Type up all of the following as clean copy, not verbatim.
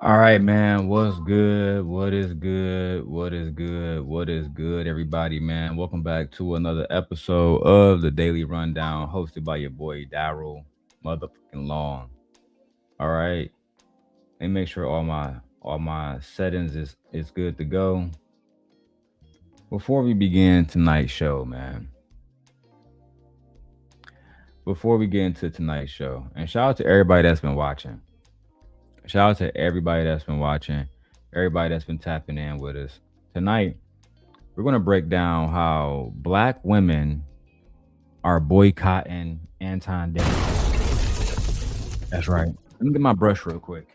All right, man. What's good? What is good? What is good? What is good, everybody, man? Welcome back to another episode of the Daily Rundown, hosted by your boy Darrel, motherfucking Long. All right, let me make sure all my settings is good to go. Before we begin tonight's show, man. Before we get into tonight's show, and shout out to everybody that's been watching. Shout out to everybody that's been watching, everybody that's been tapping in with us. Tonight, we're going to break down how black women are boycotting Anton Daniels. That's right. Let me get my brush real quick.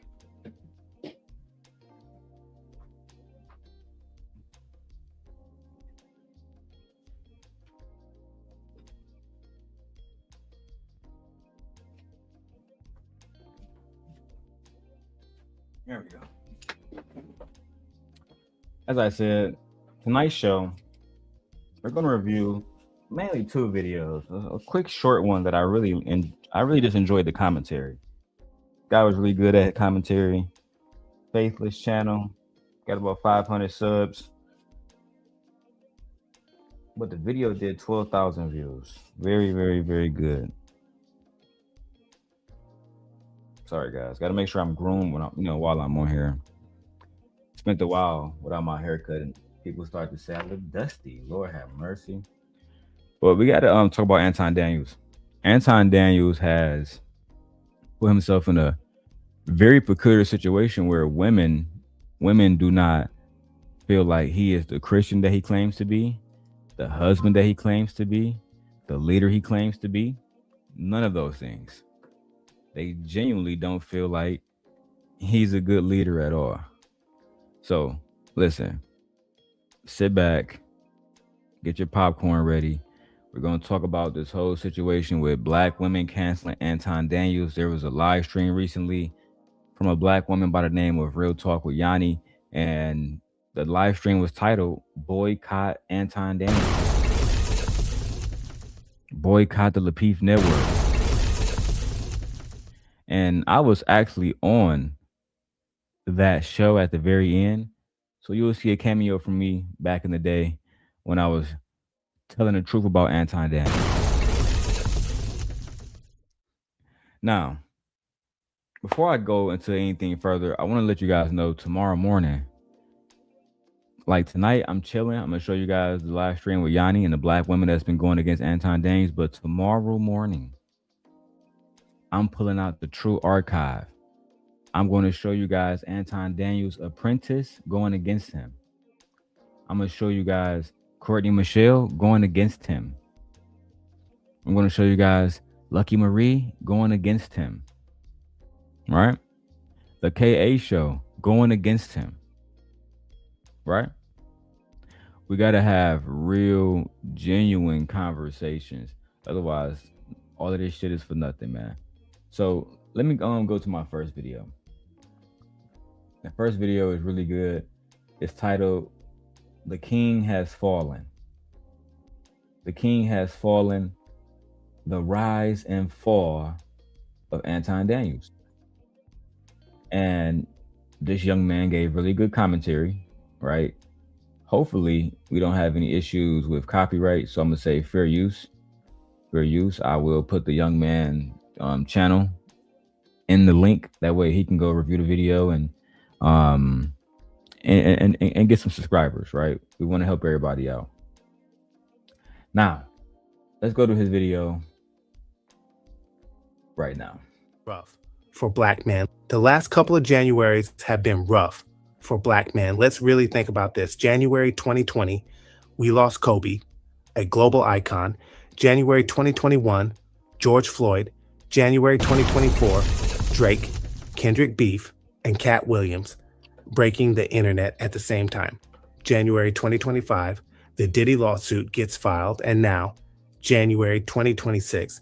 There we go. As I said, tonight's show, we're going to review mainly two videos. A quick short one that I really just enjoyed the commentary. Guy was really good at commentary. Faithless channel, got about 500 subs, but the video did 12,000 views. Very, very, very good. Sorry, guys. Got to make sure I'm groomed while I'm on here. Spent a while without my haircut, and people start to say I look dusty. Lord have mercy. But we got to talk about Anton Daniels. Anton Daniels has put himself in a very peculiar situation where women do not feel like he is the Christian that he claims to be, the husband that he claims to be, the leader he claims to be. None of those things. They genuinely don't feel like he's a good leader at all. So, listen, sit back, get your popcorn ready. We're going to talk about this whole situation with black women canceling Anton Daniels. There was a live stream recently from a black woman by the name of Real Talk with Yanni, and the live stream was titled Boycott Anton Daniels. Boycott the Lapeef Network. And I was actually on that show at the very end. So you will see a cameo from me back in the day when I was telling the truth about Anton Daniels. Now, before I go into anything further, I want to let you guys know tomorrow morning, like tonight, I'm chilling. I'm going to show you guys the live stream with Yanni and the black women that's been going against Anton Daniels. But tomorrow morning, I'm pulling out the true archive. I'm going to show you guys Anton Daniels' apprentice going against him. I'm going to show you guys Courtney Michelle going against him. I'm going to show you guys Lucky Marie going against him. Right? The KA show going against him. Right? We got to have real, genuine conversations. Otherwise, all of this shit is for nothing, man. So let me go to my first video. The first video is really good. It's titled The King Has Fallen. The King Has Fallen, the rise and fall of Anton Daniels. And this young man gave really good commentary, right? Hopefully we don't have any issues with copyright. So I'm gonna say fair use. Fair use. I will put the young man channel in the link. That way he can go review the video and get some subscribers, right? We want to help everybody out. Now, let's go to his video right now. Rough for black men. The last couple of Januaries have been rough for black men. Let's really think about this. January 2020, we lost Kobe, a global icon. January 2021, George Floyd. January 2024, Drake, Kendrick Beef, and Cat Williams breaking the internet at the same time. January 2025, the Diddy lawsuit gets filed, and now, January 2026,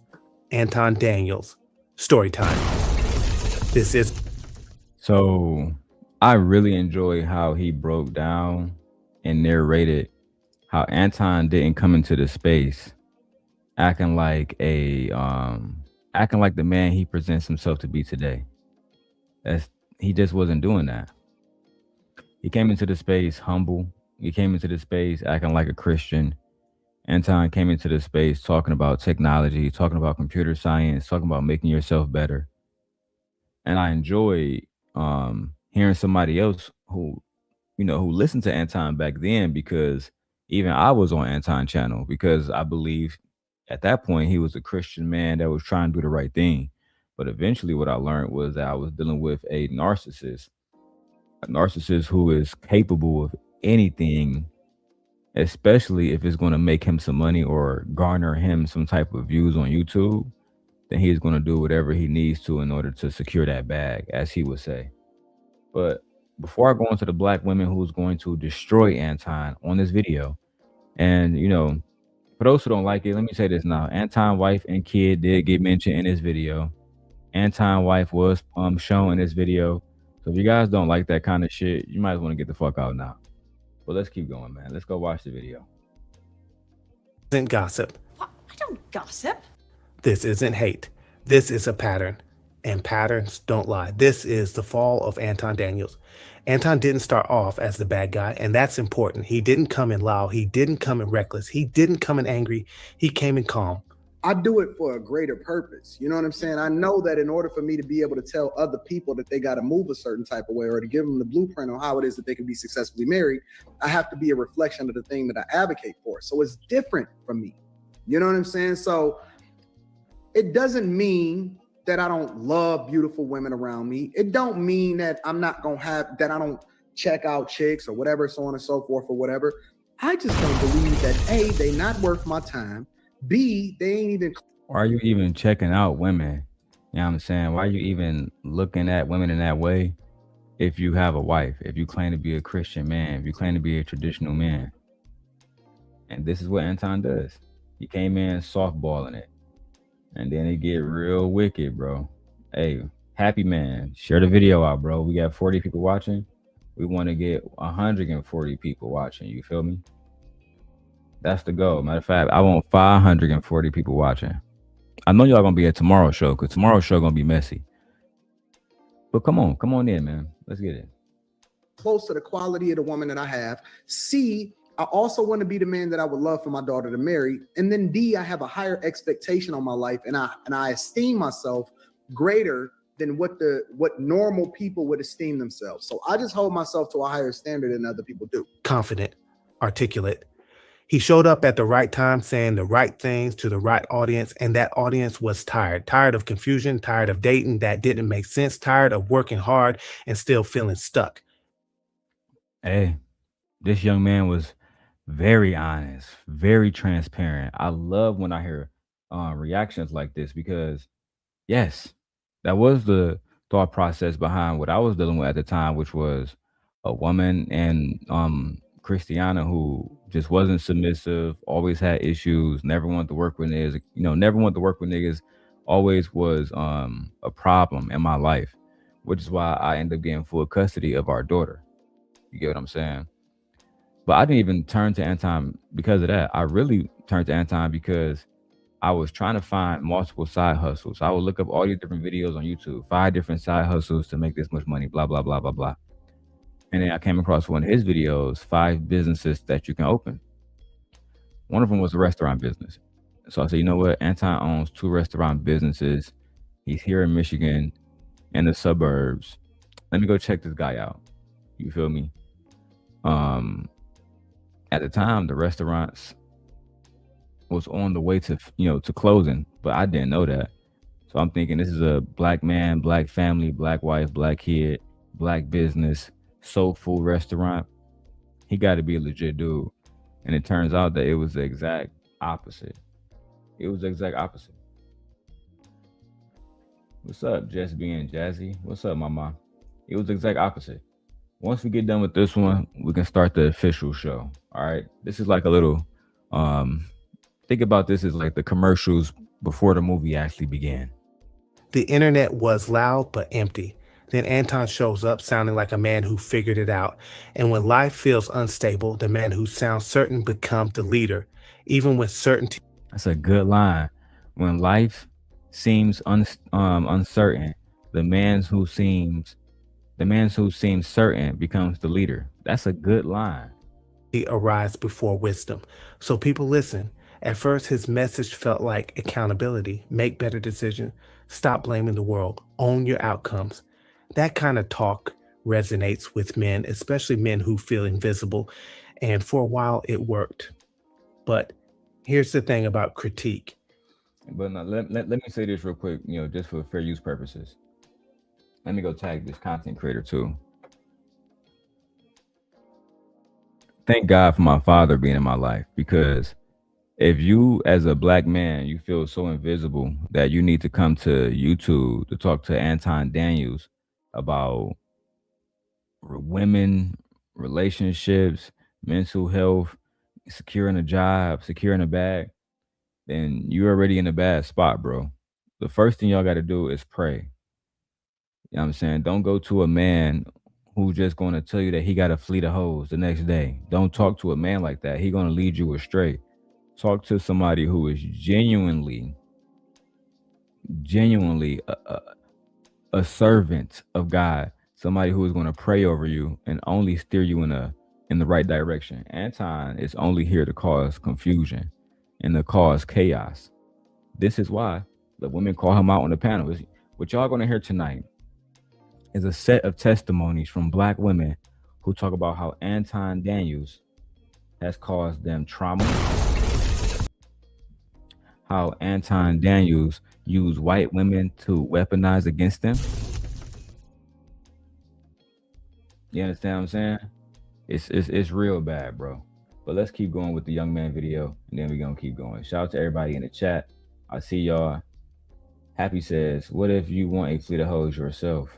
Anton Daniels, story time. This is... So, I really enjoy how he broke down and narrated how Anton didn't come into the space acting like the man he presents himself to be today. he just wasn't doing that. He came into the space humble. He came into the space acting like a Christian. Anton came into the space talking about technology, talking about computer science, talking about making yourself better. And I enjoyed hearing somebody else who, who listened to Anton back then, because even I was on Anton channel, because I believe at that point he was a Christian man that was trying to do the right thing. But eventually what I learned was that I was dealing with a narcissist who is capable of anything, especially if it's going to make him some money or garner him some type of views on YouTube. Then he's going to do whatever he needs to in order to secure that bag, as he would say. But before I go into the black women who's going to destroy Anton on this video, and for those who don't like it, let me say this now: Anton wife and kid did get mentioned in this video. Anton wife was shown in this video. So if you guys don't like that kind of shit, you might want to get the fuck out now. But let's keep going, man. Let's go watch the video. Isn't gossip. What? I don't gossip. This isn't hate. This is a pattern. And patterns don't lie. This is the fall of Anton Daniels. Anton didn't start off as the bad guy, and that's important. He didn't come in loud. He didn't come in reckless. He didn't come in angry. He came in calm. I do it for a greater purpose. You know what I'm saying? I know that in order for me to be able to tell other people that they got to move a certain type of way, or to give them the blueprint on how it is that they can be successfully married, I have to be a reflection of the thing that I advocate for. So it's different from me. You know what I'm saying? So it doesn't mean that I don't love beautiful women around me. It don't mean that I'm not going to have, that I don't check out chicks or whatever, so on and so forth or whatever. I just don't believe that A, they not worth my time. B, they ain't even. Why are you even checking out women? You know what I'm saying? Why are you even looking at women in that way if you have a wife, if you claim to be a Christian man, if you claim to be a traditional man? And this is what Anton does. He came in softballing it. And then it get real wicked, bro. Hey, happy man, share the video out, bro. We got 40 people watching. We want to get 140 people watching. You feel me? That's the goal. Matter of fact, I want 540 people watching. I know y'all gonna be at tomorrow's show, because tomorrow's show gonna be messy. But come on in, man. Let's get it. Close to the quality of the woman that I have. C, I also want to be the man that I would love for my daughter to marry. And then D, I have a higher expectation on my life, and I esteem myself greater than what normal people would esteem themselves. So I just hold myself to a higher standard than other people do. Confident, articulate. He showed up at the right time, saying the right things to the right audience, and that audience was tired of confusion, tired of dating that didn't make sense, tired of working hard and still feeling stuck. Hey, this young man was very honest, very transparent. I love when I hear reactions like this, because yes, that was the thought process behind what I was dealing with at the time, which was a woman and Christiana who just wasn't submissive, always had issues, never wanted to work with niggas, never wanted to work with niggas, always was a problem in my life, which is why I ended up getting full custody of our daughter. You get what I'm saying? But I didn't even turn to Anton because of that. I really turned to Anton because I was trying to find multiple side hustles. I would look up all these different videos on YouTube, 5 different side hustles to make this much money, blah, blah, blah, blah, blah. And then I came across one of his videos, 5 businesses that you can open. One of them was a restaurant business. So I said, you know what? Anton owns 2 restaurant businesses. He's here in Michigan, in the suburbs. Let me go check this guy out. You feel me? At the time, the restaurants was on the way to closing, but I didn't know that. So I'm thinking this is a black man, black family, black wife, black kid, black business, soul food restaurant. He got to be a legit dude. And it turns out that it was the exact opposite. It was the exact opposite. What's up, Just being Jazzy? What's up, mama? It was the exact opposite. Once we get done with this one, we can start the official show. All right. This is like a little think about this as like the commercials before the movie actually began. The internet was loud but empty. Then Anton shows up sounding like a man who figured it out. And when life feels unstable, the man who sounds certain becomes the leader, even when certainty. That's a good line. When life seems uncertain, the man who seems The man who seems certain becomes the leader. That's a good line. Arise before wisdom. So people listen. At first, his message felt like accountability, make better decisions, stop blaming the world, own your outcomes. That kind of talk resonates with men, especially men who feel invisible. And for a while, it worked. But here's the thing about critique. But now, let me say this real quick, just for fair use purposes. Let me go tag this content creator too. Thank God for my father being in my life, because if you as a black man you feel so invisible that you need to come to YouTube to talk to Anton Daniels about women, relationships, mental health, securing a job, securing a bag, then you're already in a bad spot, bro. The first thing y'all got to do is pray. You know what I'm saying? Don't go to a man who's just going to tell you that he got a fleet of hoes the next day. Don't talk to a man like that. He going to lead you astray. Talk to somebody who is genuinely a servant of God, somebody who is going to pray over you and only steer you in the right direction. Anton is only here to cause confusion and to cause chaos. This is why the women call him out on the panel. What y'all going to hear tonight is a set of testimonies from black women who talk about how Anton Daniels has caused them trauma, how Anton Daniels used white women to weaponize against them. You understand what I'm saying? It's real bad, bro. But let's keep going with the young man video, and then we're gonna keep going. Shout out to everybody in the chat. I see y'all. Happy says, what if you want a fleet of hoes yourself?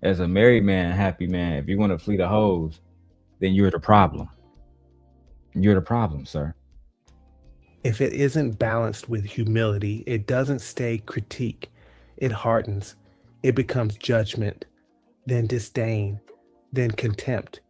As a married man, happy man, if you want a fleet of hoes, then you're the problem. You're the problem, sir. If it isn't balanced with humility, it doesn't stay critique. It hardens. It becomes judgment, then disdain, then contempt.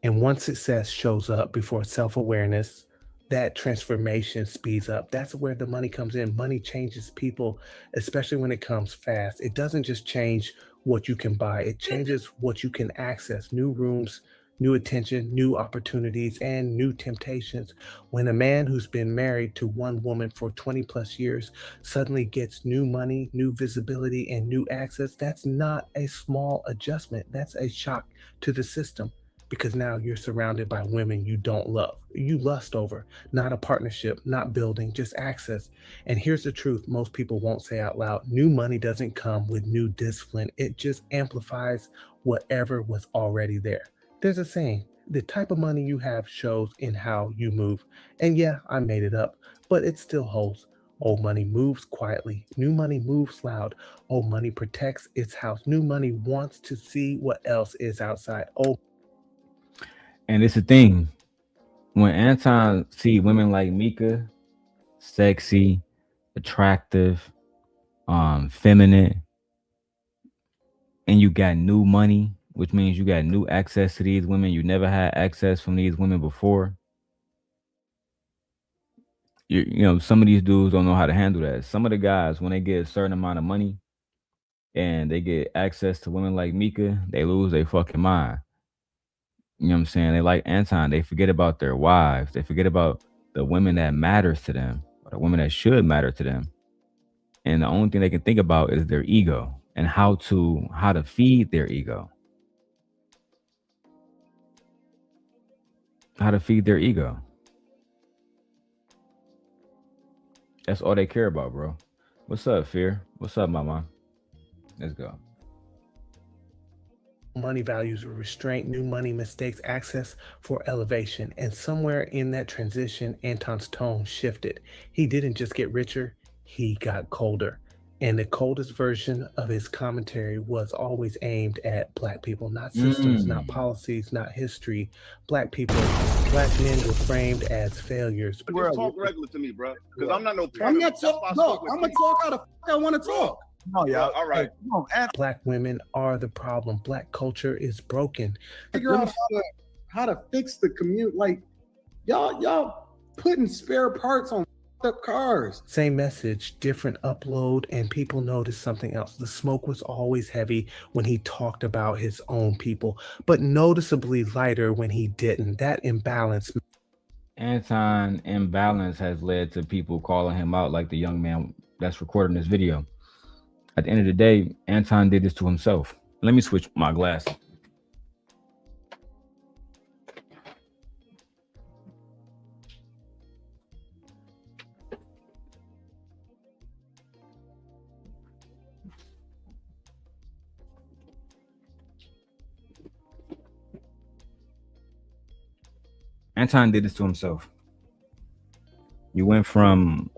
And once success shows up before self-awareness, that transformation speeds up. That's where the money comes in. Money changes people, especially when it comes fast. It doesn't just change what you can buy. It changes what you can access. New rooms, new attention, new opportunities, and new temptations. When a man who's been married to one woman for 20 plus years suddenly gets new money, new visibility, and new access, that's not a small adjustment. That's a shock to the system, because now you're surrounded by women you don't love, you lust over, not a partnership, not building, just access. And here's the truth most people won't say out loud. New money doesn't come with new discipline. It just amplifies whatever was already there. There's a saying, the type of money you have shows in how you move. And yeah, I made it up, but it still holds. Old money moves quietly. New money moves loud. Old money protects its house. New money wants to see what else is outside. And it's a thing. When Anton see women like Mika, sexy, attractive, feminine, and you got new money, which means you got new access to these women. You never had access from these women before. Some of these dudes don't know how to handle that. Some of the guys, when they get a certain amount of money and they get access to women like Mika, they lose their fucking mind. You know what I'm saying? They like Anton. They forget about their wives. They forget about the women that matters to them, or the women that should matter to them. And the only thing they can think about is their ego and how to feed their ego. How to feed their ego. That's all they care about, bro. What's up, Fear? What's up, mama? Let's go. Money values were restraint, new money mistakes access for elevation. And somewhere in that transition, Anton's tone shifted. He didn't just get richer, he got colder. And the coldest version of his commentary was always aimed at Black people, not systems, not policies, not history. Black people, Black men were framed as failures. But just talk regular to me, bro. Because I'm not no I'm not talking. No, I'm gonna talk how the fuck I want to talk. Oh yeah, all right. Black women are the problem. Black culture is broken. Figure out how to fix the commute. Like y'all putting spare parts on up cars. Same message, different upload, and people noticed something else. The smoke was always heavy when he talked about his own people, but noticeably lighter when he didn't. That imbalance. Anton imbalance has led to people calling him out, like the young man that's recording this video. At the end of the day, Anton did this to himself. Let me switch my glasses. Anton did this to himself. You went from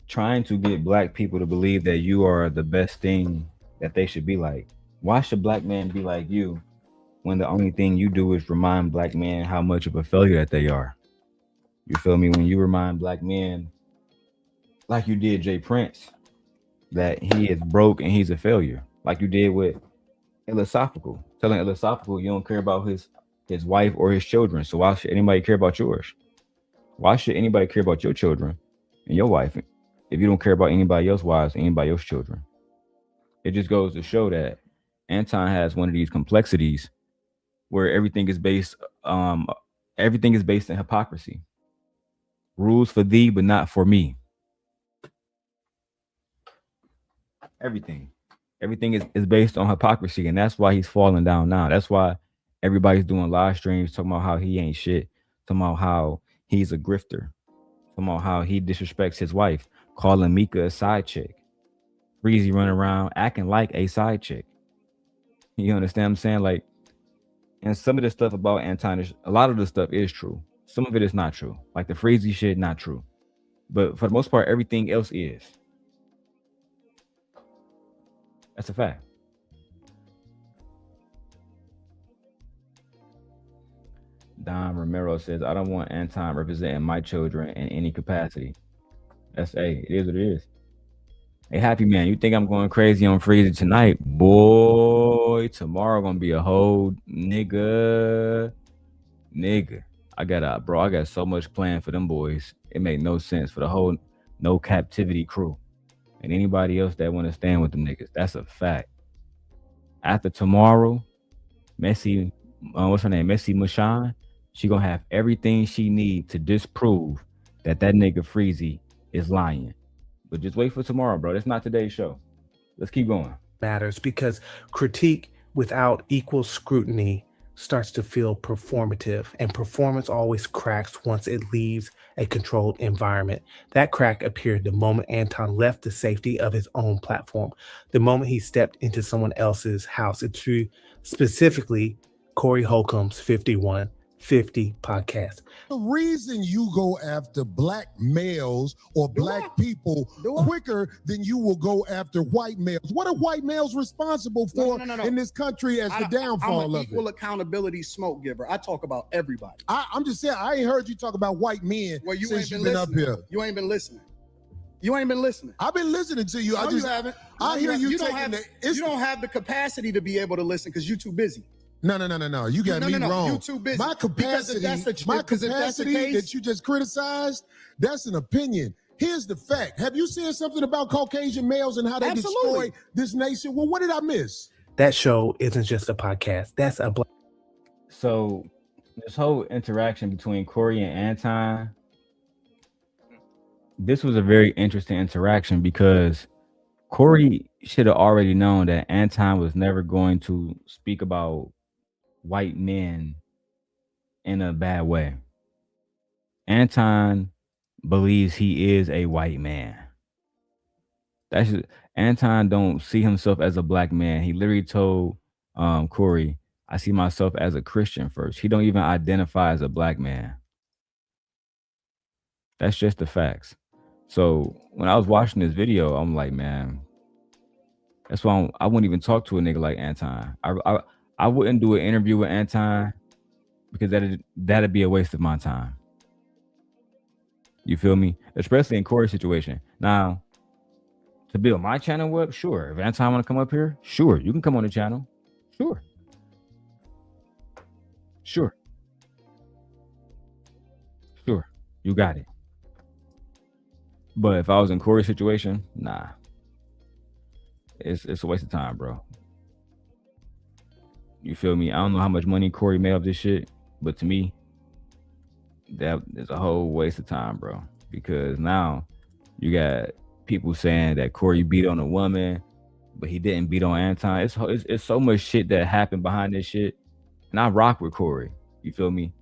trying to get black people to believe that you are the best thing that they should be like. Why should black men be like you when the only thing you do is remind black men how much of a failure that they are? You feel me? When you remind black men, like you did Jay Prince, that he is broke and he's a failure, like you did with Philosophical, telling Philosophical you don't care about his wife or his children. So why should anybody care about yours? Why should anybody care about your children and your wife if you don't care about anybody else's wives, anybody else's children? It just goes to show that Anton has one of these complexities where everything is based in hypocrisy. Rules for thee, but not for me. Everything is based on hypocrisy, and that's why he's falling down now. That's why everybody's doing live streams talking about how he ain't shit, talking about how he's a grifter, talking about how he disrespects his wife, calling Mika a side chick. Freezy running around acting like a side chick. You understand what I'm saying? Like, and some of the stuff about Anton, a lot of the stuff is true. Some of it is not true. Like the Freezy shit, not true. But for the most part, everything else is. That's a fact. Don Romero says, I don't want Anton representing my children in any capacity. That's it is what it is. Hey, Happy Man, you think I'm going crazy on Freezy tonight? Boy, tomorrow gonna be a whole nigga. I got so much planned for them boys. It made no sense for the whole No Captivity crew. And anybody else that want to stand with them niggas. That's a fact. After tomorrow, Messi, what's her name? Messi Mushan, she gonna have everything she need to disprove that nigga Freezy is lying. But just wait for tomorrow, bro. That's not today's show. Let's keep going. Matters because critique without equal scrutiny starts to feel performative, and performance always cracks once it leaves a controlled environment. That crack appeared the moment Anton left the safety of his own platform, the moment he stepped into someone else's house. It's true, specifically Corey Holcomb's 5150 podcast. The reason you go after black males or black people quicker than you will go after white males. What are white males responsible for in this country as the downfall I'm an of equal it? accountability smoke giver. I talk about everybody. I'm just saying, I ain't heard you talk about white men since you've been up here. You ain't been listening. You ain't been listening. I've been listening to you. No, you haven't. I hear you You taking you don't have the capacity to be able to listen because you're too busy. No. You got me wrong. You too busy. My capacity that you just criticized, that's an opinion. Here's the fact. Have you seen something about Caucasian males and how they destroy this nation? Well, what did I miss? That show isn't just a podcast. That's a So this whole interaction between Corey and Anton, this was a very interesting interaction because Corey should have already known that Anton was never going to speak about white men in a bad way. Anton believes he is a white man. Anton don't see himself as a black man. He literally told Corey, I see myself as a Christian first. He don't even identify as a black man. That's just the facts. So when I was watching this video, I'm like, man, that's why I wouldn't even talk to a nigga like Anton. I wouldn't do an interview with Anton because that'd be a waste of my time. You feel me? Especially in Corey's situation. Now, to build my channel up, sure. If Anton want to come up here, sure. You can come on the channel. Sure. You got it. But if I was in Corey's situation, nah. It's a waste of time, bro. You feel me? I don't know how much money Corey made off this shit, but to me, that is a whole waste of time, bro. Because now you got people saying that Corey beat on a woman, but he didn't beat on Anton. It's so much shit that happened behind this shit, and I rock with Corey. You feel me?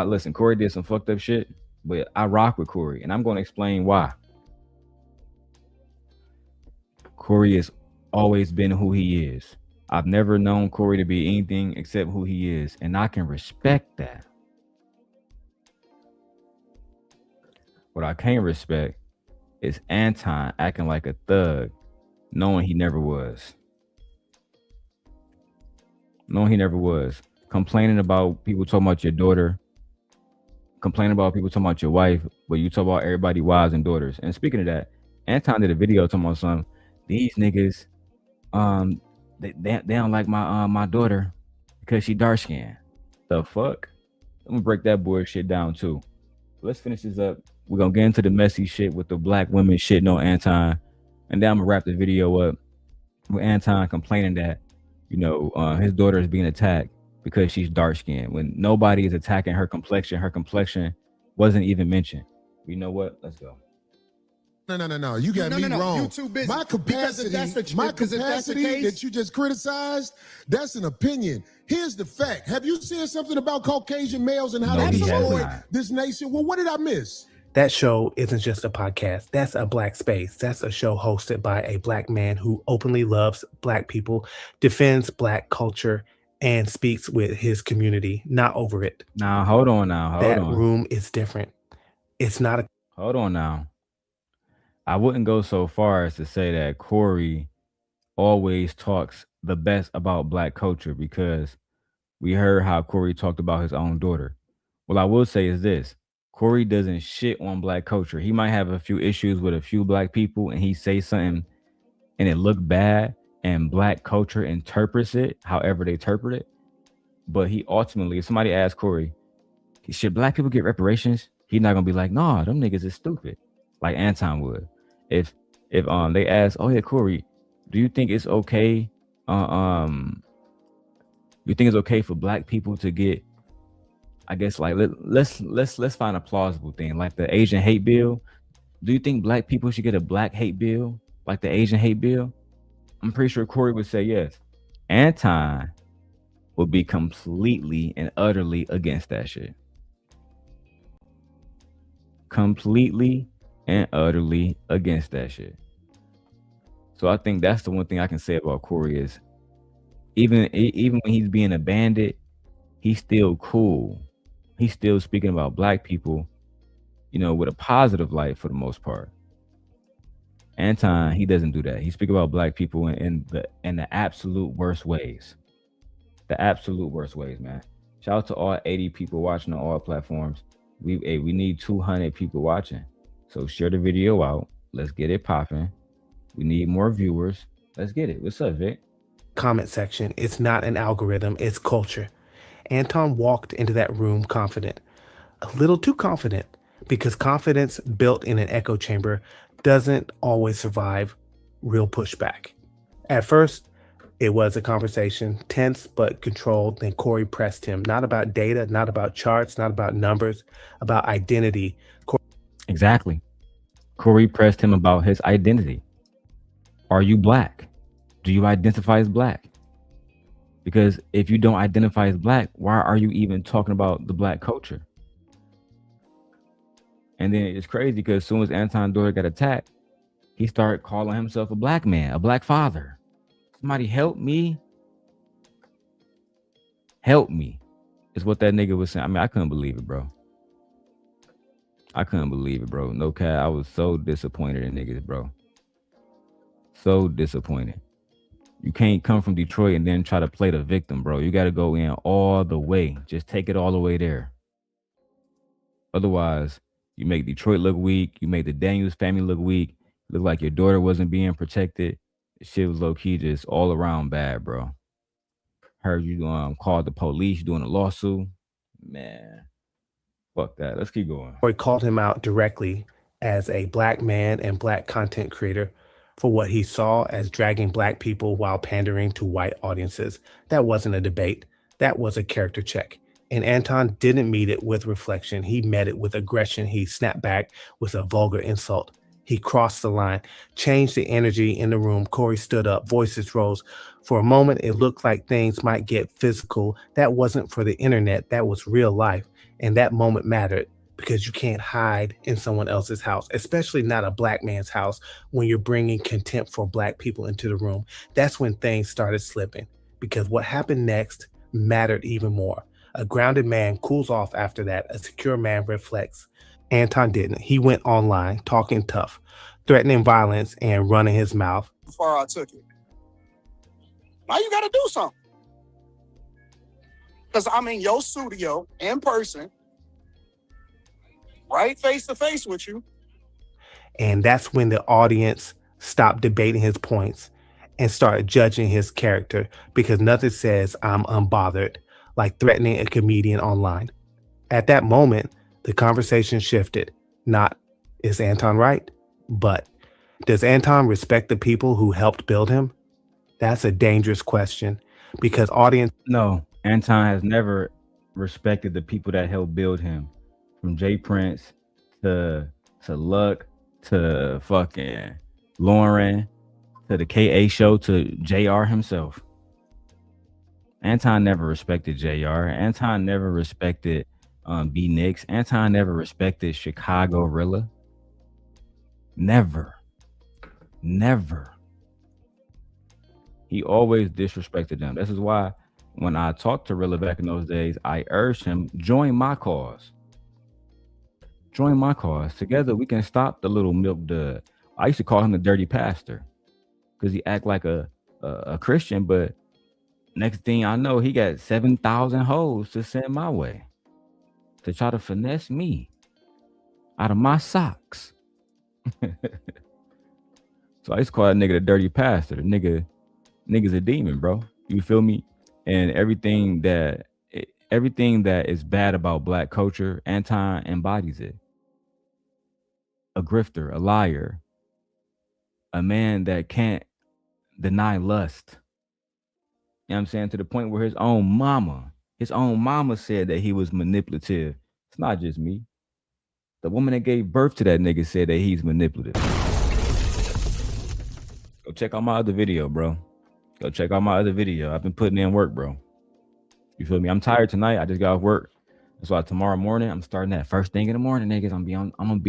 Listen, Corey did some fucked up shit, but I rock with Corey, and I'm going to explain why. Corey has always been who he is. I've never known Corey to be anything except who he is, and I can respect that. What I can't respect is Anton acting like a thug, knowing he never was. Complaining about people talking about your daughter, complaining about people talking about your wife, but you talk about everybody wives and daughters. And speaking of that, Anton did a video talking about some these niggas, they don't like my daughter because she dark skinned. The fuck? I'm gonna break that bullshit down too. Let's finish this up. We're gonna get into the messy shit with the black women shitting on Anton, and then I'm gonna wrap the video up with Anton complaining that, his daughter is being attacked because she's dark skinned when nobody is attacking her complexion. Her complexion wasn't even mentioned. You know what? Let's go. No. You got me wrong. You too busy. My capacity that you just criticized, that's an opinion. Here's the fact. Have you seen something about Caucasian males and how they destroyed this nation? Well, what did I miss? That show isn't just a podcast. That's a black space. That's a show hosted by a black man who openly loves black people, defends black culture, and speaks with his community, not over it. Now, hold on. That room is different. It's not a... Hold on now. I wouldn't go so far as to say that Corey always talks the best about black culture, because we heard how Corey talked about his own daughter. What I will say is this. Corey doesn't shit on black culture. He might have a few issues with a few black people, and he say something and it look bad, and black culture interprets it however they interpret it. But he ultimately, if somebody asks Corey, should black people get reparations? He's not gonna be like, nah, them niggas is stupid, like Anton would. If they ask, oh yeah, Corey, do you think it's okay? You think it's okay for black people to get, I guess, like let's find a plausible thing, like the Asian hate bill. Do you think black people should get a black hate bill, like the Asian hate bill? I'm pretty sure Corey would say yes. Anton would be completely and utterly against that shit. Completely and utterly against that shit. So I think that's the one thing I can say about Corey is even when he's being a bandit, he's still cool. He's still speaking about black people, with a positive light for the most part. Anton, he doesn't do that. He speaks about black people in the absolute worst ways. The absolute worst ways, man. Shout out to all 80 people watching on all platforms. We need 200 people watching. So share the video out. Let's get it popping. We need more viewers. Let's get it. What's up, Vic? Comment section. It's not an algorithm. It's culture. Anton walked into that room confident. A little too confident, because confidence built in an echo chamber doesn't always survive real pushback. At first, it was a conversation, tense but controlled. Then Corey pressed him, not about data, not about charts, not about numbers, about identity. Exactly. Corey pressed him about his identity. Are you black? Do you identify as black? Because if you don't identify as black, why are you even talking about the black culture? And then it's crazy because as soon as Anton's daughter got attacked, he started calling himself a black man, a black father. Somebody help me. Help me. Is what that nigga was saying. I mean, I couldn't believe it, bro. No cap. I was so disappointed in niggas, bro. So disappointed. You can't come from Detroit and then try to play the victim, bro. You got to go in all the way. Just take it all the way there. Otherwise, you make Detroit look weak. You make the Daniels family look weak. Look like your daughter wasn't being protected. Shit was low-key just all around bad, bro. Heard you called the police doing a lawsuit. Man, fuck that. Let's keep going. Corey called him out directly as a black man and black content creator for what he saw as dragging black people while pandering to white audiences. That wasn't a debate. That was a character check. And Anton didn't meet it with reflection. He met it with aggression. He snapped back with a vulgar insult. He crossed the line, changed the energy in the room. Corey stood up, voices rose. For a moment, it looked like things might get physical. That wasn't for the internet. That was real life. And that moment mattered because you can't hide in someone else's house, especially not a black man's house, when you're bringing contempt for black people into the room. That's when things started slipping, because what happened next mattered even more. A grounded man cools off after that. A secure man reflects. Anton didn't. He went online talking tough, threatening violence and running his mouth. How far I took it. Now you got to do something. Because I'm in your studio in person, right face to face with you. And that's when the audience stopped debating his points and started judging his character, because nothing says I'm unbothered like threatening a comedian online. At that moment, the conversation shifted. Not, is Anton right? But, does Anton respect the people who helped build him? That's a dangerous question, because audience... No, Anton has never respected the people that helped build him. From Jay Prince to Luck to fucking Lauren to the KA show to JR himself. Anton never respected JR. Anton never respected B Nix. Anton never respected Chicago Rilla. Never. He always disrespected them. This is why when I talked to Rilla back in those days, I urged him, join my cause. Join my cause. Together we can stop the little milk dud. I used to call him the dirty pastor because he act like a Christian, but next thing I know, he got 7,000 hoes to send my way to try to finesse me out of my socks. So I used to call that nigga the dirty pastor. The nigga's a demon, bro. You feel me? And everything that is bad about black culture, Anton embodies it. A grifter, a liar, a man that can't deny lust. You know what I'm saying? To the point where his own mama said that he was manipulative. It's not just me. The woman that gave birth to that nigga said that he's manipulative. Go check out my other video, bro. Go check out my other video. I've been putting in work, bro. You feel me? I'm tired tonight. I just got off work. That's why tomorrow morning I'm starting that first thing in the morning, niggas. I'm gonna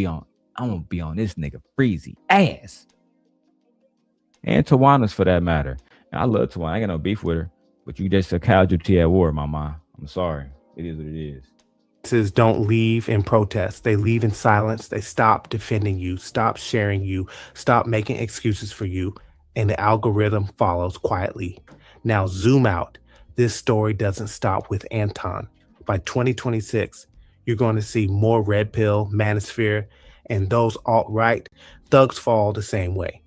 be on this nigga Freezy ass. And Tawana's for that matter. And I love Tawana. I ain't got no beef with her. But you just a casualty at war, mama. I'm sorry. It is what it is. Don't leave in protest. They leave in silence. They stop defending you, stop sharing you, stop making excuses for you, and the algorithm follows quietly. Now zoom out. This story doesn't stop with Anton. By 2026, you're going to see more red pill, manosphere, and those alt-right thugs fall the same way.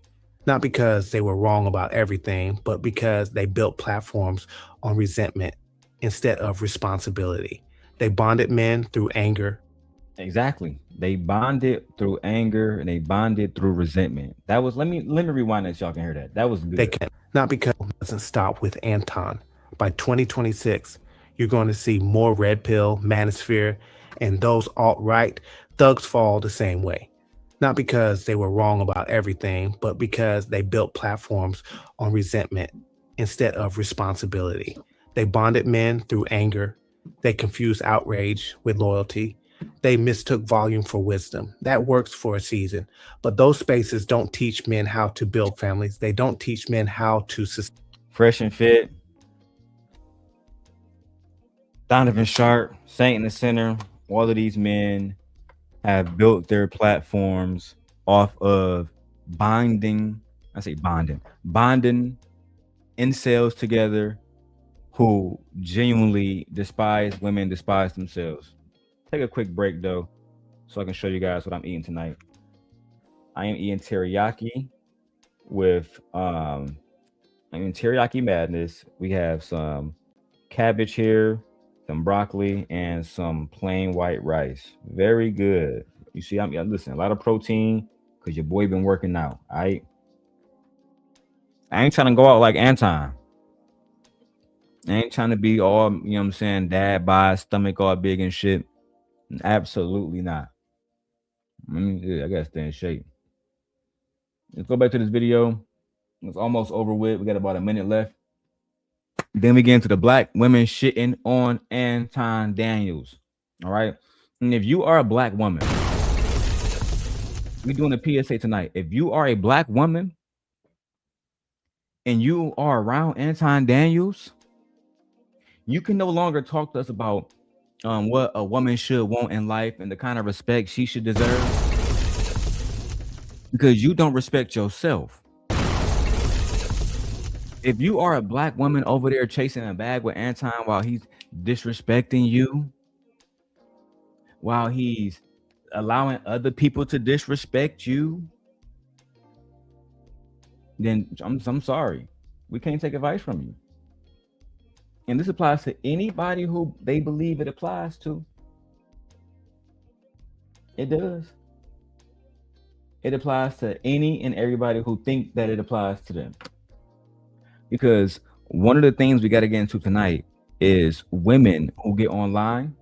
Not because they were wrong about everything, but because they built platforms on resentment instead of responsibility. They bonded men through anger. Exactly. They bonded through anger and they bonded through resentment. That was, let me rewind that so y'all can hear that. That was good. They can, not because it doesn't stop with Anton. By 2026, you're going to see more red pill, manosphere, and those alt-right thugs fall the same way. Not because they were wrong about everything, but because they built platforms on resentment instead of responsibility. They bonded men through anger. They confused outrage with loyalty. They mistook volume for wisdom. That works for a season. But those spaces don't teach men how to build families. They don't teach men how to sustain. Fresh and Fit, Donovan Sharp, Saint in the Center, all of these men have built their platforms off of bonding incels together who genuinely despise women, despise themselves. Take a quick break though, so I can show you guys what I'm eating tonight. I am eating teriyaki with teriyaki madness. We have some cabbage here, some broccoli, and some plain white rice. Very good. You see, listen, a lot of protein because your boy been working out. All right. I ain't trying to go out like Anton. I ain't trying to be all, you know what I'm saying, dad bod, stomach all big and shit. Absolutely not. I gotta stay in shape. Let's go back to this video. It's almost over with. We got about a minute left. Then we get into the black women shitting on Anton Daniels. All right. And if you are a black woman, we're doing a PSA tonight. If you are a black woman and you are around Anton Daniels, you can no longer talk to us about what a woman should want in life and the kind of respect she should deserve, because you don't respect yourself. If you are a black woman over there chasing a bag with Anton while he's disrespecting you, while he's allowing other people to disrespect you, then I'm sorry. We can't take advice from you. And this applies to anybody who they believe it applies to. It does. It applies to any and everybody who think that it applies to them. Because one of the things we got to get into tonight is women who get online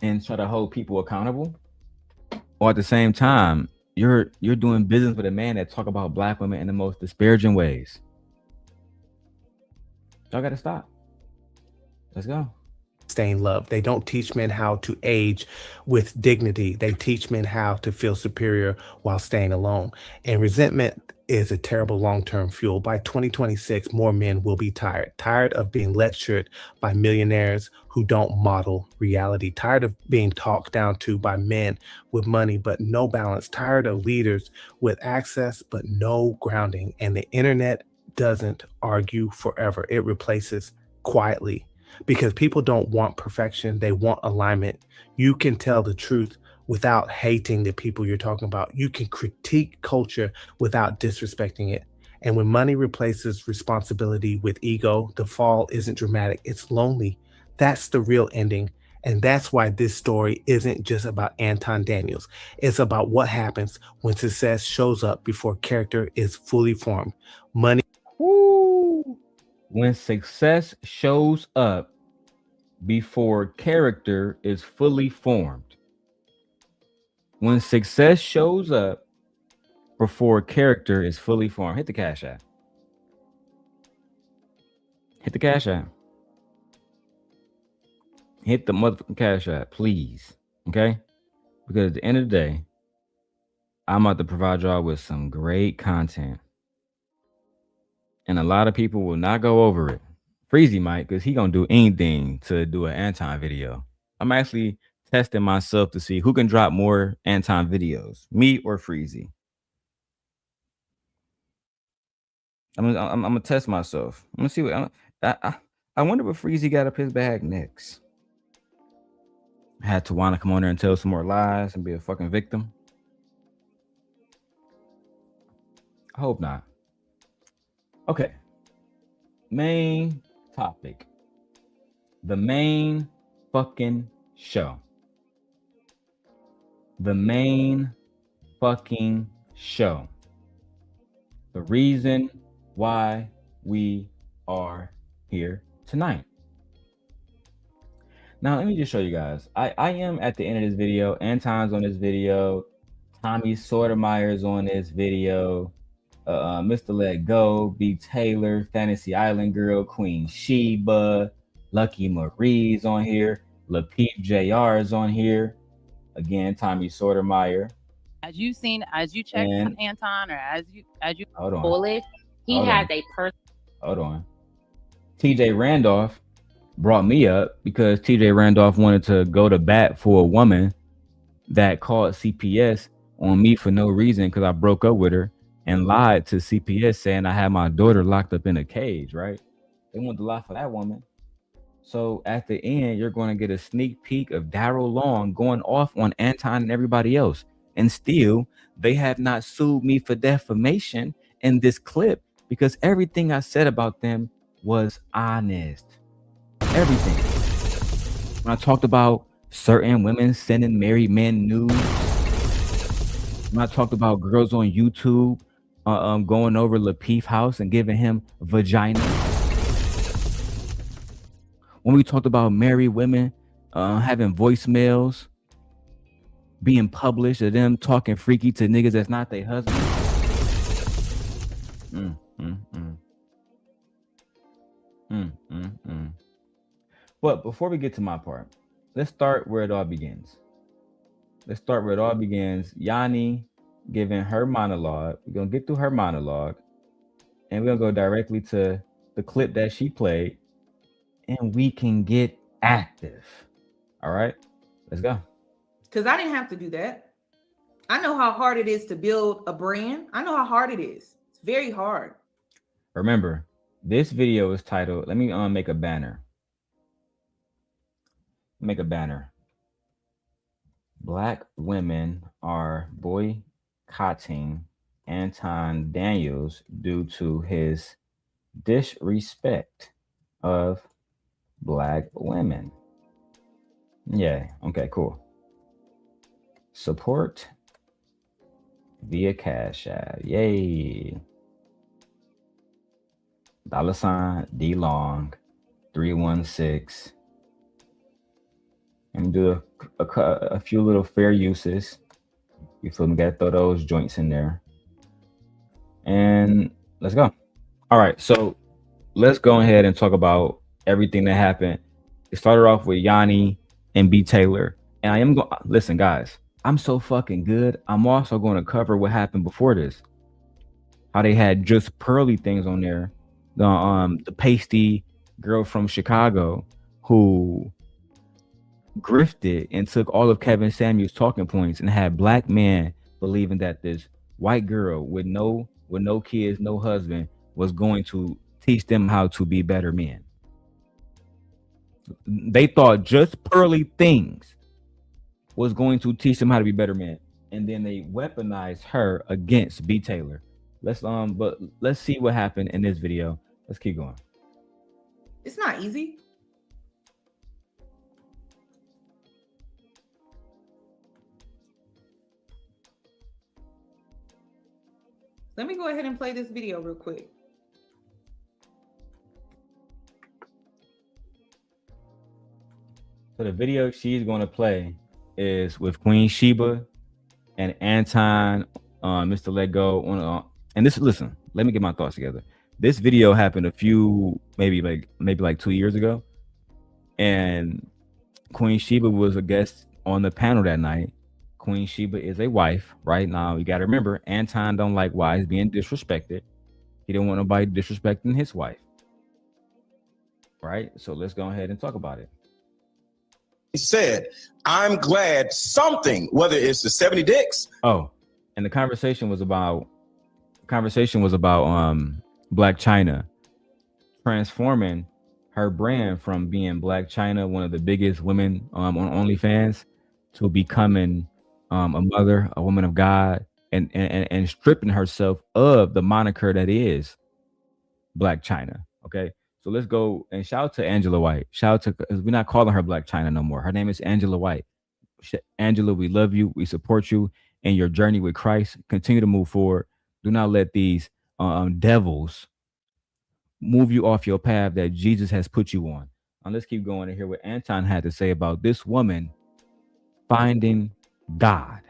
and try to hold people accountable, or at the same time, you're doing business with a man that talk about black women in the most disparaging ways. Y'all got to stop. Let's go. Stay in love. They don't teach men how to age with dignity. They teach men how to feel superior while staying alone. And resentment is a terrible long-term fuel. By 2026, more men will be tired of being lectured by millionaires who don't model reality, tired of being talked down to by men with money but no balance, tired of leaders with access but no grounding. And the internet doesn't argue forever. It replaces quietly. Because people don't want perfection, they want alignment. You can tell the truth without hating the people you're talking about. You can critique culture without disrespecting it. And when money replaces responsibility with ego, the fall isn't dramatic, it's lonely. That's the real ending. And that's why this story isn't just about Anton Daniels. It's about what happens when success shows up before character is fully formed. Money. Woo. When success shows up before character is fully formed. When success shows up before character is fully formed. Hit the cash app. Hit the cash app. Hit the motherfucking cash app, please. Okay? Because at the end of the day, I'm about to provide y'all with some great content. And a lot of people will not go over it. Freezy might, because he gonna do anything to do an Anton video. I'm actually testing myself to see who can drop more Anton videos, me or Freezy. I'm gonna test myself. I'm gonna see what I wonder what Freezy got up his bag next. I had Tawana come on there and tell some more lies and be a fucking victim. I hope not. Okay. Main topic. The main fucking show. The main fucking show. The reason why we are here tonight. Now, let me just show you guys. I am at the end of this video. Anton's on this video. Tommy Sotomayor's on this video. Mr. Let Go, B. Taylor, Fantasy Island Girl, Queen Sheba, Lucky Marie's on here, Lapeep JR is on here. Again, Tommy Sotomayor. As you checked on Anton, or as you bullish, he has a person. Hold on. TJ Randolph brought me up because TJ Randolph wanted to go to bat for a woman that called CPS on me for no reason because I broke up with her and lied to CPS saying I had my daughter locked up in a cage, right? They wanted to lie for that woman. So at the end, you're going to get a sneak peek of Darrel Long going off on Anton and everybody else. And still, they have not sued me for defamation in this clip because everything I said about them was honest. Everything. When I talked about certain women sending married men nudes, When I talked about girls on YouTube going over Lapeef house and giving him vagina. When we talked about married women having voicemails being published of them talking freaky to niggas that's not their husband. But before we get to my part, let's start where it all begins. Yanni giving her monologue. We're going to get through her monologue, and we're going to go directly to the clip that she played, and we can get active. All right, let's go. Because I didn't have to do that. I know how hard it is to build a brand. I know how hard it is. It's very hard. Remember, this video is titled, let me make a banner. Black women are boycotting Anton Daniels due to his disrespect of Black women. Yeah, okay, cool. Support via Cash App. Yay. $ DLong 316. And do a few little fair uses. You feel me? Gotta throw those joints in there. And let's go. All right, so let's go ahead and talk about everything that happened. It started off with Yanni and B. Taylor. And I am going, listen, guys, I'm so fucking good. I'm also going to cover what happened before this. How they had just pearly things on there. The pasty girl from Chicago who grifted and took all of Kevin Samuels' talking points and had Black men believing that this white girl with no kids, no husband was going to teach them how to be better men. They thought just pearly things was going to teach them how to be better men, and then they weaponized her against B. Taylor. Let's see what happened in this video. Let's keep going. It's not easy. Let me go ahead and play this video real quick. So the video she's going to play is with Queen Sheba and Anton, Mr. Let Go. And this, listen, let me get my thoughts together. This video happened a few, maybe like 2 years ago. And Queen Sheba was a guest on the panel that night. Queen Sheba is a wife, right? Now, you got to remember, Anton don't like wives being disrespected. He don't want nobody disrespecting his wife. Right? So let's go ahead and talk about it. He said, I'm glad something, whether it's the 70 dicks. Oh, and the conversation was about Black China transforming her brand from being Black China, one of the biggest women on OnlyFans, to becoming a mother, a woman of God, and stripping herself of the moniker that is Black China. Okay, so let's go and shout out to Angela White. Shout out to, because we're not calling her Black China no more. Her name is Angela White. Angela, we love you. We support you in your journey with Christ. Continue to move forward. Do not let these devils move you off your path that Jesus has put you on. Now let's keep going and hear what Anton had to say about this woman finding God.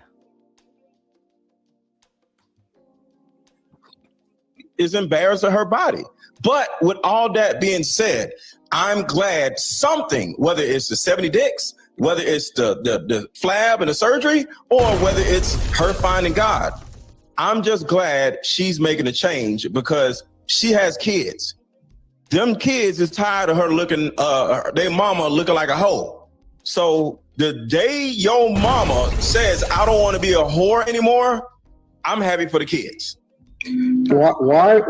Is embarrassed of her body. But with all that being said, I'm glad something, whether it's the 70 dicks, whether it's the flab and the surgery, or whether it's her finding God, I'm just glad she's making a change because she has kids. Them kids is tired of her looking, their mama looking like a hoe. So the day your mama says, I don't want to be a whore anymore, I'm happy for the kids. Why?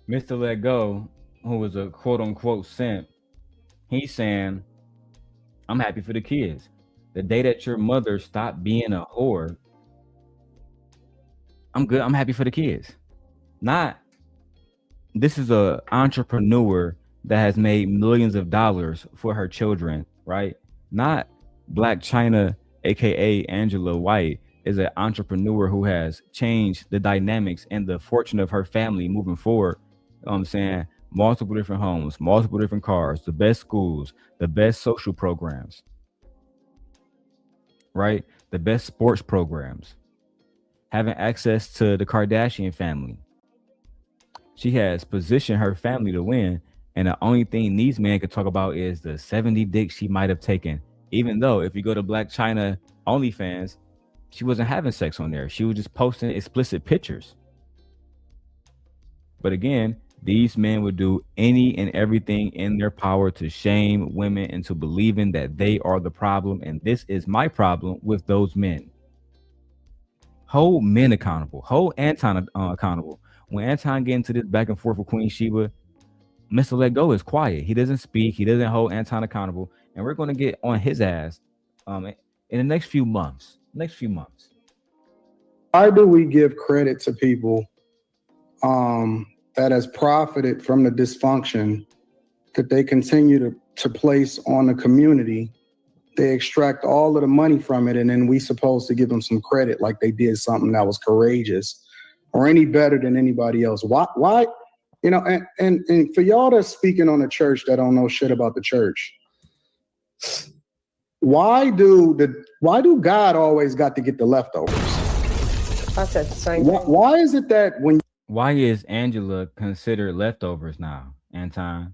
Mr. Let Go, who was a quote unquote simp, he's saying, I'm happy for the kids. The day that your mother stopped being a whore, I'm good. I'm happy for the kids. Not, this is a entrepreneur that has made millions of dollars for her children, right? Not Black China, aka Angela White, is an entrepreneur who has changed the dynamics and the fortune of her family moving forward. You know what I'm saying? Multiple different homes, multiple different cars, the best schools, the best social programs, right? The best sports programs, having access to the Kardashian family. She has positioned her family to win. And the only thing these men can talk about is the 70 dicks she might have taken. Even though if you go to Black China OnlyFans, she wasn't having sex on there. She was just posting explicit pictures. But again, these men would do any and everything in their power to shame women into believing that they are the problem. And this is my problem with those men. Hold men accountable. Hold Anton accountable. When Anton get into this back and forth with Queen Sheba, Mr. Let Go is quiet. He doesn't speak. He doesn't hold Anton accountable. And we're going to get on his ass in the next few months. Why do we give credit to people that has profited from the dysfunction that they continue to place on the community? They extract all of the money from it, and then we supposed to give them some credit like they did something that was courageous or any better than anybody else. Why? You know, and for y'all that's speaking on the church that don't know shit about the church, why do God always got to get the leftovers? I said the same. Why is it that when? Why is Angela considered leftovers now, Anton?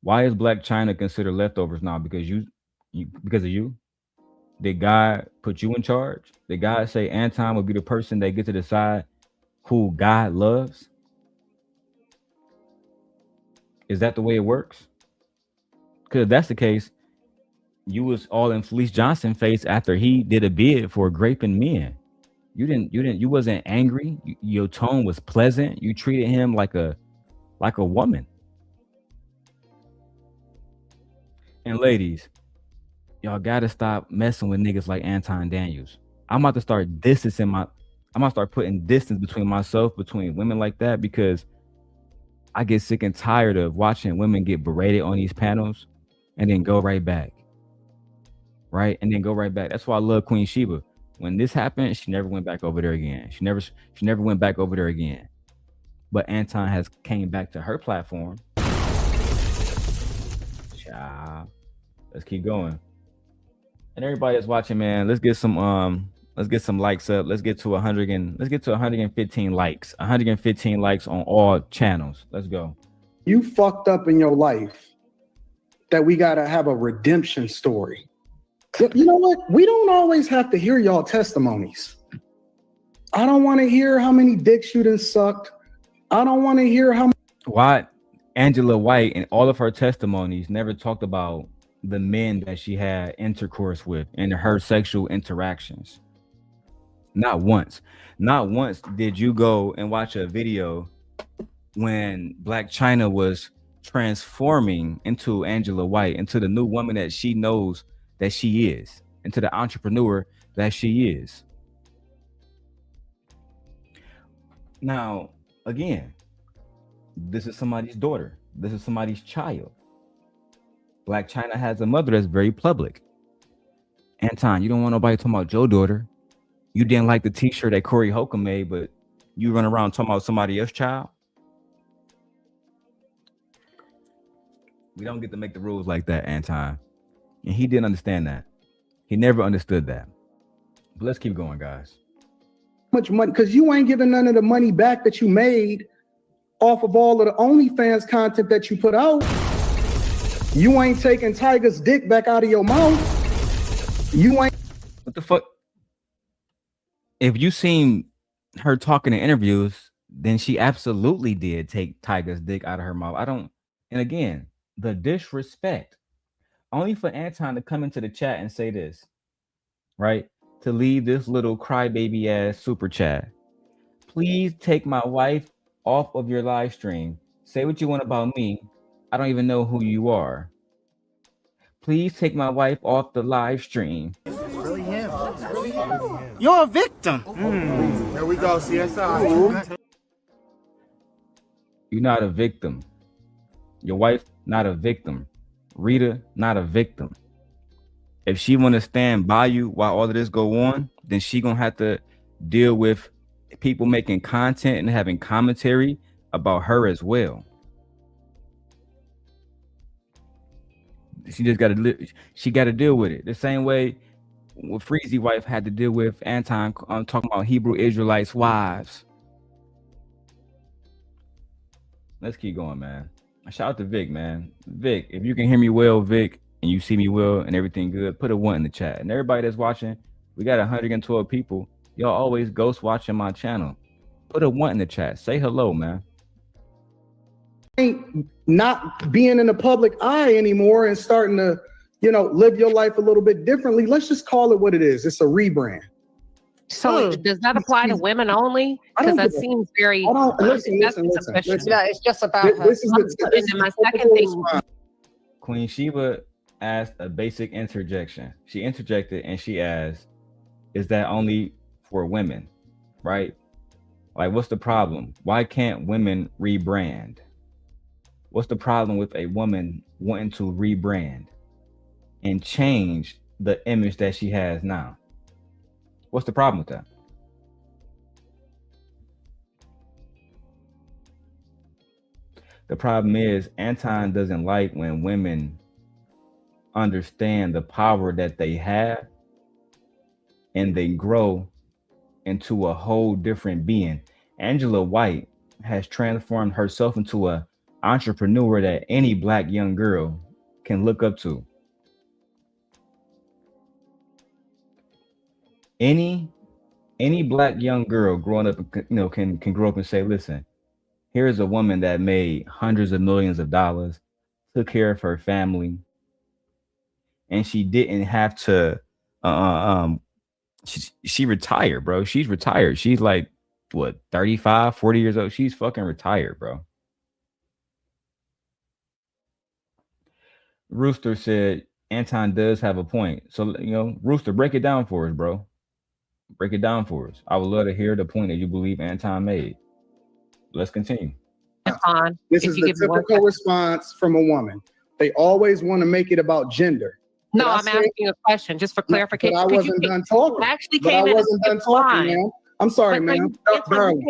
Why is Black China considered leftovers now? Because of you? Did God put you in charge? Did God say Anton would be the person that gets to decide who God loves? Is that the way it works? Because if that's the case, you was all in Felice Johnson face after he did a bid for graping men. You wasn't angry. Your tone was pleasant. You treated him like a woman. And ladies, y'all gotta stop messing with niggas like Anton Daniels. I'm about to start putting distance between myself, between women like that, because I get sick and tired of watching women get berated on these panels and then go right back. Right? And then go right back. That's why I love Queen Sheba. When this happened, she never went back over there again. She never went back over there again. But Anton has came back to her platform. Child. Let's keep going. And everybody that's watching, man, let's get some likes up. Let's get to 115 likes. 115 likes on all channels. Let's go. You fucked up in your life that we gotta have a redemption story. You know what? We don't always have to hear y'all testimonies. I don't want to hear how many dicks you done sucked. I don't want to hear how. Why Angela White in all of her testimonies never talked about the men that she had intercourse with and her sexual interactions. Not once. Not once did you go and watch a video when Black China was transforming into Angela White, into the new woman that she knows that she is, into the entrepreneur that she is. Now, again, this is somebody's daughter. This is somebody's child. Black China has a mother that's very public. Anton, you don't want nobody talking about your daughter. You didn't like the t-shirt that Corey Holcomb made, but you run around talking about somebody else's child. We don't get to make the rules like that, Anton. And he didn't understand that. He never understood that. But let's keep going, guys. Much money, because you ain't giving none of the money back that you made off of all of the OnlyFans content that you put out. You ain't taking Tiger's dick back out of your mouth. You ain't. What the fuck? If you seen her talking in interviews, then she absolutely did take Tiger's dick out of her mouth. And again, the disrespect. Only for Anton to come into the chat and say this, right? To leave this little crybaby ass super chat. Please take my wife off of your live stream. Say what you want about me. I don't even know who you are. Please take my wife off the live stream. Really him. You're a victim. Here we go, CSI. You're not a victim. Your wife, not a victim. Rita, not a victim. If she want to stand by you while all of this go on, then she gonna have to deal with people making content and having commentary about her as well. She just got to she got to deal with it the same way what Freezy wife had to deal with Anton talking about Hebrew Israelites' wives. Let's keep going, man. Shout out to Vic, man. Vic, if you can hear me well, Vic, and you see me well and everything good, put a 1 in the chat. And everybody that's watching, we got 112 people. Y'all always ghost watching my channel. Put a 1 in the chat. Say hello, man. Ain't not being in the public eye anymore and starting to, you know, live your life a little bit differently. Let's just call it what it is. It's a rebrand. So does that apply to women only? Because that seems very. Listen. Yeah, it's just about her. And then my second thing. Queen Sheba asked a basic interjection. She interjected and she asked, "Is that only for women?" Right? Like, what's the problem? Why can't women rebrand? What's the problem with a woman wanting to rebrand and change the image that she has now? What's the problem with that? The problem is Anton doesn't like when women understand the power that they have and they grow into a whole different being. Angela White has transformed herself into an entrepreneur that any Black young girl can look up to. Any Black young girl growing up, you know, can grow up and say, listen, here's a woman that made hundreds of millions of dollars, took care of her family, and she didn't have to she retired, bro. She's retired. She's like, what, 35, 40 years old? She's fucking retired, bro. Rooster said Anton does have a point. So, you know, Rooster, break it down for us, bro. Break it down for us. I would love to hear the point that you believe Anton made. Let's continue. Anton, this is the typical response from a woman. They always want to make it about gender. No, I'm asking a question just for clarification. But I wasn't done talking. Actually came in. I wasn't done talking, man. I'm sorry, man. Darling.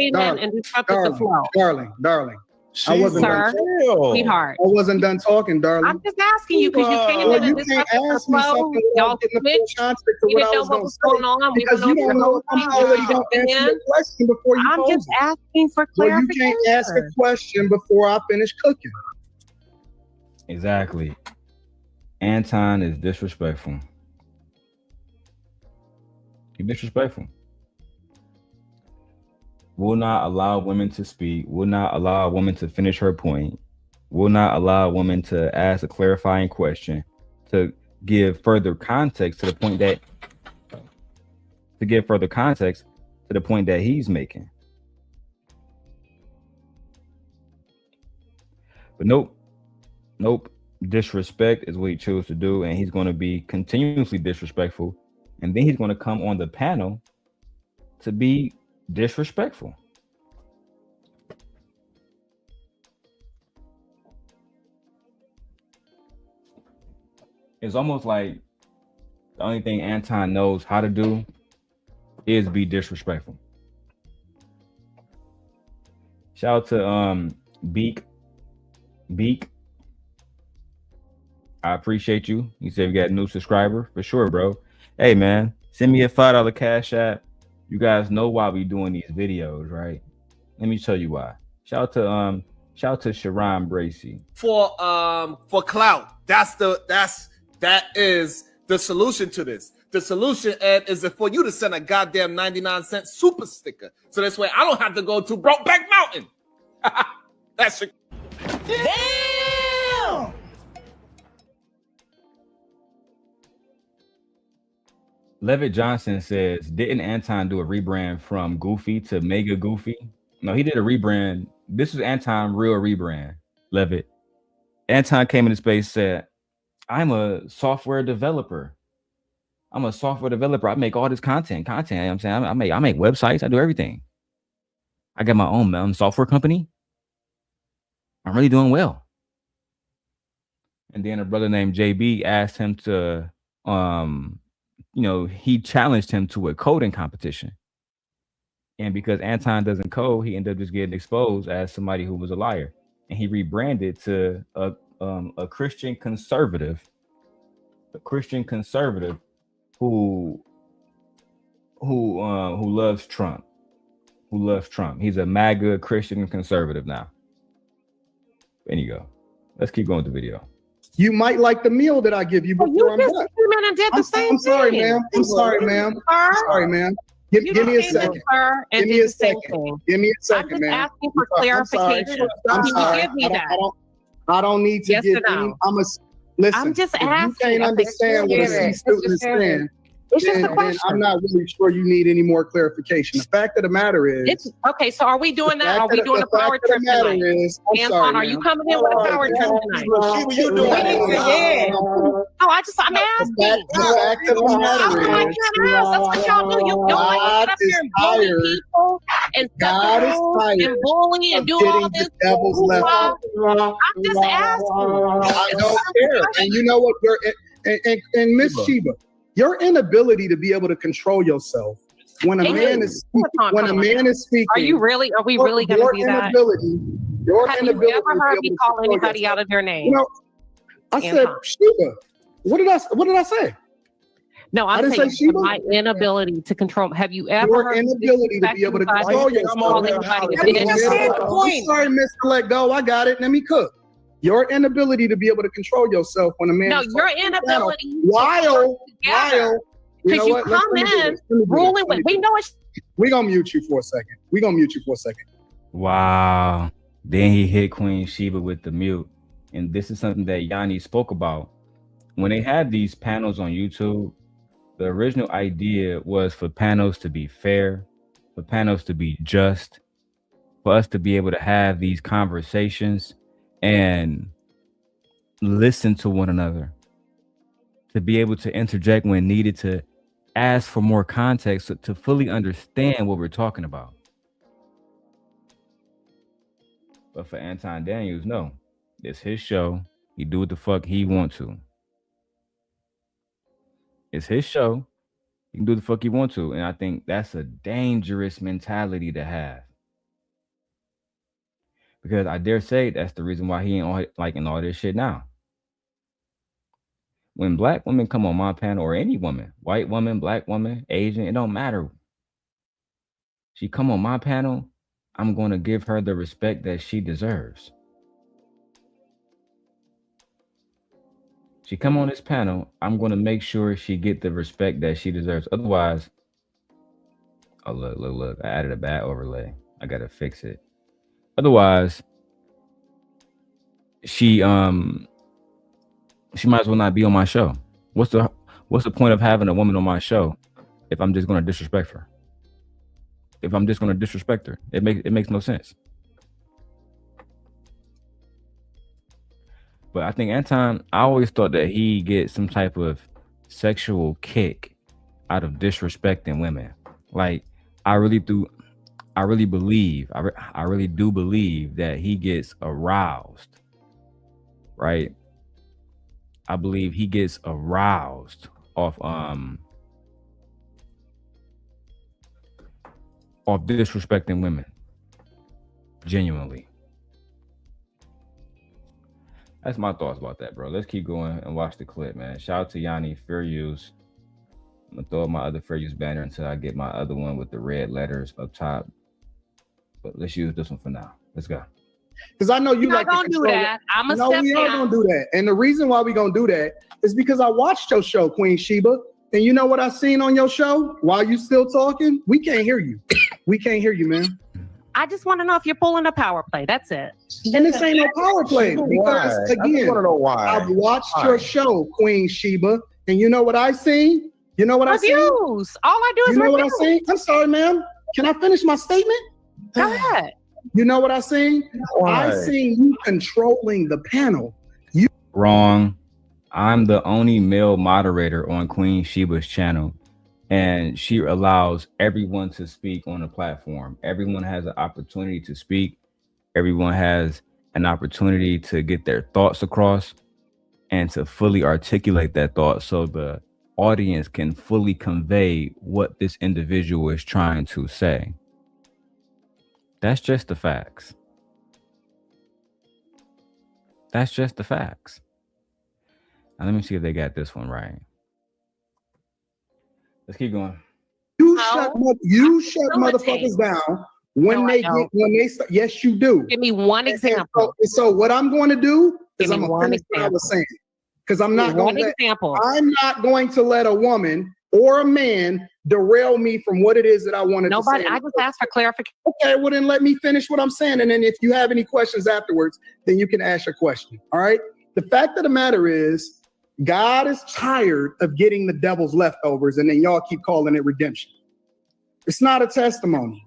I wasn't done talking. Sweetheart. I wasn't done talking, darling. I'm just asking you because you came in and disrupted the flow. Y'all switched. We didn't know what was going on. Because you don't know if I'm already going to answer your question before you I'm just asking for clarification. Well, you can't ask a question before I finish cooking. Exactly. Anton is disrespectful. He's disrespectful. Will not allow women to speak, will not allow a woman to finish her point, will not allow a woman to ask a clarifying question, to give further context to the point that he's making. But nope. Disrespect is what he chose to do, and he's going to be continuously disrespectful, and then he's going to come on the panel to be disrespectful. It's almost like the only thing Anton knows how to do is be disrespectful. Shout out to Beak. I appreciate you. You said we got a new subscriber for sure, bro. Hey man, send me a $5 cash app. You guys know why we doing these videos, right? Let me tell you why. Shout out to Sharon Bracy. For clout. That is the solution to this. The solution, Ed, is for you to send a goddamn 99-cent super sticker. So this way I don't have to go to Brokeback Mountain. That's a damn. Levitt Johnson says, didn't Anton do a rebrand from Goofy to Mega Goofy? No, he did a rebrand. This is Anton real rebrand. Levitt. Anton came into space, said, I'm a software developer. I make all this content. You know what I'm saying? I make websites. I do everything. I got my own software company. I'm really doing well. And then a brother named JB asked him to he challenged him to a coding competition. And because Anton doesn't code, he ended up just getting exposed as somebody who was a liar. And he rebranded to a Christian conservative, who loves Trump. He's a MAGA Christian conservative now. There you go. Let's keep going with the video. You might like the meal that I give you before I'm done. I'm sorry, ma'am. I'm sorry, ma'am. I'm sorry, ma'am. Give me a second. Give me a second. Give me a second, man. I'm just asking for clarification. I'm Can sorry. you give me that? I don't need to Yes give or no? any. Listen. I'm just if asking. you can't understand what a C student is saying, It's just a then question. I'm not really sure you need any more clarification. The fact of the matter is, Okay, so are we doing that? Are we doing a power trip tonight? Anton, are you coming in with a power trip tonight? You doing it? No, I'm asking. the fact of the matter is, That's what y'all do. You don't like to get up here and bully people and God is tired and bully and of do getting all the this. devil's left. I'm just asking. I don't care. And you know what? And Miss Sheba, your inability to be able to control yourself when a man is speaking. Are we really going to do that? Have you ever heard me call anybody out of their name? You know, I said Sheba. What did I say? No, I I'm didn't saying say Sheba. my inability to control. Have you ever Your heard inability to be able to control yourself. I'm sorry, Mr. Let Go. I got it. Let me cook. Your inability to be able to control yourself when a man. No, your inability. While because you come in ruling with. We know it's. We're gonna mute you for a second. Wow. Then he hit Queen Sheba with the mute. And this is something that Yanni spoke about. When they had these panels on YouTube, the original idea was for panels to be fair, for panels to be just, for us to be able to have these conversations and listen to one another, to be able to interject when needed, to ask for more context, to fully understand what we're talking about. But for Anton Daniels, no. It's his show. He do what the fuck he want to. It's his show. He can do the fuck he want to. And I think that's a dangerous mentality to have. Because I dare say that's the reason why he ain't liking all this shit now. When black women come on my panel, or any woman, white woman, black woman, Asian, it don't matter. She come on my panel, I'm going to give her the respect that she deserves. She come on this panel, I'm going to make sure she get the respect that she deserves. Otherwise, oh, look, I added a bad overlay. I got to fix it. Otherwise, she might as well not be on my show. What's the point of having a woman on my show if I'm just going to disrespect her? If I'm just going to disrespect her, it makes no sense. But I think Anton, I always thought that he gets some type of sexual kick out of disrespecting women. Like, I really do believe that he gets aroused, right? I believe he gets aroused off disrespecting women. Genuinely. That's my thoughts about that, bro. Let's keep going and watch the clip, man. Shout out to Yanni, fair use. I'm gonna throw up my other fair use banner until I get my other one with the red letters up top. But let's use this one for now. Let's go. Because I know you like to do that. I'm we are gonna do that. And the reason why we gonna do that is because I watched your show, Queen Sheba. And you know what I seen on your show while you still talking? We can't hear you. We can't hear you, man. I just want to know if you're pulling a power play. That's it. And this ain't no power play. Because again, I've watched your show, Queen Sheba, and you know what I seen? You know what I seen? Reviews. All I do is You know reviews. what I seen? I'm sorry, ma'am. Can I finish my statement? Go ahead. You know what I seen? I seen you controlling the panel. Wrong. I'm the only male moderator on Queen Sheba's channel, and she allows everyone to speak on the platform. Everyone has an opportunity to speak. Everyone has an opportunity to get their thoughts across and to fully articulate that thought so the audience can fully convey what this individual is trying to say. That's just the facts. That's just the facts. Now, let me see if they got this one right. Let's keep going. You shut motherfuckers down when they start. Yes, you do. Give me one example. So what I'm going to do is I'm going to finish what I was saying, because I'm not going to let a woman or a man derail me from what it is that I wanted to say. I just asked for clarification. Okay, well then let me finish what I'm saying, and then if you have any questions afterwards, then you can ask your question. All right. The fact of the matter is, God is tired of getting the devil's leftovers, and then y'all keep calling it redemption. It's not a testimony.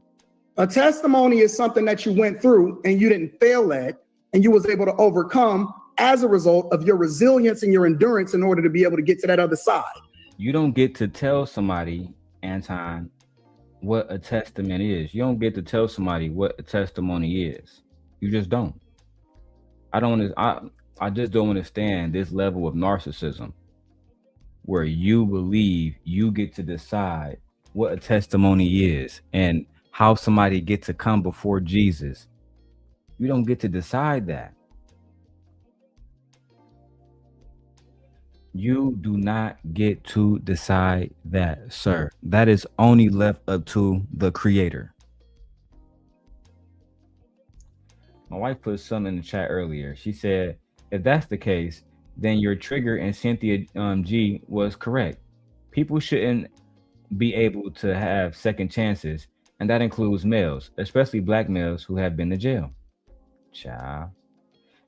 A testimony is something that you went through and you didn't fail at, and you was able to overcome as a result of your resilience and your endurance in order to be able to get to that other side. You don't get to tell somebody, Anton, what a testament is. You don't get to tell somebody what a testimony is. You just don't. I just don't understand this level of narcissism where you believe you get to decide what a testimony is and how somebody get to come before Jesus. You don't get to decide that. You do not get to decide that, sir. That is only left up to the Creator. My wife put something in the chat earlier. She said, if that's the case, then your trigger and Cynthia G was correct. People shouldn't be able to have second chances, and that includes males, especially black males who have been to jail. Child.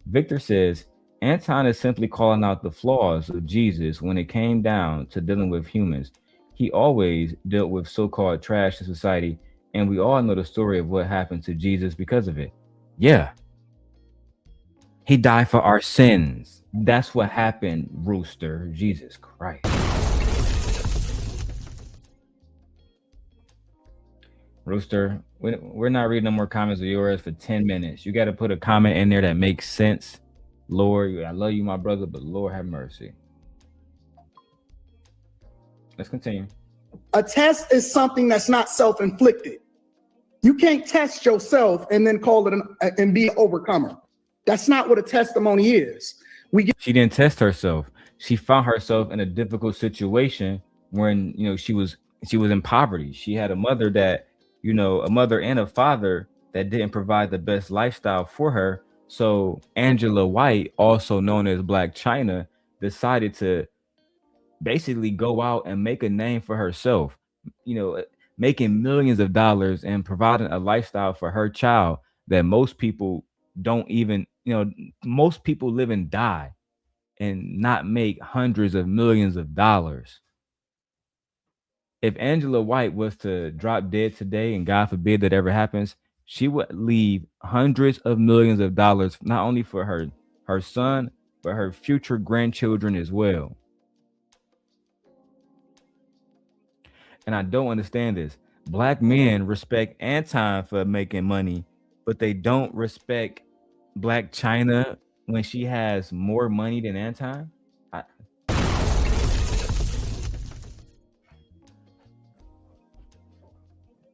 Victor says, Anton is simply calling out the flaws of Jesus when it came down to dealing with humans. He always dealt with so-called trash in society, and we all know the story of what happened to Jesus because of it. Yeah. He died for our sins. That's what happened, Rooster. Jesus Christ. Rooster, we're not reading no more comments of yours for 10 minutes. You got to put a comment in there that makes sense. Lord, I love you, my brother, but Lord have mercy. Let's continue. A test is something that's not self-inflicted. You can't test yourself and then call it and be an overcomer. That's not what a testimony is. She didn't test herself. She found herself in a difficult situation when, she was in poverty. She had a mother that, a mother and a father that didn't provide the best lifestyle for her. So Angela White, also known as Black China, decided to basically go out and make a name for herself, making millions of dollars and providing a lifestyle for her child that most people don't even, most people live and die and not make hundreds of millions of dollars. If Angela White was to drop dead today, and God forbid that ever happens, she would leave hundreds of millions of dollars, not only for her son, but her future grandchildren as well. And I don't understand this. Black men respect Anton for making money, but they don't respect Black China when she has more money than Anton.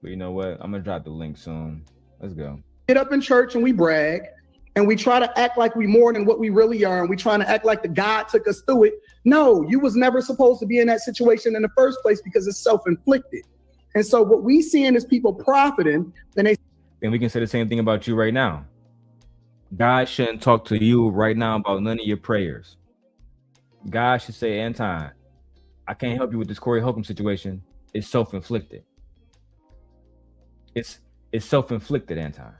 But you know what? I'm gonna drop the link soon. Let's go. Get up in church and we brag and we try to act like we more than what we really are, and we trying to act like the God took us through it. No, you was never supposed to be in that situation in the first place because it's self-inflicted. And so what we seeing is people profiting, and we can say the same thing about you right now. God shouldn't talk to you right now about none of your prayers. God should say, Anton, I can't help you with this Corey Holcomb situation. It's self-inflicted. It's self-inflicted, Anton.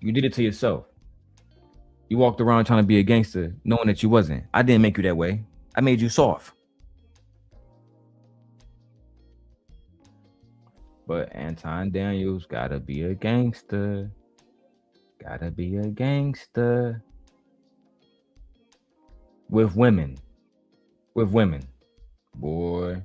You did it to yourself. You walked around trying to be a gangster knowing that you wasn't. I didn't make you that way. I made you soft. But Anton Daniels gotta be a gangster. Gotta be a gangster. With women. Boy.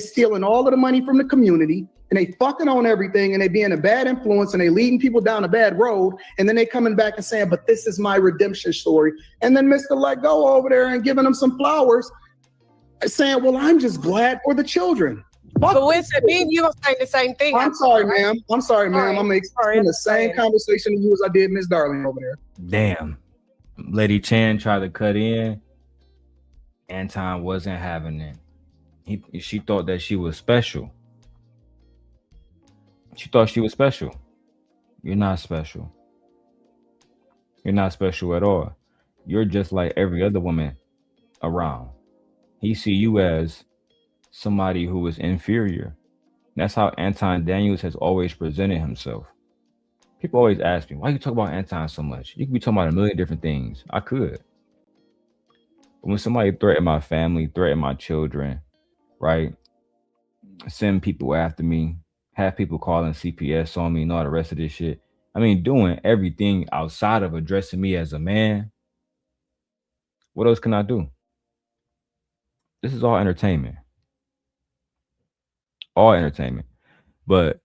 Stealing all of the money from the community, and they fucking on everything, and they being a bad influence, and they leading people down a bad road, and then they coming back and saying, but this is my redemption story. And then Mr. Let Go over there and giving them some flowers. saying, well, I'm just glad for the children. But Winston, me and you are saying the same thing. I'm sorry, ma'am. I'm sorry, ma'am. I'm experiencing the same conversation to you as I did Miss Darling over there. Damn. Lady Chan tried to cut in. Anton wasn't having it. She thought that she was special. She thought she was special. You're not special. You're not special at all. You're just like every other woman around. He see you as somebody who is inferior. That's how Anton Daniels has always presented himself. People always ask me, why you talk about Anton so much? You could be talking about a million different things. I could. But when somebody threatened my family, threatened my children, right? Send people after me, have people calling CPS on me and all the rest of this shit. I mean, doing everything outside of addressing me as a man. What else can I do? This is all entertainment. All entertainment. But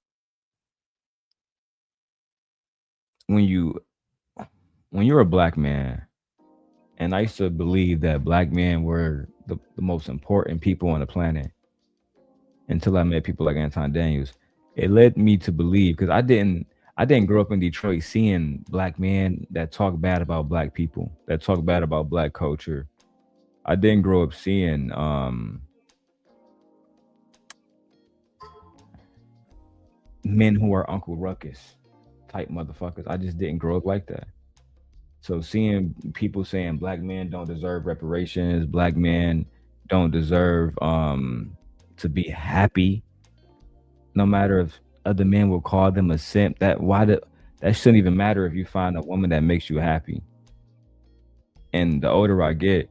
when you're a black man, and I used to believe that black men were the most important people on the planet until I met people like Anton Daniels. It led me to believe, because I didn't grow up in Detroit seeing black men that talk bad about black people, that talk bad about black culture. I didn't grow up seeing men who are Uncle Ruckus type motherfuckers. I just didn't grow up like that. So seeing people saying black men don't deserve reparations, black men don't deserve to be happy, no matter if other men will call them a simp, that shouldn't even matter if you find a woman that makes you happy. And the older I get,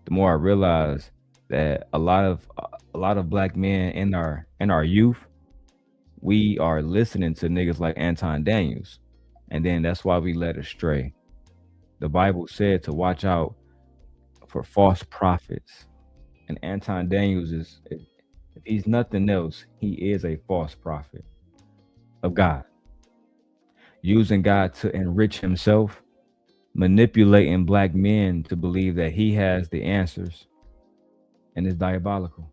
the more I realize that a lot of black men in our youth, we are listening to niggas like Anton Daniels, and then that's why we led astray. The Bible said to watch out for false prophets, and Anton Daniels is, if he's nothing else, he is a false prophet of God, using God to enrich himself, manipulating black men to believe that he has the answers, and it's diabolical.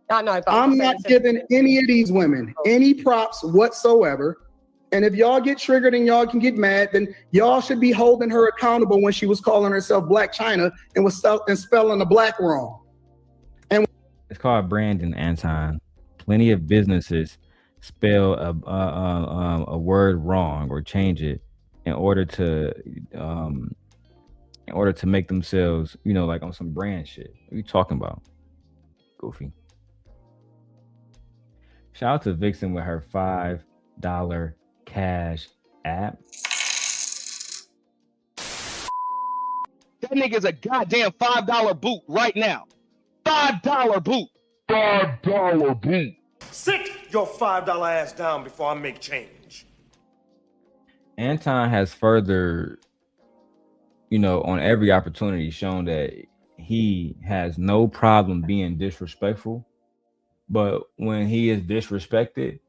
I'm not giving any of these women any props whatsoever. And if y'all get triggered and y'all can get mad, then y'all should be holding her accountable when she was calling herself Black China and was spelling the black wrong. And it's called branding, Anton. Plenty of businesses spell a word wrong or change it in order to make themselves, like on some brand shit. What are you talking about? Goofy. Shout out to Vixen with her $5 cash app. That nigga's a goddamn $5 boot right now. $5 boot. $5 boot. Sit your $5 ass down before I make change. Anton has further, on every opportunity shown that he has no problem being disrespectful. But when he is disrespected,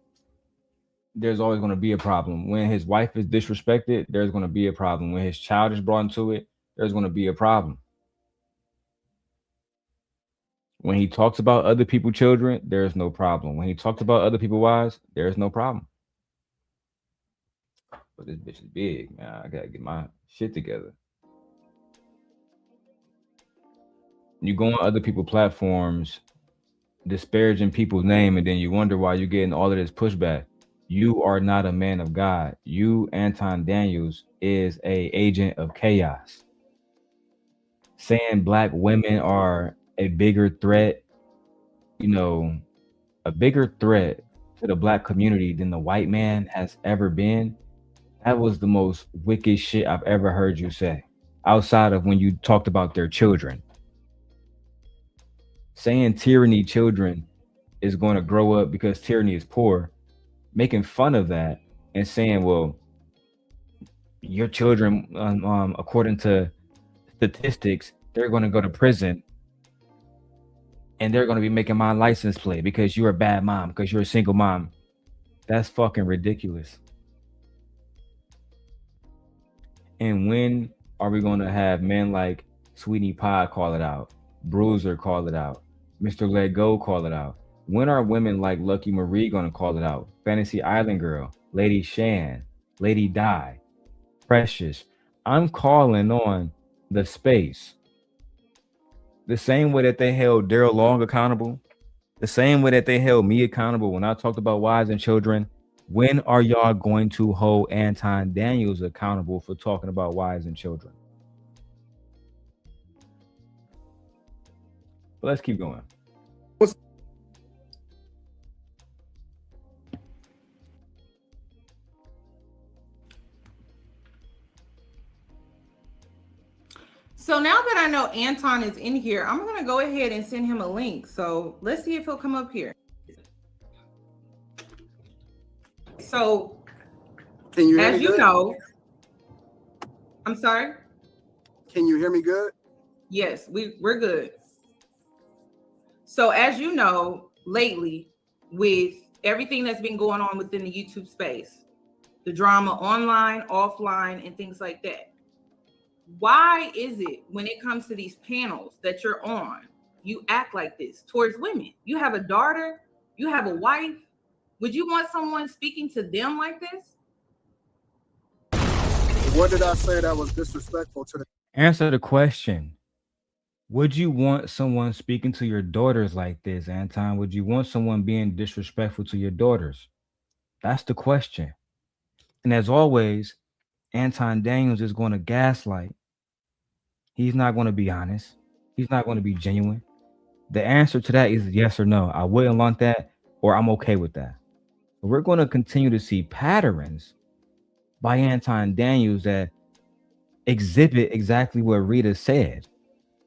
there's always going to be a problem. When his wife is disrespected, there's going to be a problem. When his child is brought into it, there's going to be a problem. When he talks about other people's children, there's no problem. When he talks about other people's wives, there's no problem. But this bitch is big, man. I got to get my shit together. You go on other people's platforms, disparaging people's name, and then you wonder why you're getting all of this pushback. You are not a man of God. You, Anton Daniels, is a agent of chaos. Saying black women are a bigger threat, a bigger threat to the black community than the white man has ever been. That was the most wicked shit I've ever heard you say, outside of when you talked about their children. Saying tyranny children is going to grow up because tyranny is poor, making fun of that and saying, well, your children, according to statistics, they're going to go to prison and they're going to be making my license plate because you're a bad mom, because you're a single mom. That's fucking ridiculous. And when are we going to have men like Sweetie Pie call it out. Bruiser call it out. Mr. Let Go call it out. When are women like Lucky Marie gonna call it out? Fantasy Island Girl, Lady Shan, Lady Di, Precious. I'm calling on the space. The same way that they held Darrel Long accountable, the same way that they held me accountable when I talked about wives and children. When are y'all going to hold Anton Daniels accountable for talking about wives and children? But let's keep going. So now that I know Anton is in here, I'm going to go ahead and send him a link. So let's see if he'll come up here. So can you hear as me you good? know, I'm sorry. Can you hear me good? Yes, we're good. So as you know, lately with everything that's been going on within the YouTube space, the drama online, offline, and things like that. Why is it when it comes to these panels that you're on, you act like this towards women? You have a daughter, you have a wife. Would you want someone speaking to them like this? What did I say that was disrespectful to the? Answer the question. Would you want someone speaking to your daughters like this, Anton? Would you want someone being disrespectful to your daughters? That's the question. And as always, Anton Daniels is going to gaslight. He's not going to be honest. He's not going to be genuine. The answer to that is yes or no. I wouldn't want that, or I'm okay with that. We're going to continue to see patterns by Anton Daniels that exhibit exactly what Rita said.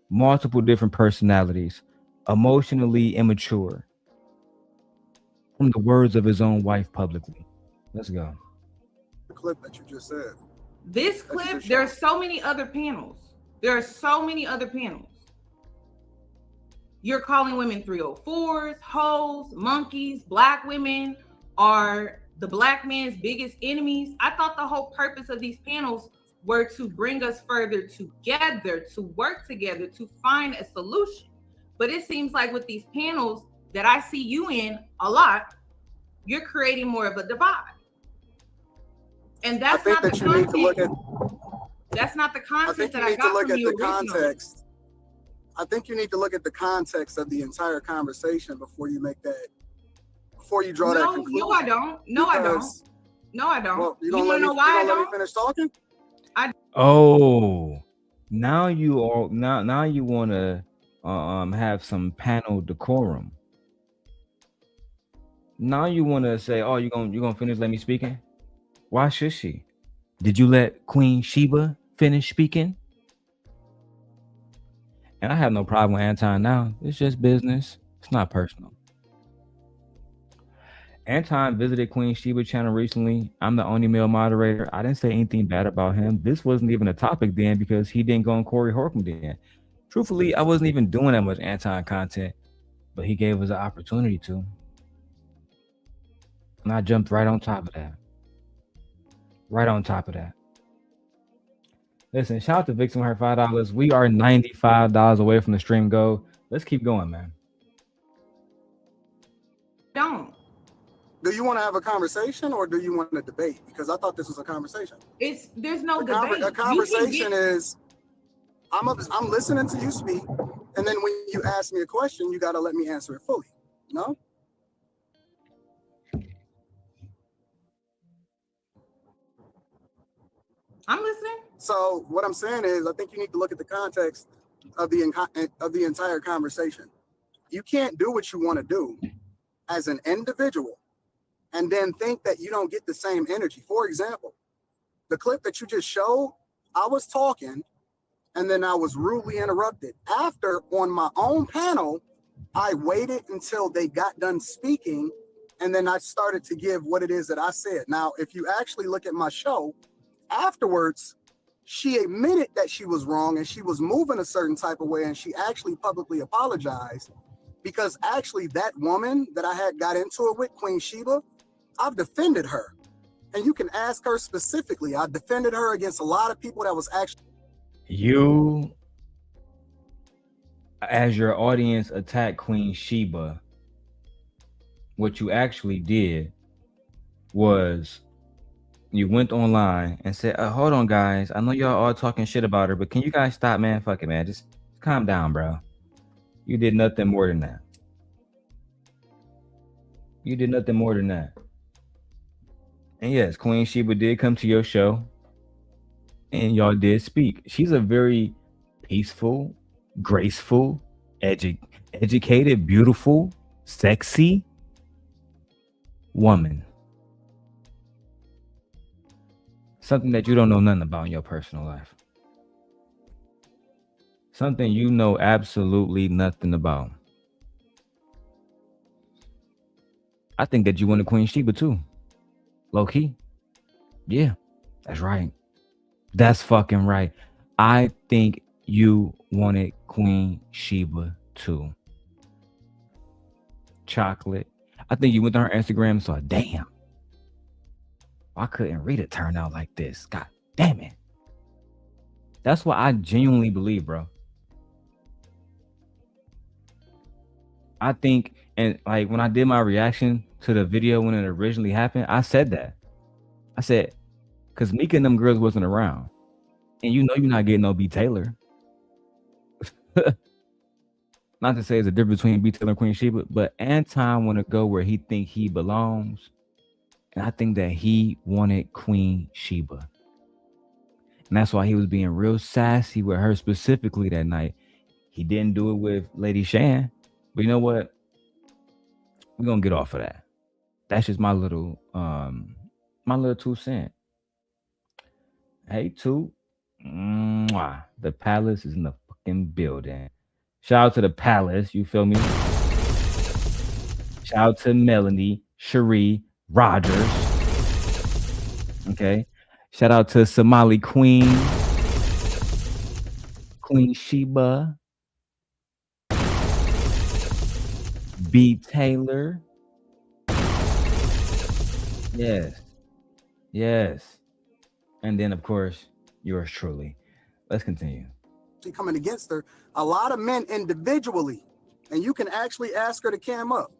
Multiple different personalities, emotionally immature, from the words of his own wife publicly. Let's go. The clip that you just said. This clip, there are so many other panels. There are so many other panels. You're calling women 304s, hoes, monkeys, black women are the black man's biggest enemies. I thought the whole purpose of these panels were to bring us further together, to work together, to find a solution. But it seems like with these panels that I see you in a lot, you're creating more of a divide. And that's not the content. That's not the content that I got from you originally. I think you need to look at the context of the entire conversation before you make that, before you draw that conclusion. No, I don't. No, I don't. No, I don't. Well, you want to know why I don't? Let me finish talking? Oh, now you want to have some panel decorum. Now you want to say, "Oh, you gonna finish? Let me speaking." Why should she? Did you let Queen Sheba finish speaking? And I have no problem with Anton now. It's just business. It's not personal. Anton visited Queen Sheba channel recently. I'm the only male moderator. I didn't say anything bad about him. This wasn't even a topic then because he didn't go on Corey Holcomb then. Truthfully, I wasn't even doing that much Anton content, but he gave us an opportunity to. And I jumped right on top of that. Right on top of that. Listen, shout out to Vixen, her $5. We are $95 away from the stream goal. Let's keep going, man. Don't. Do you want to have a conversation or do you want to debate? Because I thought this was a conversation. There's no debate. A conversation is I'm listening to you speak, and then when you ask me a question, you got to let me answer it fully. No? I'm listening. So what I'm saying is, I think you need to look at the context of the entire conversation. You can't do what you want to do as an individual and then think that you don't get the same energy. For example, the clip that you just showed, I was talking and then I was rudely interrupted. After, on my own panel, I waited until they got done speaking and then I started to give what it is that I said. Now, if you actually look at my show, afterwards, she admitted that she was wrong and she was moving a certain type of way and she actually publicly apologized because actually that woman that I had got into it with, Queen Sheba, I've defended her. And you can ask her specifically. I defended her against a lot of people that was actually... You as your audience attacked Queen Sheba, what you actually did was you went online and said, hold on, guys. I know y'all all talking shit about her, but can you guys stop, man? Fuck it, man. Just calm down, bro. You did nothing more than that. You did nothing more than that. And yes, Queen Sheba did come to your show and y'all did speak. She's a very peaceful, graceful, educated, beautiful, sexy woman. Something that you don't know nothing about in your personal life. Something you know absolutely nothing about. I think that you wanted Queen Sheba too. Low key. Yeah, that's right. That's fucking right. I think you wanted Queen Sheba too. Chocolate. I think you went on her Instagram and saw, damn, why couldn't Rita turn out like this? God damn it. That's what I genuinely believe, bro. I think, and like when I did my reaction to the video when it originally happened, I said that. I said, because Mika and them girls wasn't around. And you know you're not getting no B. Taylor. Not to say there's a difference between B. Taylor and Queen Sheba, but Anton want to go where he think he belongs. And I think that he wanted Queen Sheba. And that's why he was being real sassy with her specifically that night. He didn't do it with Lady Shan. But you know what? We're going to get off of that. That's just my little 2 cents. Hey, 2. Mwah. The Palace is in the fucking building. Shout out to the Palace. You feel me? Shout out to Melanie, Cherie, Rogers. Okay. Shout out to Somali Queen, Queen Sheba, B. Taylor. Yes. Yes. And then, of course, yours truly. Let's continue. Coming against her, a lot of men individually, and you can actually ask her to cam up,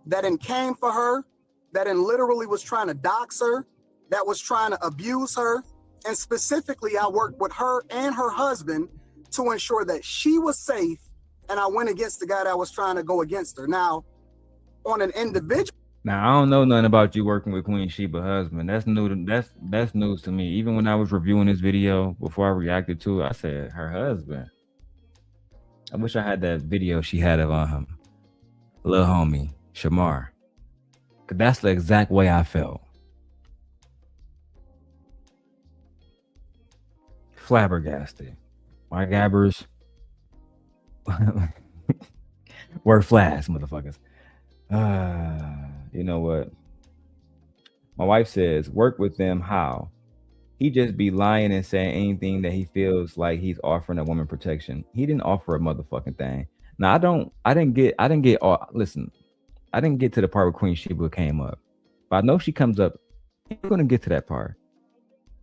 that came for her, that literally was trying to dox her, that was trying to abuse her. And specifically, I worked with her and her husband to ensure that she was safe. And I went against the guy that was trying to go against her. Now, on an individual. Now, I don't know nothing about you working with Queen Sheba's husband. That's new. That's news to me. Even when I was reviewing this video, before I reacted to it, I said her husband. I wish I had that video she had of little homie Shamar, cause that's the exact way I felt. Flabbergasted. My gabbers were flash, motherfuckers. You know what? My wife says, work with them. How? He just be lying and saying anything that he feels like he's offering a woman protection. He didn't offer a motherfucking thing. Now I didn't get listen, I didn't get to the part where Queen Sheba came up. But I know she comes up. I'm gonna get to that part.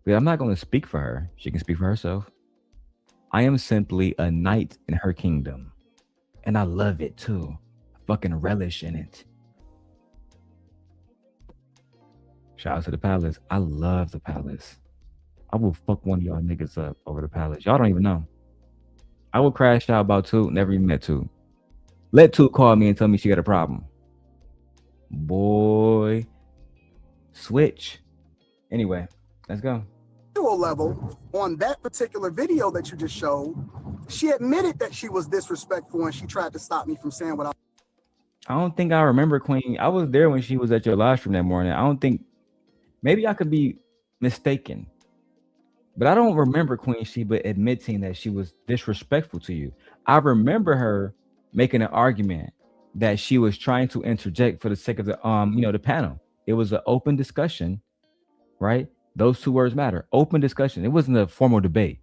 But I'm not gonna speak for her. She can speak for herself. I am simply a knight in her kingdom. And I love it too. I fucking relish in it. Shout out to the Palace. I love the Palace. I will fuck one of y'all niggas up over the Palace. Y'all don't even know. I will crash out about 2. Never even met 2. Let 2 call me and tell me she got a problem. Boy. Switch. Anyway, let's go. Level on that particular video that you just showed, she admitted that she was disrespectful and she tried to stop me from saying what I don't think I remember Queen. I was there when she was at your live stream that morning. I don't think, maybe I could be mistaken, but I don't remember Queen Sheba admitting that she was disrespectful to you. I remember her making an argument that she was trying to interject for the sake of the the panel. It was an open discussion, right? Those 2 words matter. Open discussion. It wasn't a formal debate.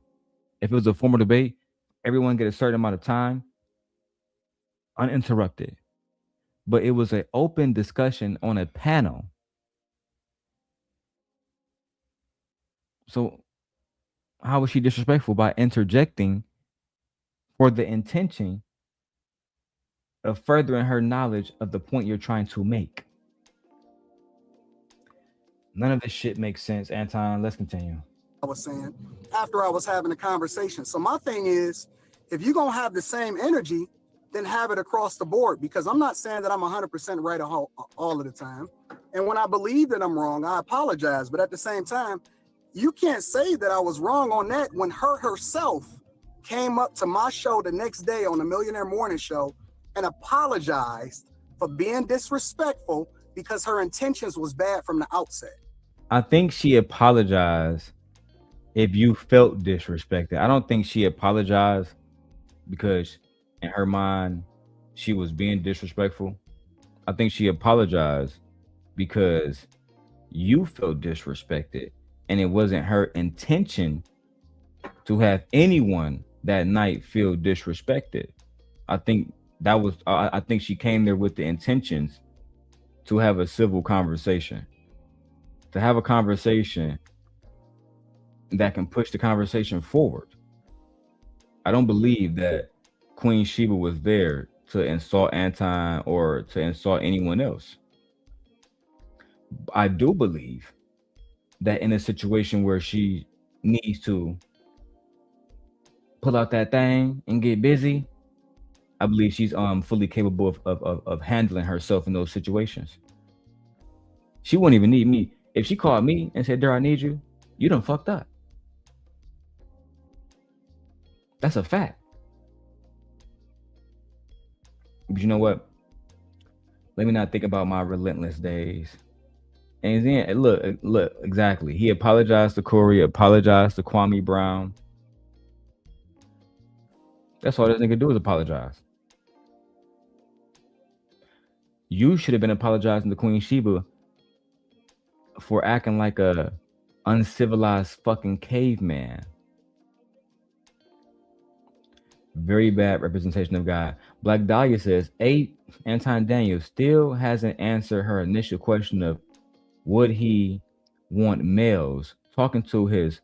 If it was a formal debate, everyone get a certain amount of time uninterrupted. But it was an open discussion on a panel. So how was she disrespectful by interjecting for the intention of furthering her knowledge of the point you're trying to make. None of this shit makes sense, Anton. Let's continue. I was saying after I was having a conversation. So my thing is, if you're going to have the same energy, then have it across the board, because I'm not saying that I'm 100% right all of the time. And when I believe that I'm wrong, I apologize. But at the same time, you can't say that I was wrong on that when her herself came up to my show the next day on the Millionaire Morning Show and apologized for being disrespectful because her intentions was bad from the outset. I think she apologized if you felt disrespected. I don't think she apologized because in her mind she was being disrespectful. I think she apologized because you felt disrespected, and it wasn't her intention to have anyone that night feel disrespected. I think that was, I think she came there with the intentions to have a civil conversation, to have a conversation that can push the conversation forward. I don't believe that Queen Sheba was there to insult Anton or to insult anyone else. I do believe that in a situation where she needs to pull out that thing and get busy, I believe she's fully capable of handling herself in those situations. She wouldn't even need me. If she called me and said, "Darrel, I need you," you done fucked up. That's a fact. But you know what? Let me not think about my relentless days. And then look, exactly. He apologized to Corey, apologized to Kwame Brown. That's all this nigga do is apologize. You should have been apologizing to Queen Sheba for acting like a uncivilized fucking caveman. Very bad representation of God. Black Dahlia says, Anton Daniels still hasn't answered her initial question of would he want males talking to his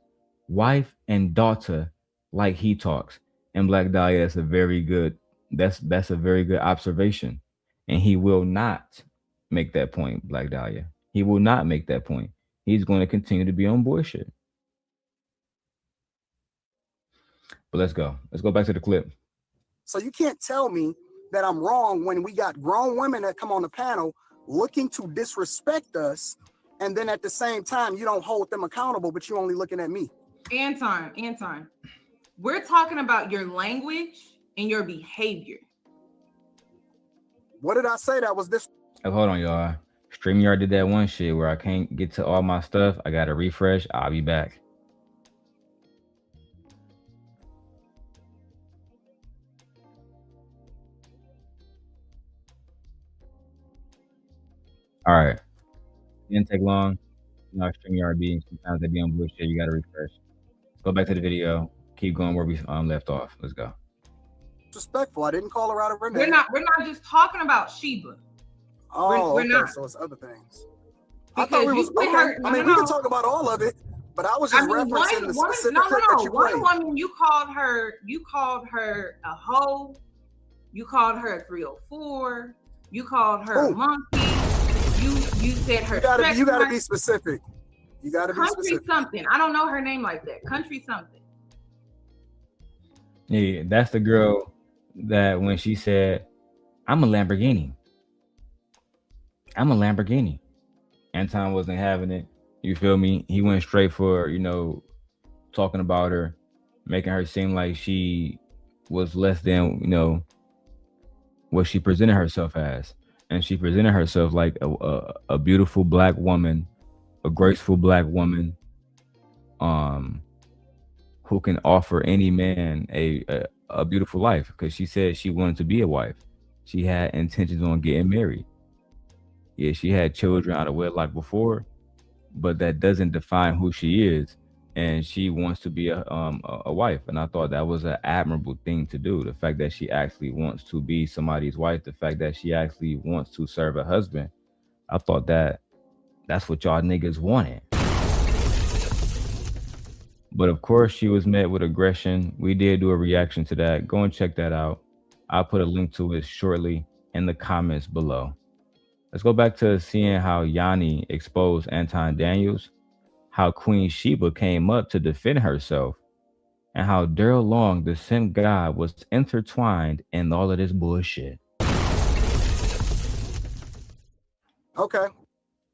wife and daughter like he talks. And Black Dahlia, that's a very good observation. And he will not make that point, Black Dahlia. He will not make that point. He's going to continue to be on bullshit. But let's go. Let's go back to the clip. So you can't tell me that I'm wrong when we got grown women that come on the panel looking to disrespect us, and then at the same time, you don't hold them accountable, but you're only looking at me. Anton, we're talking about your language and your behavior. What did I say that was this? Oh, hold on, y'all. StreamYard did that one shit where I can't get to all my stuff. I got to refresh. I'll be back. All right. It didn't take long. You know, StreamYard be sometimes they be on bullshit. You got to refresh. Let's go back to the video. Keep going where we left off. Let's go. Disrespectful. I didn't call her out of her name. We're not just talking about Sheba. Oh, we're not. So it's other things. I thought we was okay. I mean, we can talk about all of it, but I was just referencing the specific clip that you played. One woman, you called her a hoe. You called her a 304. You called her a monkey. You said her. You gotta be specific. You gotta be specific. Country something. I don't know her name like that. Country something. Yeah, that's the girl that when she said, "I'm a Lamborghini. I'm a Lamborghini." Anton wasn't having it. You feel me? He went straight for, talking about her, making her seem like she was less than, what she presented herself as. And she presented herself like a beautiful black woman, a graceful black woman, who can offer any man a beautiful life, because she said she wanted to be a wife. She had intentions on getting married. Yeah, she had children out of wedlock before, but that doesn't define who she is. And she wants to be a wife. And I thought that was an admirable thing to do. The fact that she actually wants to be somebody's wife, the fact that she actually wants to serve a husband. I thought that's what y'all niggas wanted. But of course, she was met with aggression. We did do a reaction to that. Go and check that out. I'll put a link to it shortly. in the comments below. Let's go back to seeing how Yanni exposed Anton Daniels, how Queen Sheba came up to defend herself, and how Darrel Long, the Simp God, was intertwined in all of this bullshit. Okay.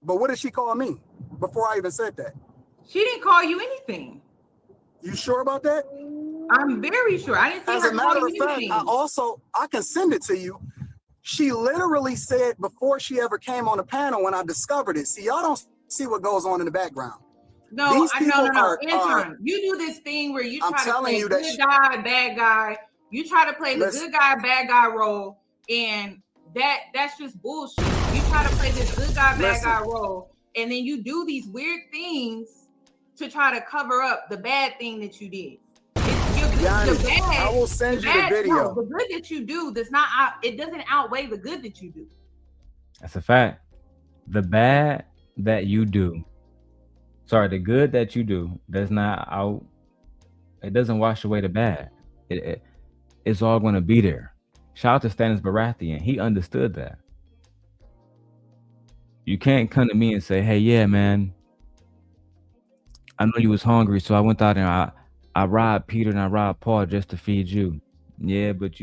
But what did she call me before I even said that? She didn't call you anything. You sure about that? I'm very sure. I didn't see As her a matter call of you fact, anything. I can send it to you. She literally said before she ever came on the panel when I discovered it. See, y'all don't see what goes on in the background. No, Anton, you do this thing where you try to play good guy, bad guy. You try to play the good guy, bad guy role, and that's just bullshit. You try to play this good guy, bad guy role, and then you do these weird things to try to cover up the bad thing that you did. I will send you the video. No, the good that you do does not it doesn't outweigh the good that you do. That's a fact. The bad that you do, the good that you do does not it doesn't wash away the bad. It's all going to be there. Shout out to Stannis Baratheon. He understood that. You can't come to me and say, hey, yeah, man, I know you was hungry, so I went out and I robbed Peter and I robbed Paul just to feed you. Yeah, but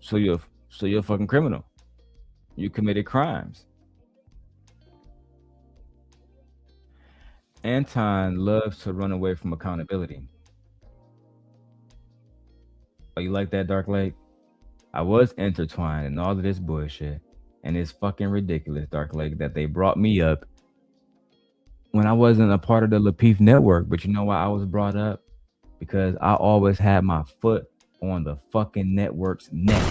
so you're a fucking criminal. You committed crimes. Anton loves to run away from accountability. Oh, you like that, Dark Lake? I was intertwined in all of this bullshit, and it's fucking ridiculous, Dark Lake, that they brought me up when I wasn't a part of the Lapeef network. But you know why I was brought up? Because I always had my foot on the fucking network's neck.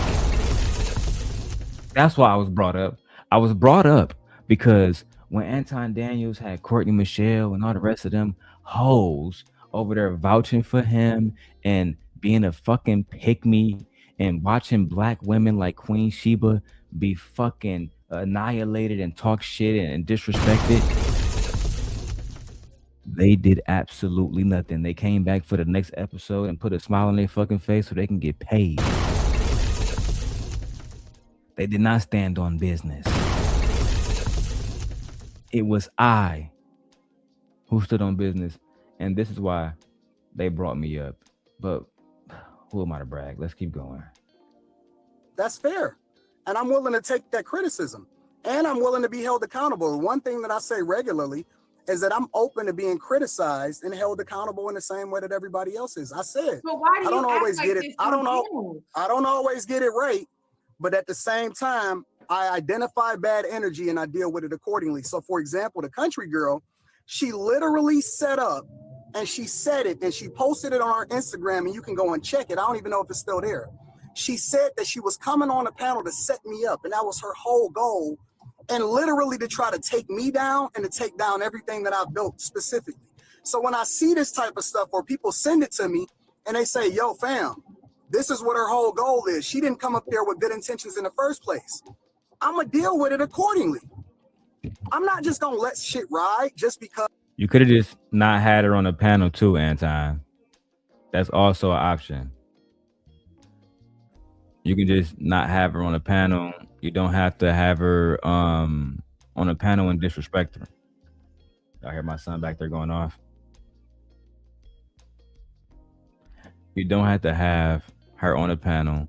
That's why I was brought up. I was brought up because when Anton Daniels had Courtney Michelle and all the rest of them hoes over there vouching for him and being a fucking pick-me and watching black women like Queen Sheba be fucking annihilated and talk shit and disrespected, they did absolutely nothing. They came back for the next episode and put a smile on their fucking face so they can get paid. They did not stand on business. It was I who stood on business, and this is why they brought me up. But who am I to brag? Let's keep going. That's fair. And I'm willing to take that criticism. And I'm willing to be held accountable. One thing that I say regularly is that I'm open to being criticized and held accountable in the same way that everybody else is. I said, so why do I don't you always act get like it. this I don't on always get it right. But at the same time, I identify bad energy and I deal with it accordingly. So for example, the country girl, she literally set up and she said it and she posted it on our Instagram, and you can go and check it. I don't even know if it's still there. She said that she was coming on a panel to set me up, and that was her whole goal, and literally to try to take me down and to take down everything that I've built specifically. So when I see this type of stuff where people send it to me and they say, yo, fam, this is what her whole goal is. She didn't come up there with good intentions in the first place. I'm going to deal with it accordingly. I'm not just going to let shit ride just because. You could have just not had her on the panel too, Anton. That's also an option. You can just not have her on the panel. You don't have to have her on a panel and disrespect her. I hear my son back there going off. You don't have to have her on a panel.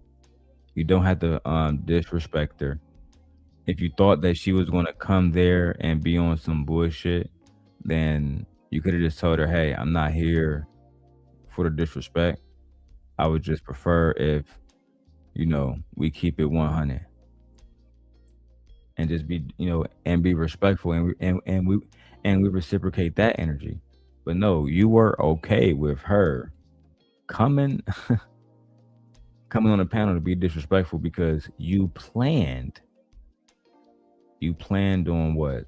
You don't have to disrespect her. If you thought that she was going to come there and be on some bullshit, then you could have just told her, hey, I'm not here for the disrespect. I would just prefer if, you know, we keep it 100 and just be, you know, and be respectful, and we reciprocate that energy. But no, you were okay with her coming on a panel to be disrespectful because you planned on what?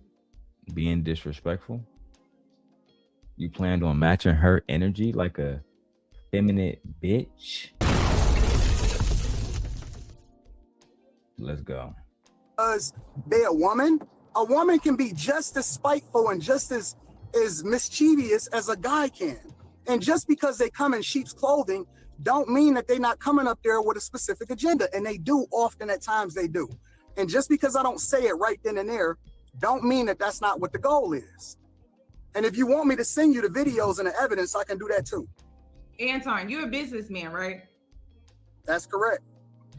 Being disrespectful? You planned on matching her energy like a feminine bitch? Let's go. Because they're a woman can be just as spiteful and just as mischievous as a guy can. And just because they come in sheep's clothing don't mean that they're not coming up there with a specific agenda. And they do often at times they do. And just because I don't say it right then and there, don't mean that that's not what the goal is. And if you want me to send you the videos and the evidence, I can do that too. Anton, you're a businessman, right? That's correct.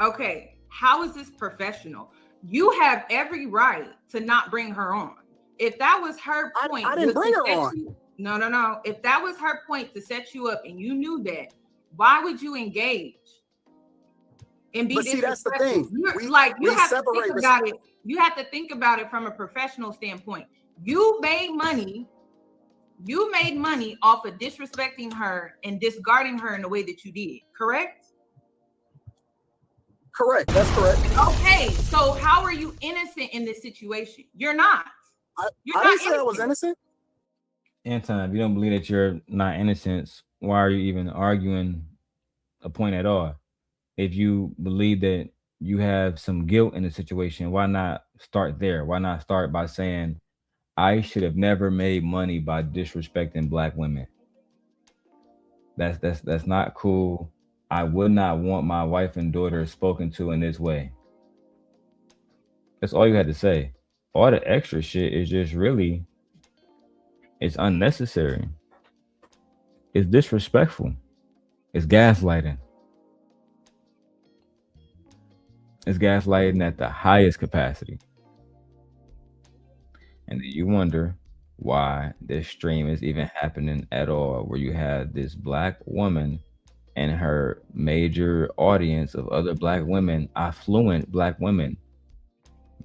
Okay, how is this professional? You have every right to not bring her on. If that was her point, I didn't bring her on. No. If that was her point to set you up and you knew that, why would you engage? And be see, that's the thing. You have to think about it. You have to think about it from a professional standpoint. You made money off of disrespecting her and discarding her in the way that you did, correct? Correct. That's correct. Okay, so how are you innocent in this situation? You're not. I didn't say I was innocent. Anton, if you don't believe that you're not innocent, why are you even arguing a point at all? If you believe that you have some guilt in the situation, why not start there? Why not start by saying, I should have never made money by disrespecting Black women? That's not cool. I would not want my wife and daughter spoken to in this way. That's all you had to say. All the extra shit is just really, it's unnecessary. It's disrespectful. It's gaslighting. It's gaslighting at the highest capacity. And then you wonder why this stream is even happening at all, where you have this Black woman and her major audience of other Black women, affluent Black women,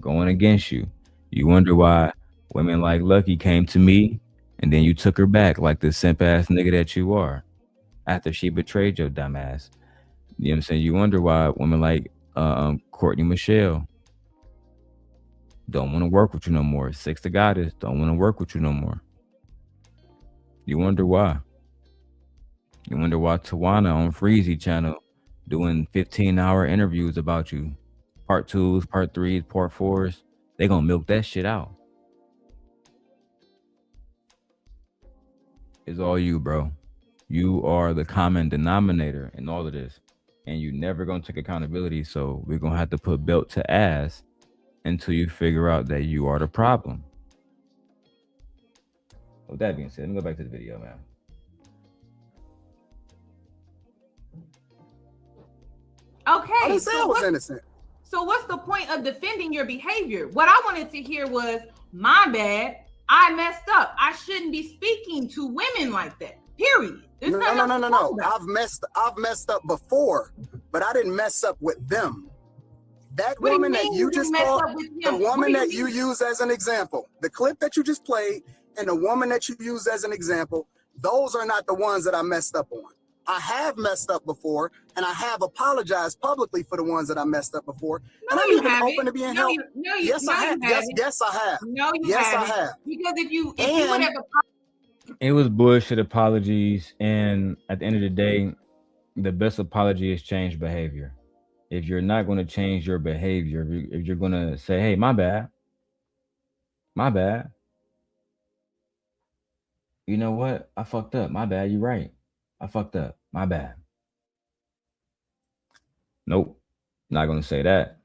going against you. You wonder why women like Lucky came to me and then you took her back like the simp ass nigga that you are after she betrayed your dumb ass. You know what I'm saying? You wonder why women like Courtney Michelle don't want to work with you no more. Six the Goddess don't want to work with you no more. You wonder why. You wonder why Tawana on Freezy channel doing 15-hour interviews about you. Part 2s, part 3s, part 4s. They gonna milk that shit out. It's all you, bro. You are the common denominator in all of this. And you never gonna take accountability. So we're gonna have to put belt to ass until you figure out that you are the problem. With that being said, let me go back to the video, man. Okay. I didn't say I was innocent. So what's the point of defending your behavior? What I wanted to hear was, my bad, I messed up. I shouldn't be speaking to women like that. Period. No. I've messed up before, but I didn't mess up with them. That woman that you just called, the woman that you use as an example, the clip that you just played, and the woman that you use as an example, those are not the ones that I messed up on. I have messed up before, and I have apologized publicly for the ones that I messed up before. And I'm even open to being held. Yes, I have. Yes, I have. No, you yes, haven't. I have. Because if you would have it was bullshit apologies, and at the end of the day, the best apology is change behavior. If you're not going to change your behavior, if you're going to say, hey, my bad, you know what? I fucked up. My bad. You're right. I fucked up. My bad. Nope. Not going to say that.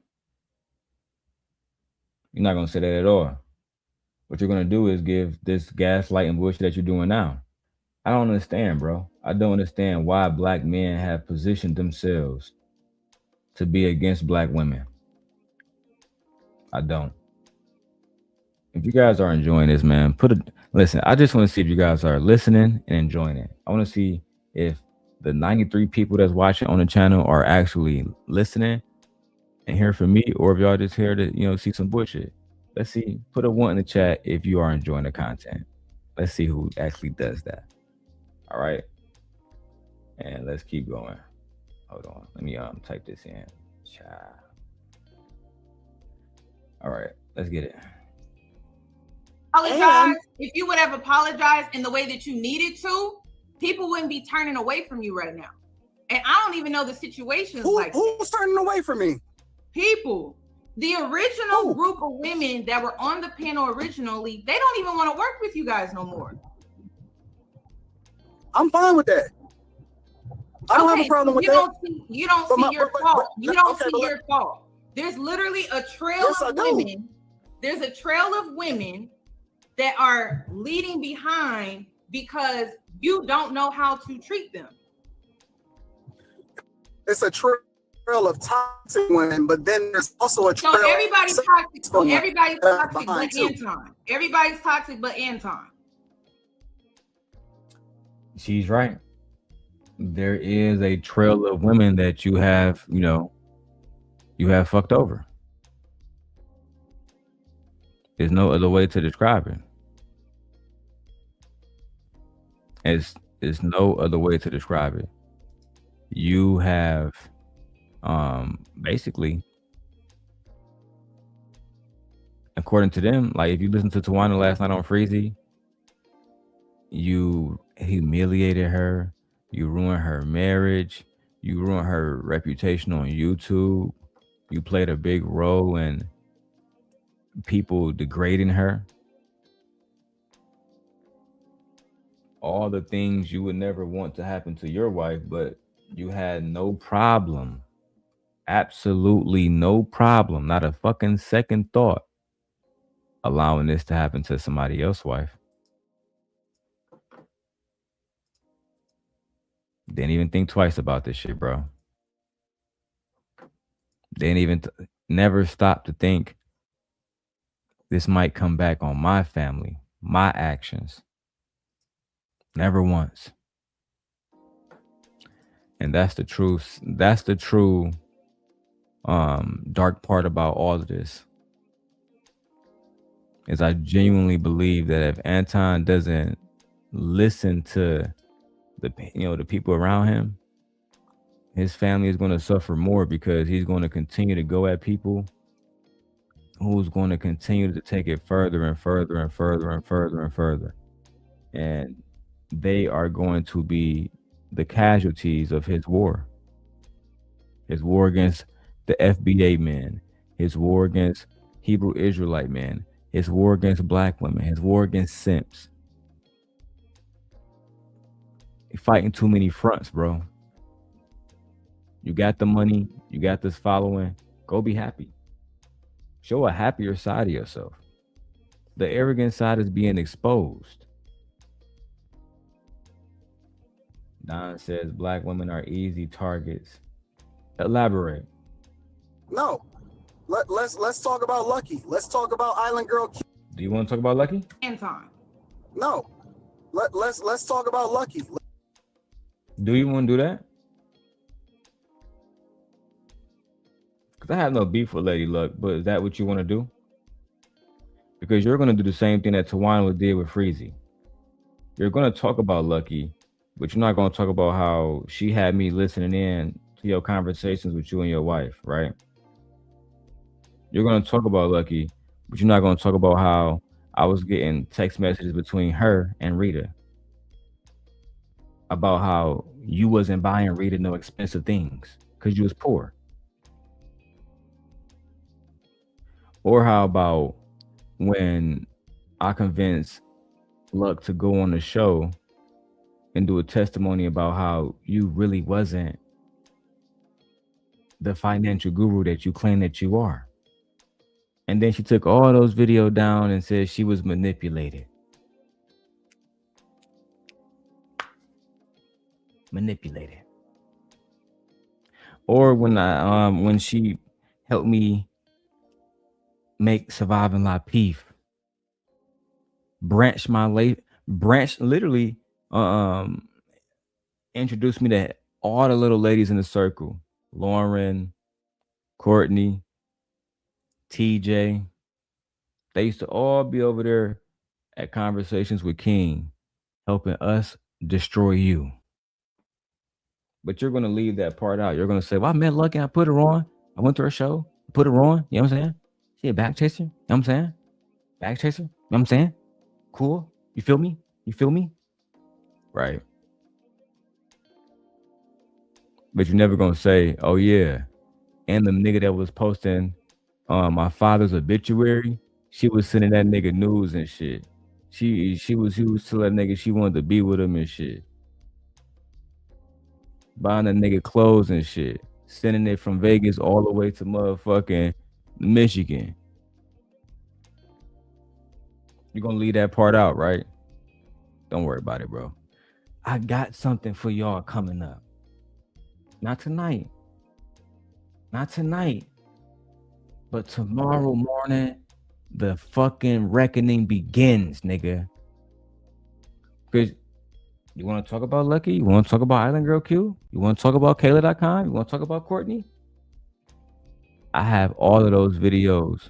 You're not going to say that at all. What you're going to do is give this gaslighting bullshit that you're doing now. I don't understand, bro. I don't understand why Black men have positioned themselves to be against Black women. I don't. If you guys are enjoying this, man, listen, I just want to see if you guys are listening and enjoying it. I want to see if the 93 people that's watching on the channel are actually listening and hearing from me, or if y'all just here to, see some bullshit. Let's see. Put a 1 in the chat if you are enjoying the content. Let's see who actually does that. All right. And let's keep going. Hold on. Let me type this in. Child. All right. Let's get it. Apologize. If you would have apologized in the way that you needed to, people wouldn't be turning away from you right now. And I don't even know the situations who's turning away from me? People. The original group of women that were on the panel originally, they don't even want to work with you guys no more. I'm fine with that. I don't have a problem with that. You don't see your fault. You don't see your fault. There's literally a trail of women. There's a trail of women that are leading behind because you don't know how to treat them. It's a trail of toxic women, but then there's also a trail. So everybody's toxic. So everybody's toxic but Anton. Everybody's toxic but Anton. She's right. There is a trail of women that you have, you have fucked over. There's no other way to describe it. There's no other way to describe it. You have basically, according to them, like if you listen to Tawana last night on Freezy, you humiliated her, you ruined her marriage, you ruined her reputation on YouTube, you played a big role in people degrading her. All the things you would never want to happen to your wife, but you had no problem, absolutely no problem, not a fucking second thought allowing this to happen to somebody else's wife. Didn't even think twice about this shit, bro. Didn't even never stop to think this might come back on my family, my actions. Never once. And that's the truth. That's the true dark part about all of this. Is I genuinely believe that if Anton doesn't listen to the people around him, his family is going to suffer more, because he's going to continue to go at people who's going to continue to take it further and further and further and further and further. And they are going to be the casualties of his war. His war against the FBA men, his war against Hebrew Israelite men, his war against black women, his war against simps. You're fighting too many fronts, bro. You got the money, you got this following, go be happy. Show a happier side of yourself. The arrogant side is being exposed. Don says black women are easy targets. Elaborate. No. Let's talk about Lucky. Let's talk about Island Girl. Do you want to talk about Lucky? Anton. No. Let's talk about Lucky. Do you want to do that? Because I have no beef with Lady Luck, but is that what you want to do? Because you're going to do the same thing that Tawana did with Freezy. You're going to talk about Lucky, but you're not going to talk about how she had me listening in to your conversations with you and your wife, right? You're going to talk about Lucky, but you're not going to talk about how I was getting text messages between her and Rita about how you wasn't buying Rita no expensive things because you was poor. Or how about when I convinced Luck to go on the show and do a testimony about how you really wasn't the financial guru that you claim that you are. And then she took all those videos down and said she was manipulated. Or when she helped me make Surviving La Peef, Branch literally introduced me to all the little ladies in the circle. Lauren, Courtney, TJ. They used to all be over there at Conversations with King, helping us destroy you. But you're going to leave that part out. You're going to say, well, I met Lucky, I put her on. I went to her show, put her on. You know what I'm saying? She a back chaser. You know what I'm saying? Back chaser. You know what I'm saying? Cool. You feel me? You feel me? Right. But you're never going to say, oh, yeah. And the nigga that was posting my father's obituary, she was sending that nigga news and shit. She was telling that nigga she wanted to be with him and shit. buying a nigga clothes and shit, sending it from Vegas all the way to motherfucking Michigan. You're gonna leave that part out, right? Don't worry about it, bro. I got something for y'all coming up. Not tonight. Not tonight. But tomorrow morning, the fucking reckoning begins, nigga. Because you want to talk about Lucky? You want to talk about Island Girl Q? You want to talk about Kayla.com? You want to talk about Courtney? I have all of those videos.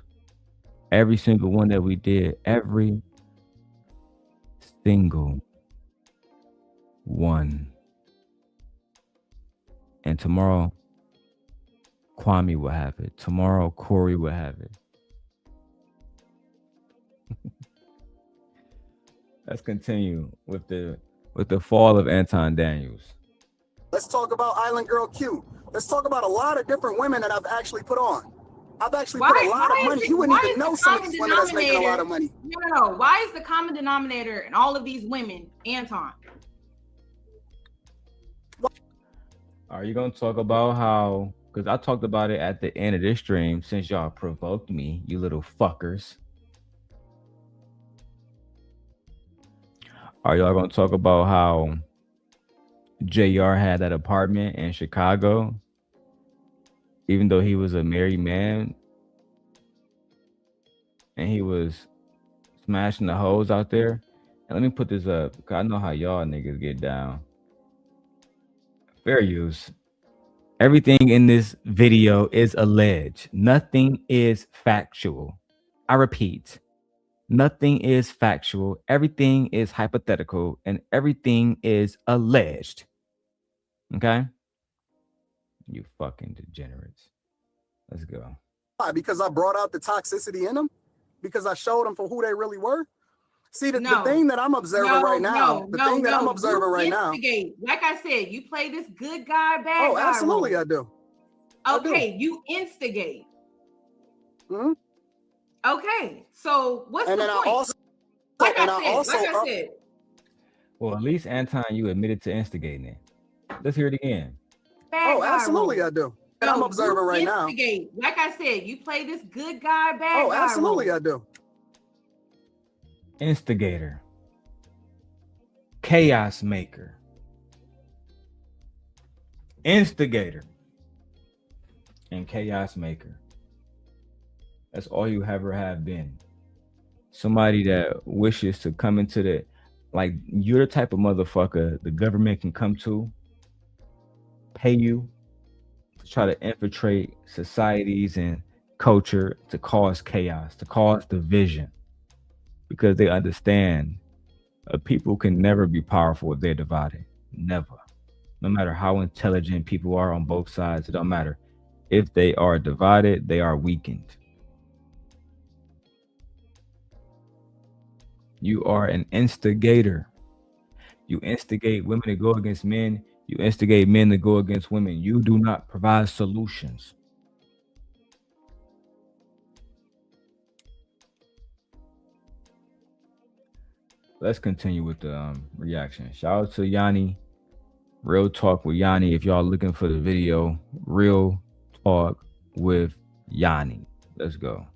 Every single one that we did. Every single one. And tomorrow, Kwame will have it. Tomorrow, Corey will have it. Let's continue with the fall of Anton Daniels. Let's talk about Island Girl Q. Let's talk about a lot of different women that I've actually put on. I've actually put a lot of money. You wouldn't even know some of these women that's making a lot of money. No. Why is the common denominator in all of these women Anton? Are you gonna talk about how? Because I talked about it at the end of this stream. Since y'all provoked me, you little fuckers. Are y'all gonna talk about how JR had that apartment in Chicago, even though he was a married man, and he was smashing the hoes out there? And let me put this up, because I know how y'all niggas get down. Fair use. Everything in this video is alleged. Nothing is factual. I repeat, nothing is factual. Everything is hypothetical, and everything is alleged. Okay? You fucking degenerates. Let's go. Why? Because I brought out the toxicity in them? Because I showed them for who they really were? See, the thing that I'm observing right now, Like I said, you play this good guy, bad guy. Oh, absolutely I do. Okay, you instigate. Okay, so what's the point? Like I said. Well, at least Anton, you admitted to instigating it. Let's hear it again. Oh, absolutely I do. And I'm observing right now. Like I said, you play this good guy, bad guy. Oh, absolutely I do. Instigator. Chaos maker. Instigator. And chaos maker. That's all you ever have been. Somebody that wishes to come into the, like, you're the type of motherfucker the government can come to, pay you to try to infiltrate societies and culture, to cause chaos, to cause division, because they understand people can never be powerful if they're divided. Never. No matter how intelligent people are on both sides, it don't matter. If they are divided, they are weakened. You are an instigator. You instigate women to go against men. You instigate men to go against women. You do not provide solutions. Let's continue with the reaction. Shout out to Yanni. Real Talk with Yanni. If y'all looking for the video, Real Talk with Yanni. Let's go.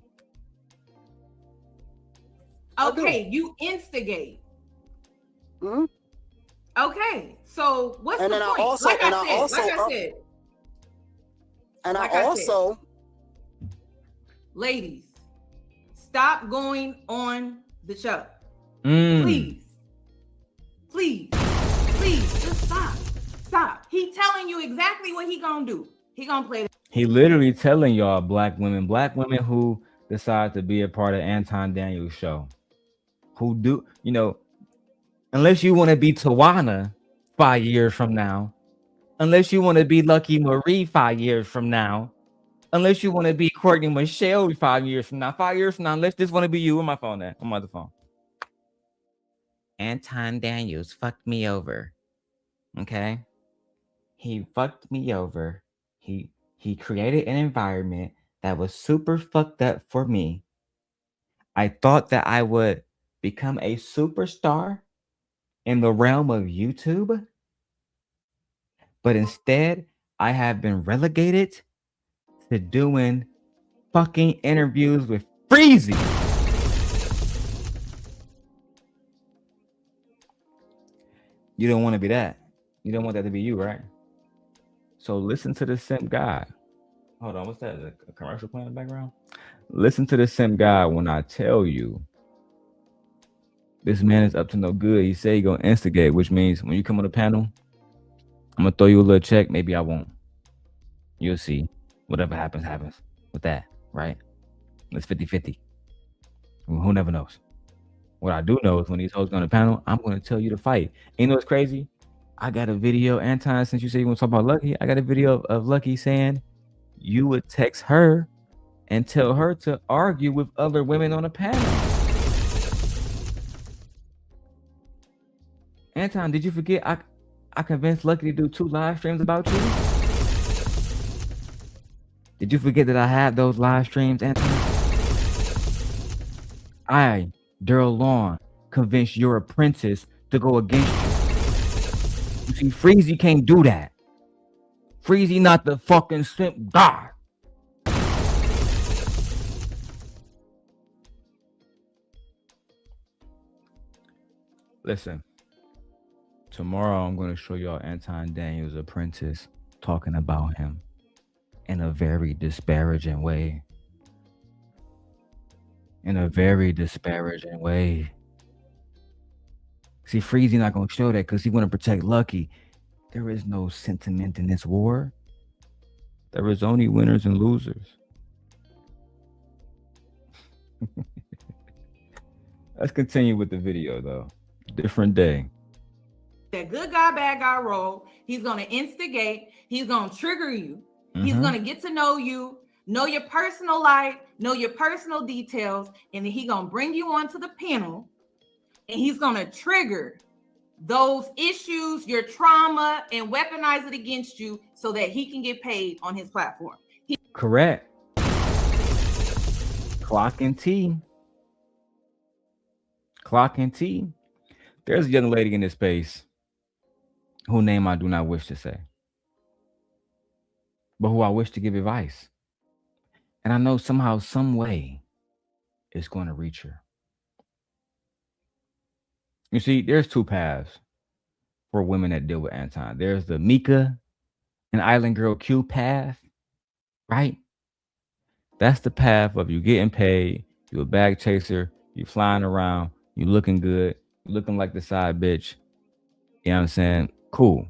Okay, you instigate. Okay, so what's the point? Like I said, ladies, stop going on the show. Please, just stop. He telling you exactly what he gonna do. He gonna play. He literally telling y'all, black women who decide to be a part of Anton Daniels' show, who do, you know, unless you want to be Tawana 5 years from now, unless you want to be Lucky Marie 5 years from now, unless you want to be Courtney Michelle 5 years from now, 5 years from now, unless this want to be you. Where my phone at? I'm on the phone. Anton Daniels fucked me over. Okay? He fucked me over. He created an environment that was super fucked up for me. I thought that I would become a superstar in the realm of YouTube, But instead, I have been relegated to doing fucking interviews with Freezy. You don't want to be that. You don't want that to be you, right? So listen to the Simp God. Hold on, what's that? A commercial playing in the background? Listen to the Simp God when I tell you this man is up to no good. He say he gonna instigate, which means when you come on the panel, I'm gonna throw you a little check. Maybe I won't. You'll see. Whatever happens, happens with that, right? It's 50-50. Who never knows? What I do know is when these hoes go on the panel, I'm gonna tell you to fight. You know what's crazy? I got a video, Anton, since you said you want to talk about Lucky, I got a video of Lucky saying you would text her and tell her to argue with other women on a panel. Anton, did you forget I convinced Lucky to do 2 live streams about you? Did you forget that I had those live streams, Anton? I, Darrel, convinced your apprentice to go against you. You see, Freezy can't do that. Freezy not the fucking Simp God. Listen, tomorrow I'm going to show y'all Anton Daniels' apprentice talking about him in a very disparaging way. In a very disparaging way. See, Freezy not going to show that because he want to protect Lucky. There is no sentiment in this war. There is only winners and losers. Let's continue with the video, though. Different day. That good guy, bad guy role. He's going to instigate. He's going to trigger you. He's going to get to know you, know your personal life, know your personal details, and then he's going to bring you onto the panel, and he's going to trigger those issues, your trauma, and weaponize it against you so that he can get paid on his platform. Correct. Clock and T. Clock and T. There's a young lady in this space whose name I do not wish to say, but who I wish to give advice. And I know somehow, some way, it's going to reach her. You see, there's 2 paths for women that deal with Anton. There's the Mika and Island Girl Q path, right? That's the path of you getting paid, you a bag chaser, you flying around, you looking good, you looking like the side bitch. You know what I'm saying? Cool.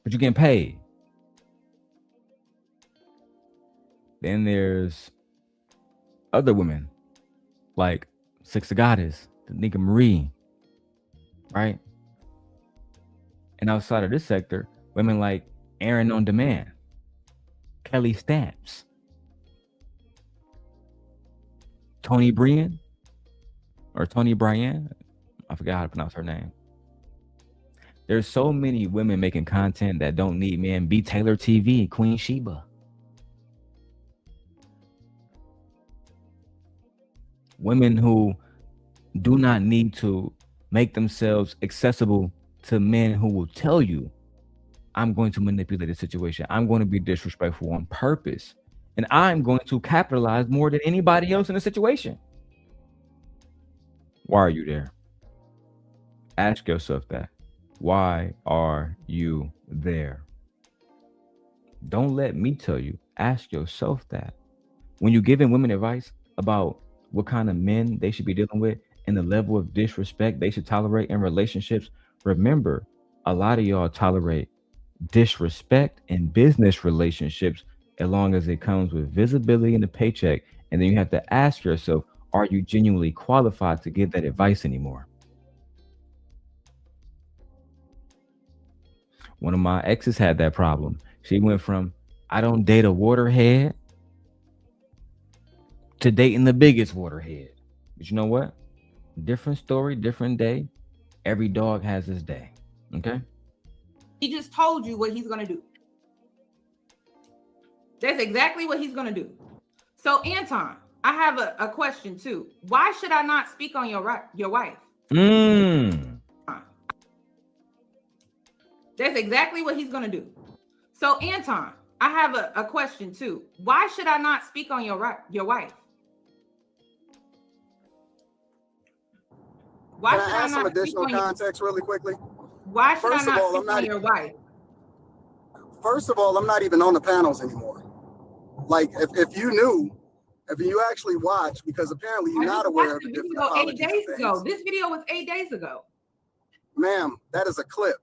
But you're getting paid. Then there's other women like Six of Goddess, the Nicki Marie, right? And outside of this sector, women like Aaron on Demand, Kelly Stamps, Tony Brian, or Tony Bryan. I forgot how to pronounce her name. There's so many women making content that don't need men. B. Taylor TV, Queen Sheba. Women who do not need to make themselves accessible to men who will tell you, I'm going to manipulate the situation. I'm going to be disrespectful on purpose. And I'm going to capitalize more than anybody else in the situation. Why are you there? Ask yourself that. Why are you there? Don't let me tell you. Ask yourself that. When you're giving women advice about what kind of men they should be dealing with and the level of disrespect they should tolerate in relationships, remember, a lot of y'all tolerate disrespect in business relationships as long as it comes with visibility and a paycheck. And then you have to ask yourself, are you genuinely qualified to give that advice anymore? One of my exes had that problem. She went from, I don't date a waterhead, to dating the biggest waterhead. But you know what? Different story, different day. Every dog has his day. Okay? He just told you what he's going to do. That's exactly what he's going to do. So, Anton, I have a question too. Why should I not speak on your wife? That's exactly what he's gonna do. So Anton, I have a question too. Why should I not speak on your wife? Why Can should I I add some not additional context really quickly? Why should First I of not all, speak on your wife? First of all, I'm not even on the panels anymore. Like, if you knew, if you actually watch, because apparently you're not aware of the different apologies 8 days and ago. things. This video was 8 days ago. Ma'am, that is a clip.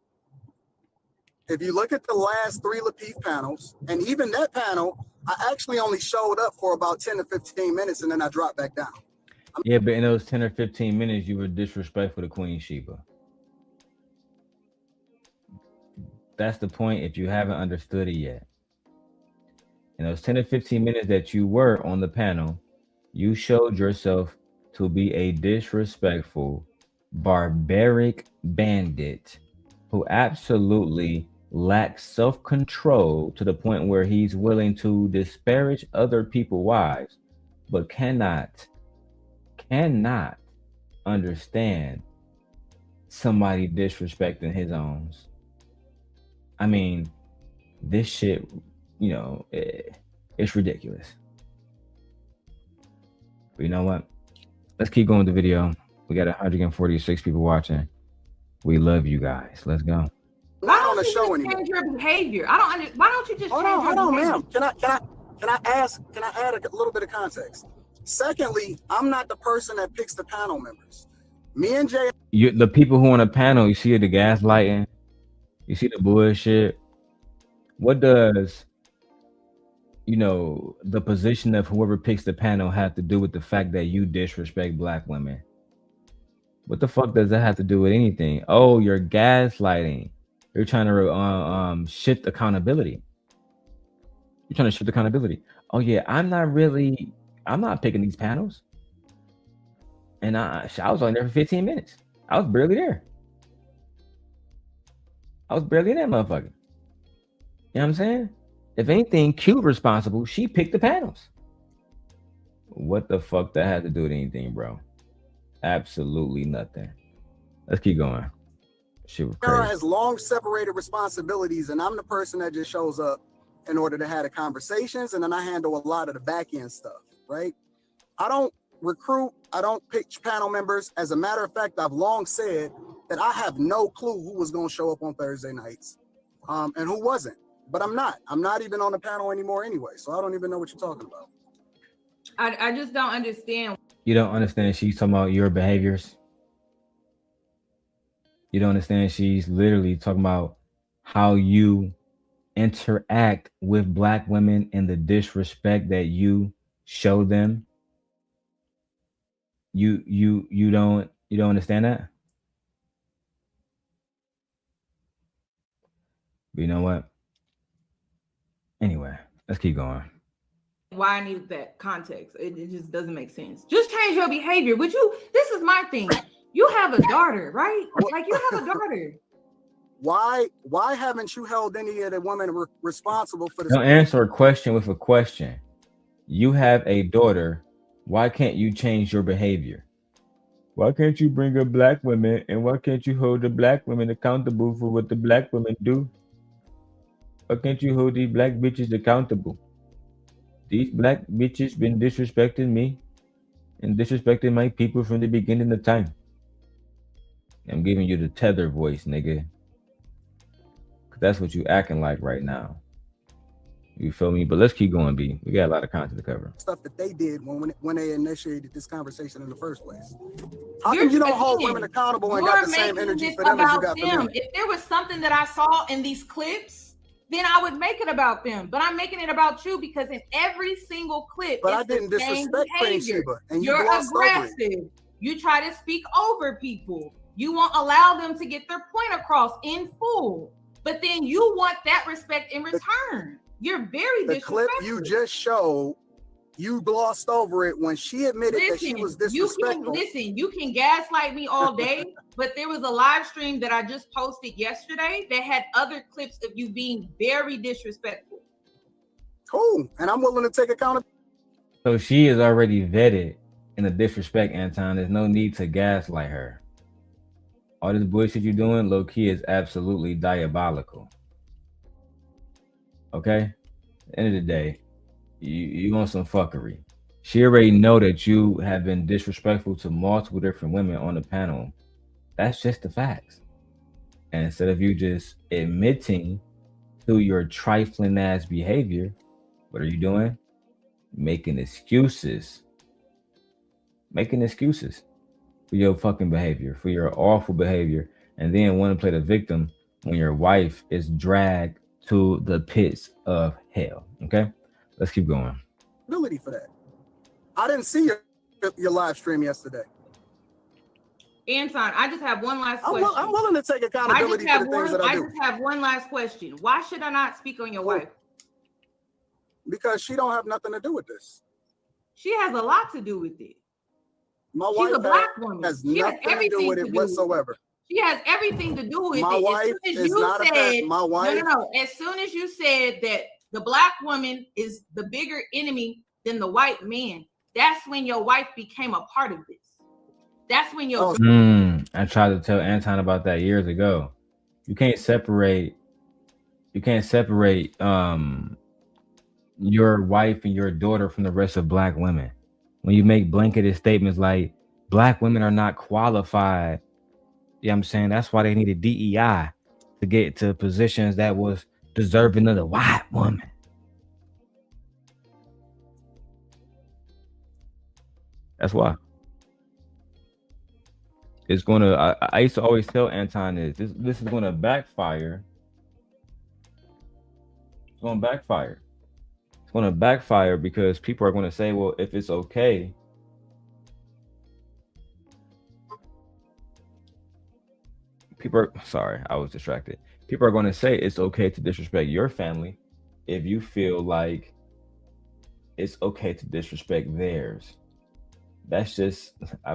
If you look at the last 3 Lapeef panels, and even that panel, I actually only showed up for about 10 to 15 minutes, and then I dropped back down. Yeah, but in those 10 or 15 minutes, you were disrespectful to Queen Sheba. That's the point if you haven't understood it yet. In those 10 or 15 minutes that you were on the panel, you showed yourself to be a disrespectful, barbaric bandit who absolutely lacks self-control to the point where he's willing to disparage other people's wives, but cannot understand somebody disrespecting his own. I mean, this shit, you know, it's ridiculous. But you know what? Let's keep going with the video. We got 146 people watching. We love you guys. Let's go. Why don't you just change your behavior? Why don't you just hold on, ma'am. Can I add a little bit of context? Secondly, I'm not the person that picks the panel members. Me and Jay, The people who on a panel, you see the gaslighting, you see the bullshit. What does, you know, the position of whoever picks the panel have to do with the fact that you disrespect Black women? What the fuck does that have to do with anything? Oh, you're gaslighting. You're trying to shift accountability. You're trying to shift accountability. Oh yeah, I'm not picking these panels. And I was only there for 15 minutes. I was barely there. I was barely in that motherfucker. You know what I'm saying? If anything, Q responsible. She picked the panels. What the fuck that had to do with anything, bro? Absolutely nothing. Let's keep going. Shit was crazy. has long separated responsibilities, and I'm the person that just shows up in order to have the conversations, and then I handle a lot of the back end stuff, right? I don't recruit, I don't pitch panel members. As a matter of fact, I've long said that I have no clue who was going to show up on Thursday nights and who wasn't. But I'm not even on the panel anymore anyway, so I don't even know what you're talking about. I just don't understand. You don't understand she's talking about your behaviors? You don't understand she's literally talking about how you interact with Black women and the disrespect that you show them? You don't understand that? But you know what? Anyway, let's keep going. Why I need that context. It just doesn't make sense. Just change your behavior. Would you? This is my thing. You have a daughter, right? Like you have a daughter. Why haven't you held any of the women responsible for this? Don't answer a question with a question. You have a daughter. Why can't you change your behavior? Why can't you bring up Black women, and why can't you hold the Black women accountable for what the Black women do? Why can't you hold these Black bitches accountable? These Black bitches been disrespecting me and disrespecting my people from the beginning of time. I'm giving you the tether voice, nigga. That's what you acting like right now. You feel me? But let's keep going, B. We got a lot of content to cover. Stuff that they did when they initiated this conversation in the first place. How come you don't hold women accountable and got the same energy for them as you got for them? If there was something that I saw in these clips, then I would make it about them. But I'm making it about you because in every single clip, but I didn't disrespect Queen Sheba, and you're aggressive. You try to speak over people. You won't allow them to get their point across in full. But then you want that respect in return. You're very disrespectful. The clip you just showed, you glossed over it when she admitted that she was disrespectful. You can gaslight me all day, but there was a live stream that I just posted yesterday that had other clips of you being very disrespectful. Cool, and I'm willing to take accountability. So she is already vetted in the disrespect, Anton. There's no need to gaslight her. All this bullshit you doing, low key, is absolutely diabolical. Okay? At the end of the day, you want some fuckery. She already know that you have been disrespectful to multiple different women on the panel. That's just the facts. And instead of you just admitting to your trifling ass behavior, what are you doing? Making excuses. Making excuses for your fucking behavior, for your awful behavior, and then want to play the victim when your wife is dragged to the pits of hell. Okay? Let's keep going. Ability for that. I didn't see your live stream yesterday. Anton, I just have one last question. I'm willing to take accountability for the things that I do. I just have one last question. Why should I not speak on your wife? Because she don't have nothing to do with this. She has a lot to do with it. She's a black woman. Has nothing to do with it whatsoever. She has everything to do with it. My wife is not a my wife. No. As soon as you said that the black woman is the bigger enemy than the white man, that's when your wife became a part of this. That's when your I tried to tell Anton about that years ago. You can't separate your wife and your daughter from the rest of black women. When you make blanketed statements like black women are not qualified, you know what I'm saying? That's why they needed DEI to get to positions that was deserving of the white woman. That's why. It's gonna. I used to always tell Anton this is gonna backfire. It's gonna backfire. It's gonna backfire because people are gonna say, well, if it's okay. Sorry, I was distracted. People are gonna say it's okay to disrespect your family if you feel like it's okay to disrespect theirs. That's just, I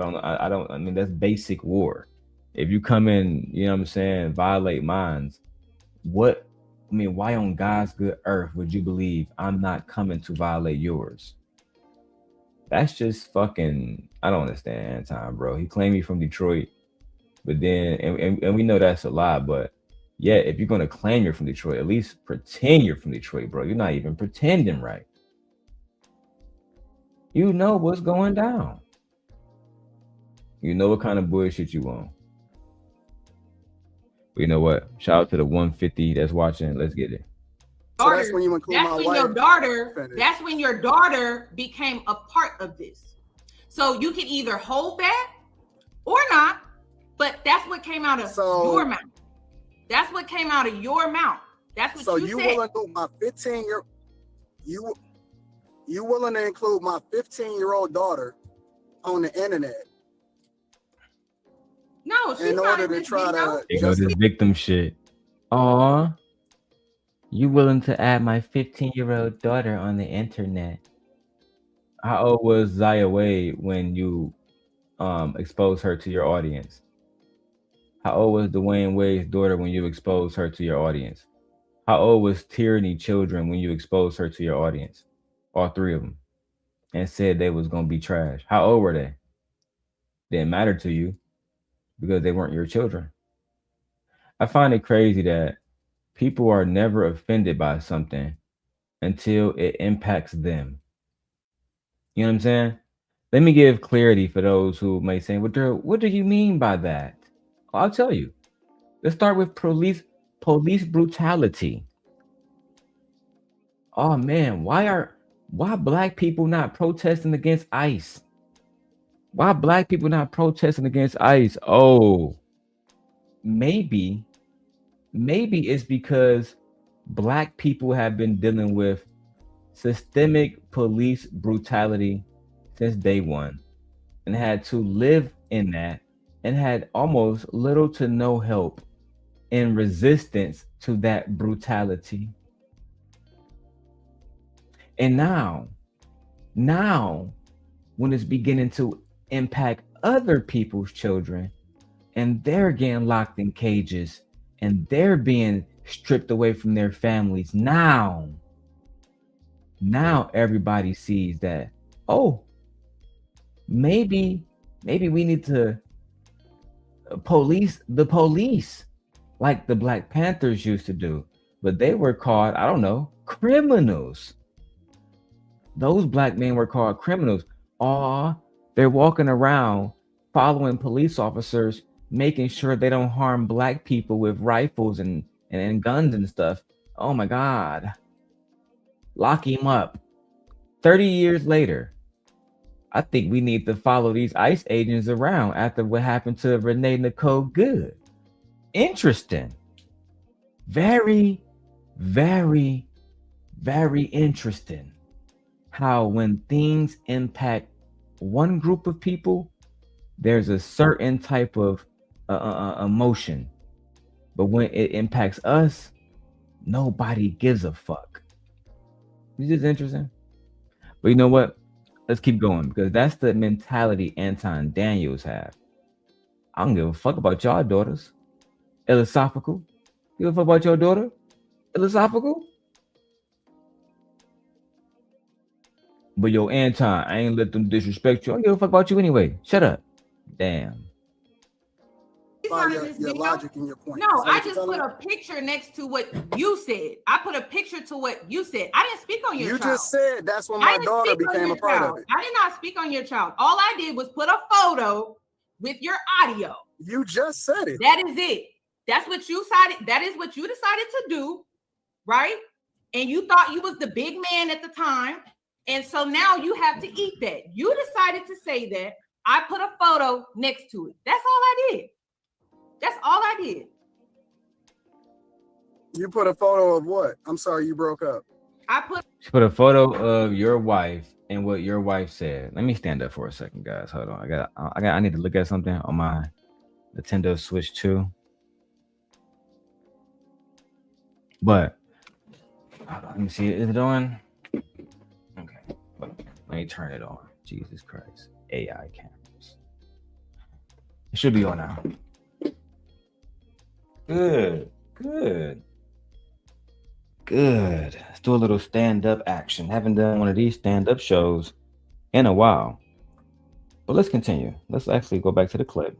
mean, that's basic war. If you come in, you know what I'm saying, violate minds, why on God's good earth would you believe I'm not coming to violate yours? That's just fucking, I don't understand Anton, bro. He claimed me from Detroit, but then, and we know that's a lie, but yeah, if you're going to claim you're from Detroit, at least pretend you're from Detroit, bro. You're not even pretending right. You know what's going down. You know what kind of bullshit you want. But you know what? Shout out to the 150 that's watching. Let's get it. So that's when you include my wife. That's when your daughter became a part of this. So you can either hold that or not, but that's what came out of your mouth. That's what came out of your mouth. That's what you said. So you will include my 15-year. You willing to include my 15-year-old daughter on the internet? No, she's in order to try to. They go to victim shit. Aw, you willing to add my 15-year-old daughter on the internet? How old was Zaya Wade when you exposed her to your audience? How old was Dwayne Wade's daughter when you exposed her to your audience? How old was Tyranny Children when you exposed her to your audience? All three of them, and said they was gonna be trash. How old were they? Didn't matter to you because they weren't your children. I find it crazy that people are never offended by something until it impacts them. You know what I'm saying? Let me give clarity for those who may say, well, Darrel, what do you mean by that? I'll tell you. Let's start with police brutality. Oh man, why black people not protesting against ICE? Why black people not protesting against ICE? Oh, maybe it's because black people have been dealing with systemic police brutality since day one and had to live in that and had almost little to no help in resistance to that brutality. And now when it's beginning to impact other people's children and they're getting locked in cages and they're being stripped away from their families, now everybody sees that, oh, maybe we need to the police, like the Black Panthers used to do, but they were called, I don't know, criminals. Those black men were called criminals. They're walking around following police officers, making sure they don't harm black people with rifles and guns and stuff. Oh my God. Lock him up. 30 years later, I think we need to follow these ICE agents around after what happened to Renee Nicole Good. Interesting. Very, very, very interesting. How when things impact one group of people, there's a certain type of emotion. But when it impacts us, nobody gives a fuck. This is interesting. But you know what? Let's keep going, because that's the mentality Anton Daniels have. I don't give a fuck about y'all daughters. Philosophical. Give a fuck about your daughter? Philosophical? But yo, Anton, I ain't let them disrespect you. I don't give a fuck about you anyway. Shut up. Damn. Your logic and your point. No, I just put a picture next to what you said. I put a picture to what you said. I didn't speak on your child. You just said that's when my daughter became a part of it. I did not speak on your child. All I did was put a photo with your audio. You just said it. That is it. That's what you decided. That is what you decided to do, right? And you thought you was the big man at the time. And so now you have to eat that. You decided to say that. I put a photo next to it. That's all I did. That's all I did. You put a photo of what? I'm sorry, you broke up. She put a photo of your wife and what your wife said. Let me stand up for a second, guys. Hold on. I need to look at something on my Nintendo Switch 2. But hold on, let me see. Is it on? Okay. Let me turn it on. Jesus Christ. AI cameras. It should be on now. Good. Let's do a little stand-up action. Haven't done one of these stand-up shows in a while. But let's continue. Let's actually go back to the clip.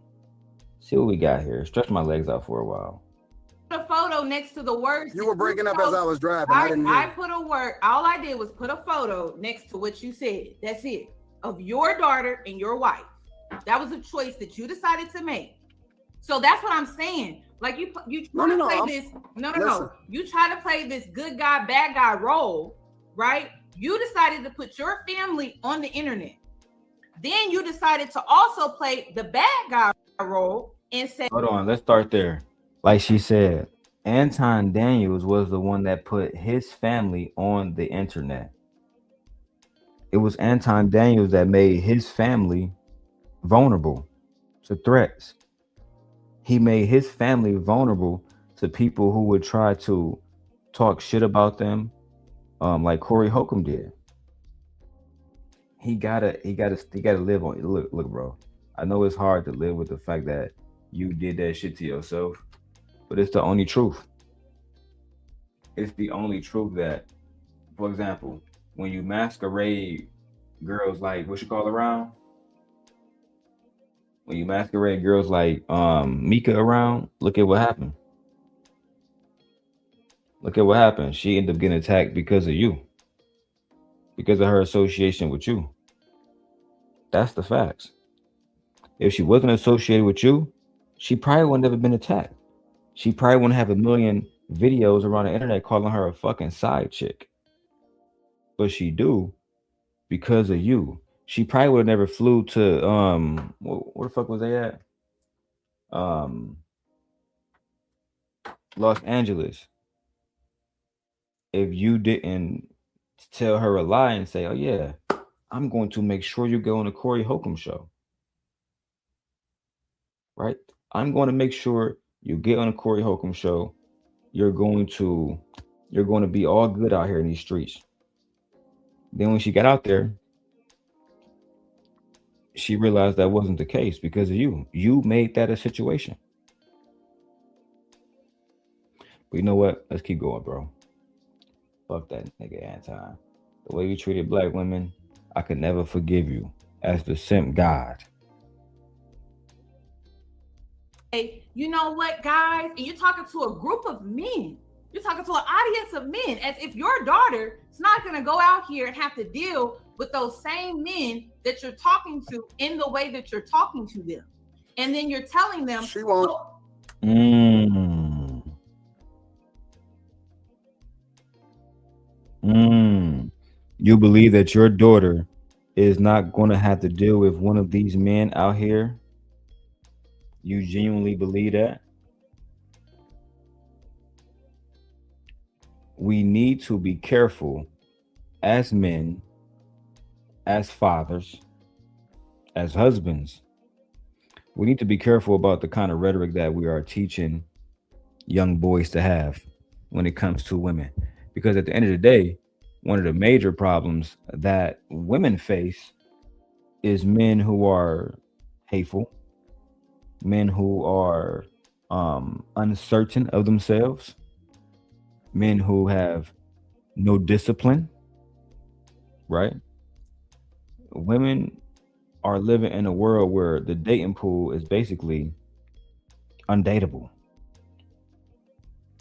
See what we got here. Stretch my legs out for a while. A photo next to the words. You were breaking up as I was driving. I put a word. All I did was put a photo next to what you said. That's it. Of your daughter and your wife. That was a choice that you decided to make. So that's what I'm saying. Like you try to play this. No. You try to play this good guy, bad guy role, right? You decided to put your family on the internet. Then you decided to also play the bad guy role and say, hold on, let's start there. Like she said, Anton Daniels was the one that put his family on the internet. It was Anton Daniels that made his family vulnerable to threats. He made his family vulnerable to people who would try to talk shit about them, like Corey Holcomb did. He gotta live on. Look, bro. I know it's hard to live with the fact that you did that shit to yourself, but it's the only truth. It's the only truth that, for example, when you masquerade girls like what you call around. When you masquerade girls like Mika around, look at what happened. Look at what happened. She ended up getting attacked because of you. Because of her association with you. That's the facts. If she wasn't associated with you, she probably would never been attacked. She probably wouldn't have a million videos around the internet calling her a fucking side chick. But she do because of you. She probably would have never flew to where the fuck was they at? Los Angeles. If you didn't tell her a lie and say, oh yeah, I'm going to make sure you go on the Corey Holcomb show. Right? I'm going to make sure you get on the Corey Holcomb show. You're going to be all good out here in these streets. Then when she got out there, she realized that wasn't the case because of you. You made that a situation. But you know what? Let's keep going, bro. Fuck that nigga Anton. The way you treated black women, I could never forgive you as the simp God. say, you know what, guys, and you're talking to a group of men. You're talking to an audience of men, as if your daughter is not going to go out here and have to deal with those same men that you're talking to in the way that you're talking to them. And then you're telling them, she won't. You believe that your daughter is not going to have to deal with one of these men out here? You genuinely believe that? We need to be careful as men, as fathers, as husbands. We need to be careful about the kind of rhetoric that we are teaching young boys to have when it comes to women. Because at the end of the day, one of the major problems that women face is men who are hateful, men who are uncertain of themselves, men who have no discipline, right? Women are living in a world where the dating pool is basically undateable.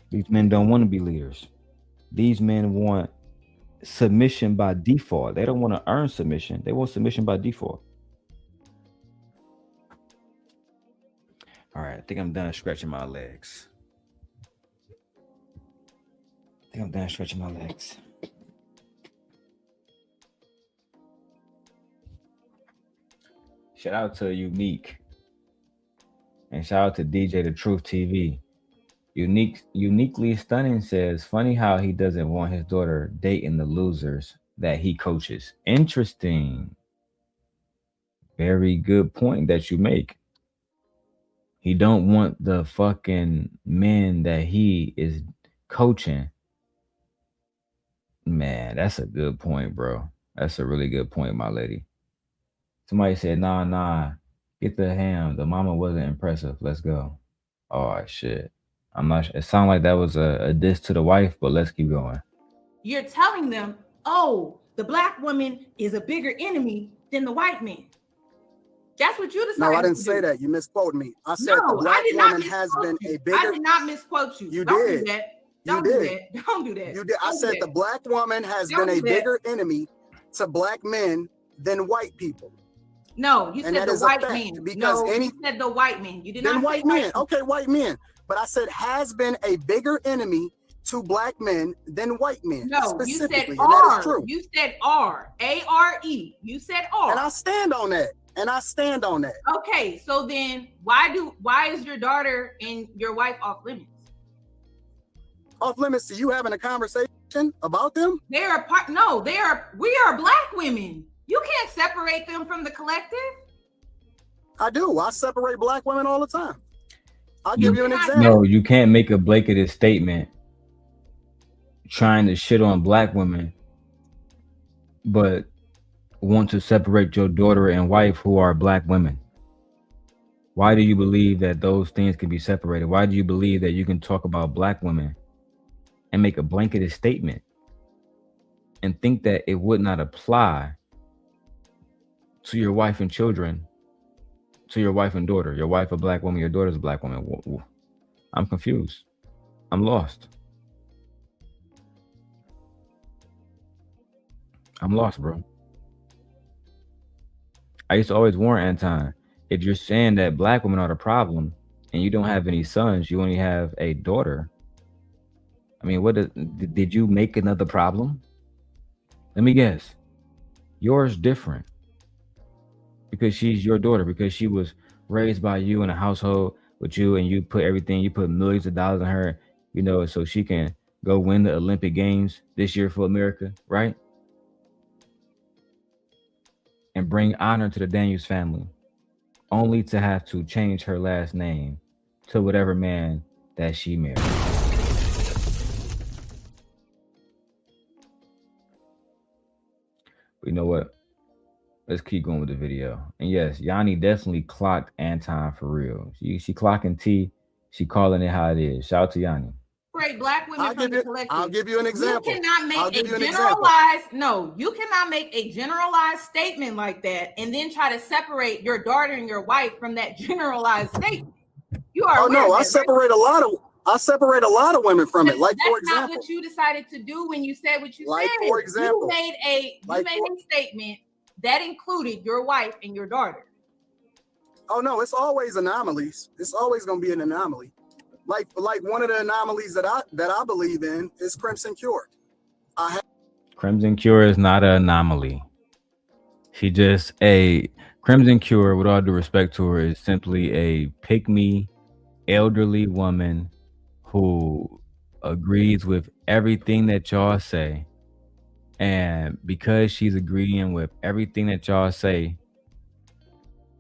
These men don't want to be leaders. These men want submission by default. They don't want to earn submission. They want submission by default. All right, I think I'm done stretching my legs. Shout out to Unique. And shout out to DJ The Truth TV. Uniquely Stunning says, funny how he doesn't want his daughter dating the losers that he coaches. Interesting. Very good point that you make. He don't want the fucking men that he is coaching. Man, that's a good point, bro. That's a really good point, my lady. Somebody said, nah, get the ham. The mama wasn't impressive. Let's go. Oh, shit. I'm not sure. It sounded like that was a diss to the wife, but let's keep going. You're telling them, oh, the black woman is a bigger enemy than the white man. That's what you decided. No, I didn't say that. You misquoted me. I said the black woman has been a bigger. I did not misquote you. You Don't did. do that. You did. Don't do that. You did. I said the black woman has been a bigger enemy to black men than white people. No, you said the white man. Because you said the white man. You did not say white men. Okay, white men. But I said has been a bigger enemy to black men than white men. No, you said specifically, R. and that is true. You said R. A-R-E. You said R. And I stand on that. Okay, so then why is your daughter and your wife off limits? Off limits to you having a conversation about them? We are black women. You can't separate them from the collective. I do. I separate black women all the time. I'll give you an example. No, you can't make a blanketed statement trying to shit on black women, but want to separate your daughter and wife who are black women. Why do you believe that those things can be separated? Why do you believe that you can talk about black women and make a blanketed statement and think that it would not apply to your wife and children, to your wife and daughter? Your wife a black woman, your daughter's a black woman. I'm confused. I'm lost. I'm lost, bro. I used to always warn Anton, if you're saying that black women are the problem and you don't have any sons, you only have a daughter. I mean, did you make another problem? Let me guess. Yours different. Because she's your daughter, because she was raised by you in a household with you, and you put millions of dollars in her, so she can go win the Olympic Games this year for America, right? And bring honor to the Daniels family, only to have to change her last name to whatever man that she married. But you know what? Let's keep going with the video. And yes, Yanni definitely clocked Anton for real. She clocking T. She calling it how it is. Shout out to Yanni. Great black women from the collective. I'll give you an example. You cannot make you cannot make a generalized statement like that and then try to separate your daughter and your wife from that generalized statement. You are. Oh no, I separate a lot of women from it. Like, for example, that's not what you decided to do when you said what you like, said. for example, you made a statement that included your wife and your daughter. Oh no, it's always anomalies. It's always gonna be an anomaly. Like one of the anomalies that I believe in is Crimson Cure. Crimson Cure is not an anomaly. She just Crimson Cure, with all due respect to her, is simply a pick-me elderly woman who agrees with everything that y'all say. And because she's agreeing with everything that y'all say,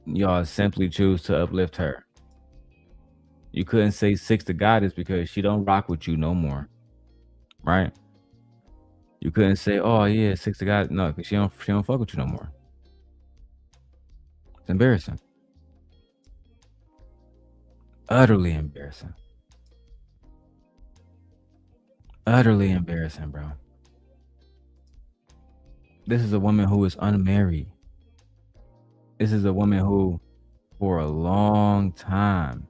y'all simply choose to uplift her. You couldn't say Six to Goddess because she don't rock with you no more. Right? You couldn't say, oh yeah, Six to Goddess. No, because she don't fuck with you no more. It's embarrassing. Utterly embarrassing. Utterly embarrassing, bro. This is a woman who is unmarried. This is a woman who, for a long time,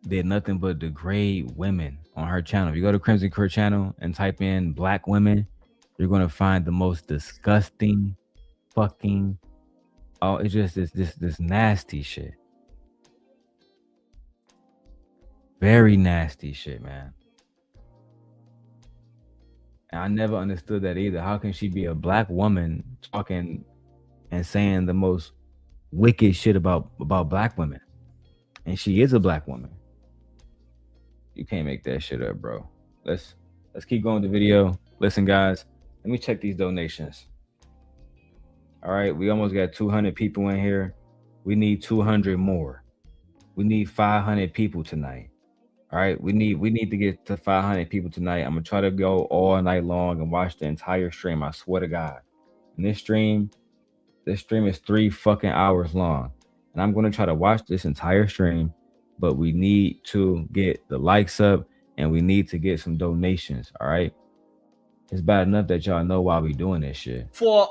did nothing but degrade women on her channel. If you go to Crimson Cure channel and type in black women, you're going to find the most disgusting fucking, it's just this nasty shit. Very nasty shit, man. And I never understood that either. How can she be a black woman talking and saying the most wicked shit about black women? And she is a black woman. You can't make that shit up, bro. Let's keep going with the video. Listen, guys, let me check these donations. All right, we almost got 200 people in here. We need 200 more. We need 500 people tonight. All right, we need to get to 500 people tonight. I'm gonna try to go all night long and watch the entire stream. I swear to God. And this stream is 3 fucking hours long, and I'm gonna try to watch this entire stream. But we need to get the likes up, and we need to get some donations. All right, it's bad enough that y'all know why we doing this shit for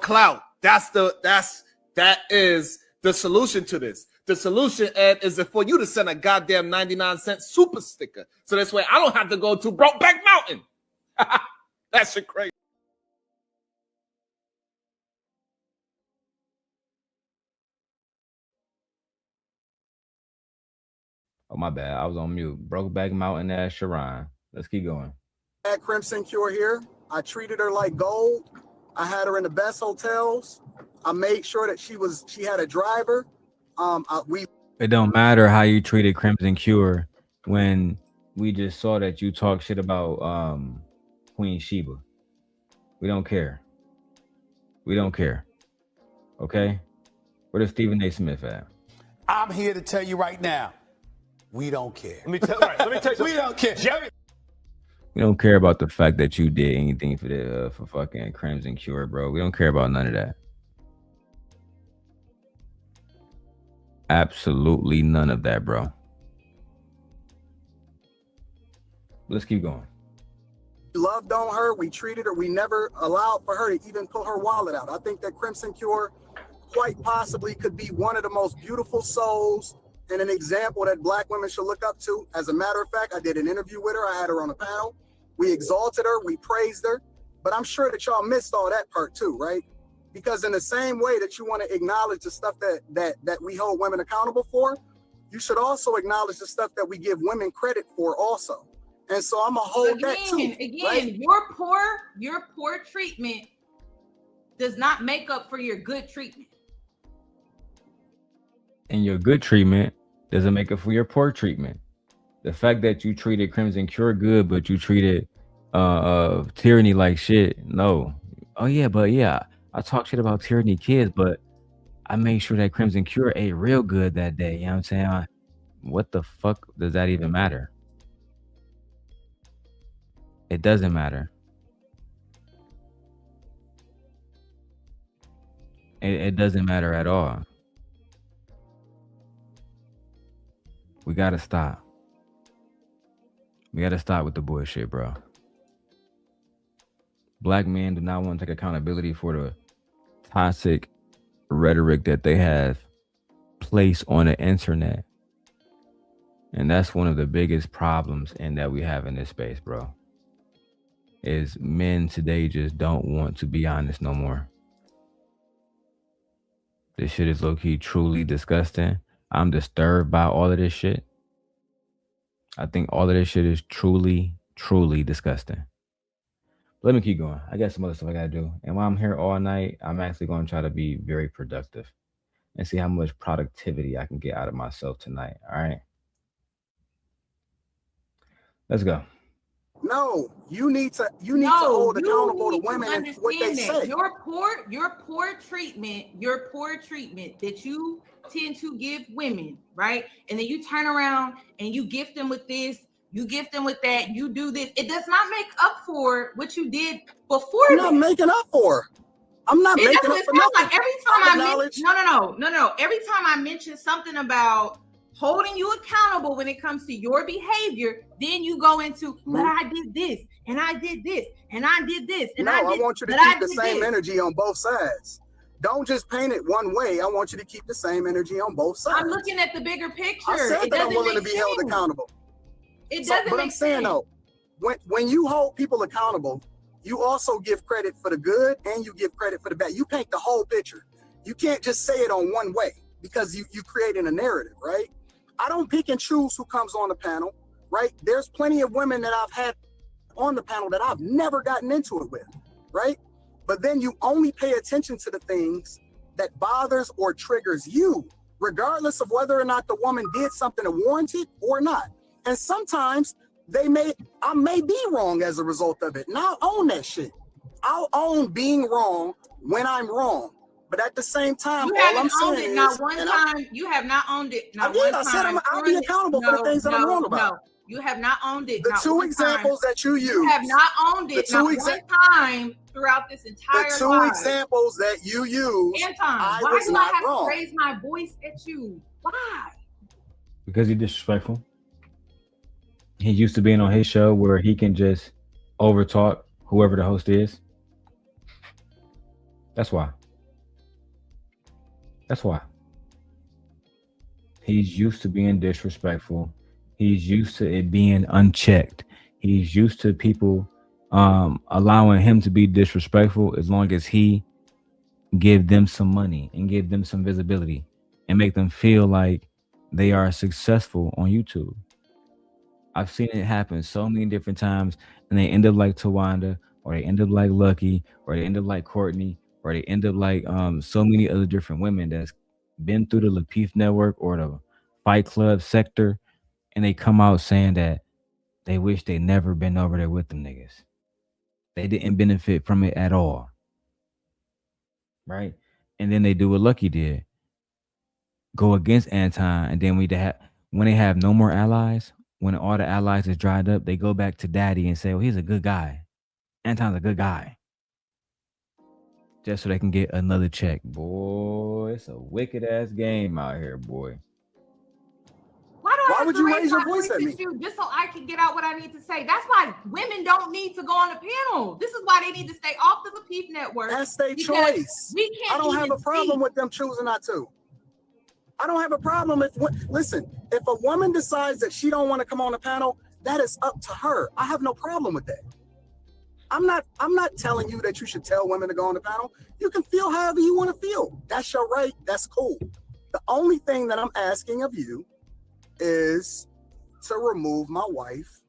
clout. That is the solution to this. The solution, Ed, is for you to send a goddamn 99-cent super sticker. So this way I don't have to go to Brokeback Mountain. That shit crazy. Oh, my bad. I was on mute. Brokeback Mountain ass Sharon. Let's keep going. At Crimson Cure here, I treated her like gold. I had her in the best hotels. I made sure that she had a driver. It don't matter how you treated Crimson Cure when we just saw that you talk shit about Queen Sheba. We don't care. We don't care. Okay? Where does Stephen A. Smith at? I'm here to tell you right now, we don't care. Let me tell you we don't care. Jerry. We don't care about the fact that you did anything for fucking Crimson Cure, bro. We don't care about none of that. Absolutely none of that, bro. Let's keep going. We loved on her. We treated her. We never allowed for her to even pull her wallet out. I think that Crimson Cure quite possibly could be one of the most beautiful souls and an example that black women should look up to. As a matter of fact, I did an interview with her. I had her on a panel. We exalted her. We praised her. But I'm sure that y'all missed all that part too, right? Because in the same way that you want to acknowledge the stuff that we hold women accountable for, you should also acknowledge the stuff that we give women credit for also. And so I'm gonna hold that too. Again, right? your poor treatment does not make up for your good treatment. And your good treatment doesn't make up for your poor treatment. The fact that you treated Crimson Cure good, but you treated Tyranny like shit, no. Oh yeah, but yeah, I talk shit about Tyranny kids, but I made sure that Crimson Cure ate real good that day. You know what I'm saying? What the fuck does that even matter? It doesn't matter. It doesn't matter at all. We gotta stop. We gotta stop with the bullshit, bro. Black men do not want to take accountability for the toxic rhetoric that they have placed on the internet. And that's one of the biggest problems in that we have in this space, bro. Is men today just don't want to be honest no more. This shit is low-key truly disgusting. I'm disturbed by all of this shit. I think all of this shit is truly, truly disgusting. Let me keep going. I got some other stuff I gotta do. And while I'm here all night, I'm actually gonna try to be very productive and see how much productivity I can get out of myself tonight. All right. Let's go. No, you need to hold accountable to women and what they say. Your poor treatment that you tend to give women, right? And then you turn around and you gift them with this, you gift them with that, you do this. It does not make up for what you did before. I'm not making up for. I'm not making up for nothing. Like every time no. Every time I mention something about holding you accountable when it comes to your behavior, then you go into, but I did this, and I did this, and I did this, and I want you to keep the same energy on both sides. Don't just paint it one way. I want you to keep the same energy on both sides. I'm looking at the bigger picture. I said that I'm willing to be held accountable. It doesn't but I'm saying though, when you hold people accountable, you also give credit for the good and you give credit for the bad. You paint the whole picture. You can't just say it on one way because you creating a narrative, right? I don't pick and choose who comes on the panel, right? There's plenty of women that I've had on the panel that I've never gotten into it with, right? But then you only pay attention to the things that bothers or triggers you, regardless of whether or not the woman did something to warrant it or not. And sometimes I may be wrong as a result of it. And I'll own that shit. I'll own being wrong when I'm wrong. But at the same time, you haven't owned it not one time. You have not owned it not one time. I said I'll be accountable for the things that I'm wrong about. No, you have not owned it. The two examples that you use. You have not owned it not one time throughout this entire life. The two examples that you use. Anton, why do I have to raise my voice at you? Why? Because he's disrespectful. He's used to being on his show where he can just overtalk whoever the host is. That's why. That's why. He's used to being disrespectful. He's used to it being unchecked. He's used to people allowing him to be disrespectful as long as he give them some money and give them some visibility and make them feel like they are successful on YouTube. I've seen it happen so many different times, and they end up like Tawanda, or they end up like Lucky, or they end up like Courtney, or they end up like so many other different women that's been through the Lapeef network or the Fight Club sector, and they come out saying that they wish they never been over there with them niggas. They didn't benefit from it at all. Right? And then they do what Lucky did. Go against Anton, and then when they have no more allies, when all the allies is dried up, they go back to Daddy and say, well, he's a good guy. Anton's a good guy. Just so they can get another check. Boy, it's a wicked ass game out here, boy. Why would you raise your voice at me? Just so I can get out what I need to say. That's why women don't need to go on the panel. This is why they need to stay off the Lapeef network. That's their choice. I don't have a problem with them choosing not to. I don't have a problem if a woman decides that she don't want to come on the panel, that is up to her. I have no problem with that. I'm not telling you that you should tell women to go on the panel. You can feel however you want to feel. That's your right. That's cool. The only thing that I'm asking of you is to remove my wife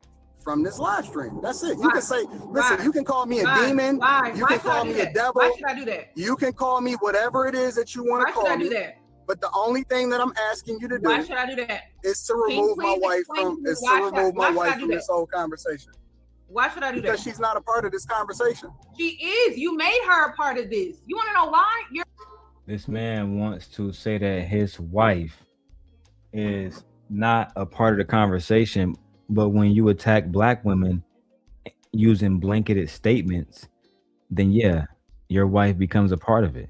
from this live stream. That's it. You can say, listen, you can call me a demon. You can call me a devil. Why should I do that? You can call me whatever it is that you want to call me. Why should I do that? But the only thing that I'm asking you to do why should I do that? Is to remove my wife from this whole conversation. Why should I do that? Because she's not a part of this conversation. She is. You made her a part of this. You want to know why? This man wants to say that his wife is not a part of the conversation, but when you attack black women using blanketed statements, then yeah, your wife becomes a part of it.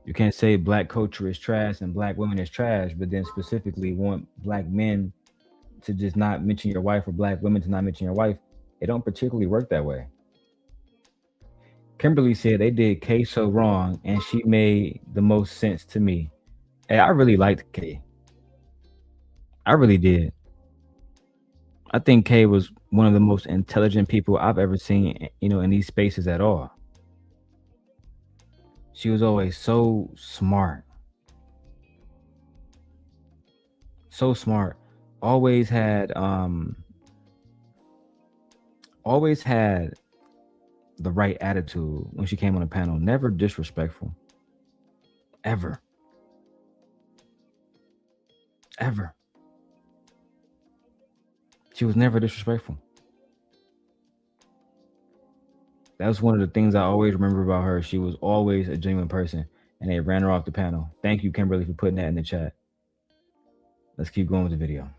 You can't say black culture is trash and black women is trash, but then specifically want black men to just not mention your wife or black women to not mention your wife. It don't particularly work that way. Kimberly said they did Kay so wrong and she made the most sense to me. Hey, I really liked Kay. I really did. I think Kay was one of the most intelligent people I've ever seen, in these spaces at all. She was always so smart. So smart. Always had the right attitude when she came on the panel. Never disrespectful. Ever. She was never disrespectful. That was one of the things I always remember about her. She was always a genuine person, and they ran her off the panel. Thank you, Kimberly, for putting that in the chat. Let's keep going with the video.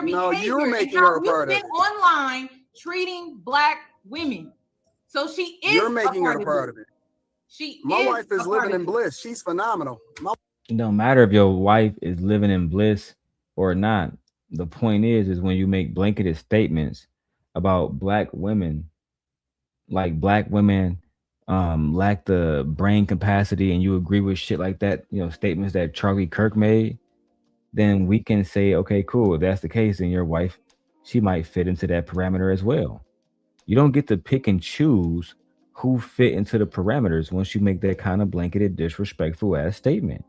No, you're making her a part of it. You've been online treating black women. So she is You're making her a part of it. My wife is living in bliss. She's phenomenal. It don't matter if your wife is living in bliss or not. The point is when you make blanketed statements about black women, like black women lack the brain capacity, and you agree with shit like that, statements that Charlie Kirk made, then we can say, okay, cool. If that's the case, then your wife, she might fit into that parameter as well. You don't get to pick and choose who fit into the parameters once you make that kind of blanketed, disrespectful ass statement.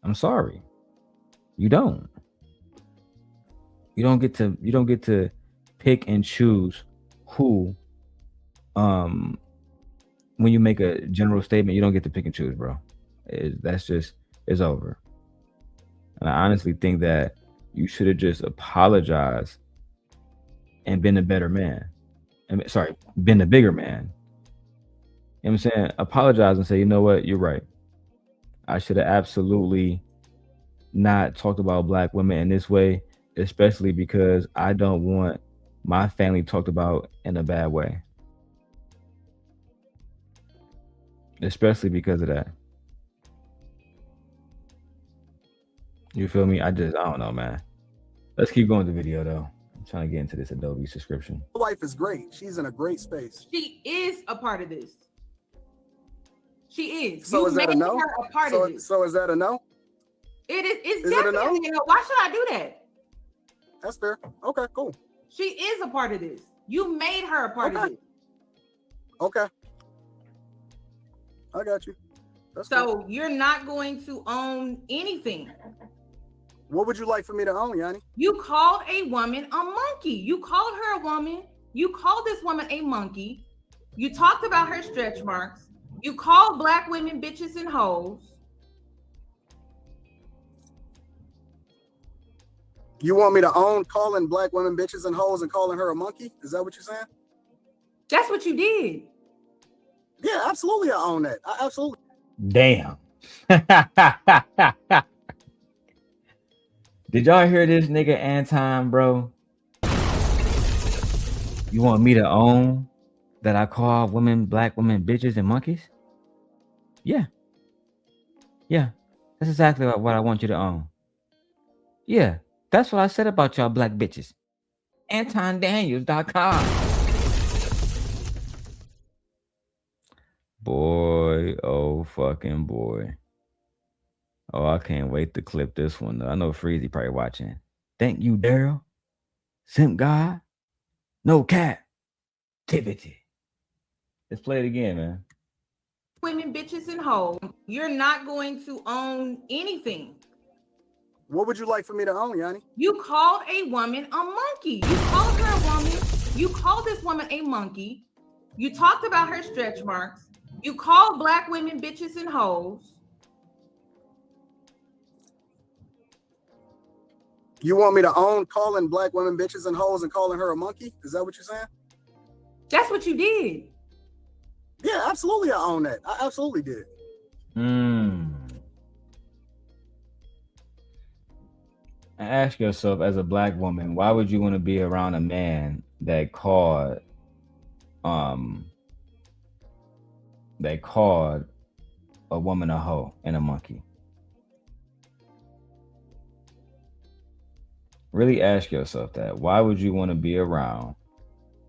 I'm sorry. You don't. You don't get to pick and choose who. When you make a general statement, you don't get to pick and choose, bro. It's over. And I honestly think that you should have just apologized and been a better man. Been a bigger man. You know what I'm saying? Apologize and say, you know what? You're right. I should have absolutely not talked about black women in this way, especially because I don't want my family talked about in a bad way. Especially because of that. You feel me? I don't know, man. Let's keep going with the video, though. I'm trying to get into this Adobe subscription. My wife is great. She's in a great space. She is a part of this. She is. So is that a no? So is that a no? It's definitely a no. Why should I do that? That's fair. Okay, cool. She is a part of this. You made her a part of it. Okay. I got you. So you're not going to own anything. What would you like for me to own, Yanni? You called a woman a monkey. You called her a woman. You called this woman a monkey. You talked about her stretch marks. You called black women bitches and hoes. You want me to own calling black women bitches and hoes and calling her a monkey? Is that what you're saying? That's what you did. Yeah, absolutely. I own that. I absolutely. Damn. Did y'all hear this nigga Anton, bro? You want me to own that I call black women bitches and monkeys? Yeah. Yeah. That's exactly what I want you to own. Yeah. That's what I said about y'all black bitches. AntonDaniels.com. Boy, oh fucking boy. Oh, I can't wait to clip this one, though. I know Freezy probably watching. Thank you, Darrel. Simp God. No captivity. Let's play it again, man. Women, bitches, and hoes. You're not going to own anything. What would you like for me to own, Yanni? You called a woman a monkey. You called her a woman. You called this woman a monkey. You talked about her stretch marks. You called black women bitches and hoes. You want me to own calling black women bitches and hoes and calling her a monkey? Is that what you're saying? That's what you did. Yeah, absolutely. I own that. I absolutely did. Ask yourself, as a black woman, why would you want to be around a man that called a woman a hoe and a monkey? Really ask yourself that. Why would you want to be around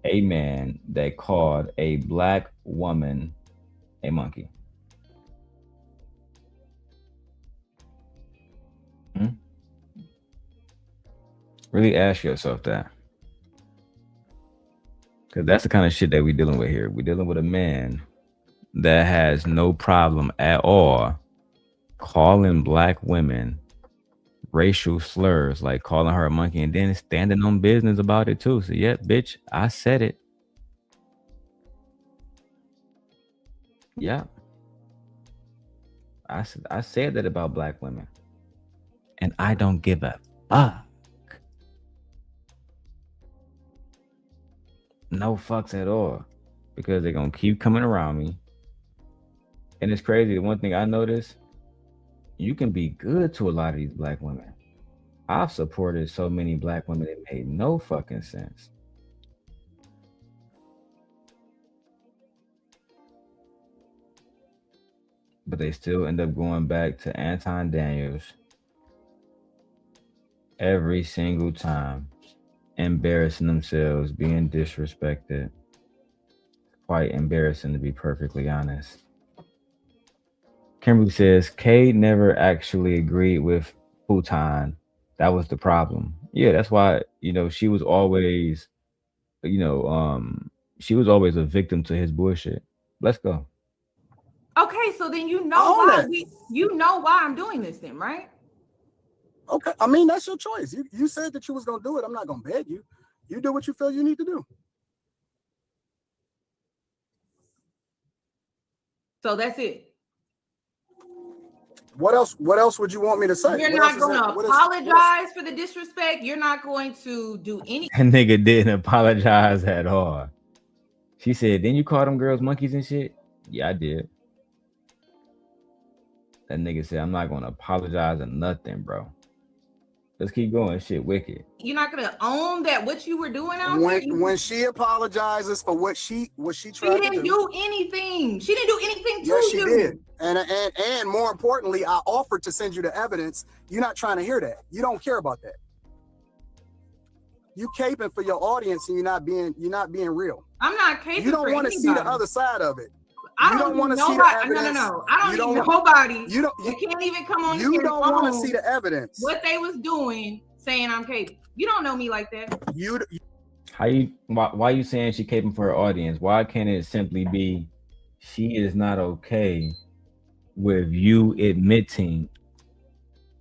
a man that called a black woman a monkey? Really ask yourself that. Because that's the kind of shit that we're dealing with here. We're dealing with a man that has no problem at all calling black women racial slurs, like calling her a monkey, and then standing on business about it too. So yeah, bitch, I said it. Yeah. I said that about black women. And I don't give a fuck. No fucks at all. Because they're gonna keep coming around me. And it's crazy. The one thing I noticed, you can be good to a lot of these black women. I've supported so many black women that made no fucking sense. But they still end up going back to Anton Daniels every single time, embarrassing themselves, being disrespected. Quite embarrassing, to be perfectly honest. Kimberly says, Kay never actually agreed with Futon. That was the problem. Yeah, that's why, she was always, she was always a victim to his bullshit. Let's go. Okay, so then you know why I'm doing this then, right? Okay, I mean, that's your choice. You said that you was gonna do it. I'm not gonna beg you. You do what you feel you need to do. So that's it. What else would you want me to say? You're not going to apologize for the disrespect. You're not going to do anything. That nigga didn't apologize at all. She said, didn't you call them girls monkeys and shit? Yeah, I did. That nigga said, I'm not going to apologize or nothing, bro. Let's keep going. Shit, wicked. You're not going to own that what you were doing out there? When she apologizes for what she tried to do. She didn't do anything. She didn't do anything to you. Yes, she did. And more importantly, I offered to send you the evidence. You're not trying to hear that. You don't care about that. You caping for your audience and you're not being real. I'm not caping. You don't want to see the other side of it. I don't want to see the evidence. No. I don't need nobody. You can't even come on. You don't want to see the evidence. What they was doing, saying I'm caping. You don't know me like that. Why you saying she caping for her audience? Why can't it simply be she is not okay with you admitting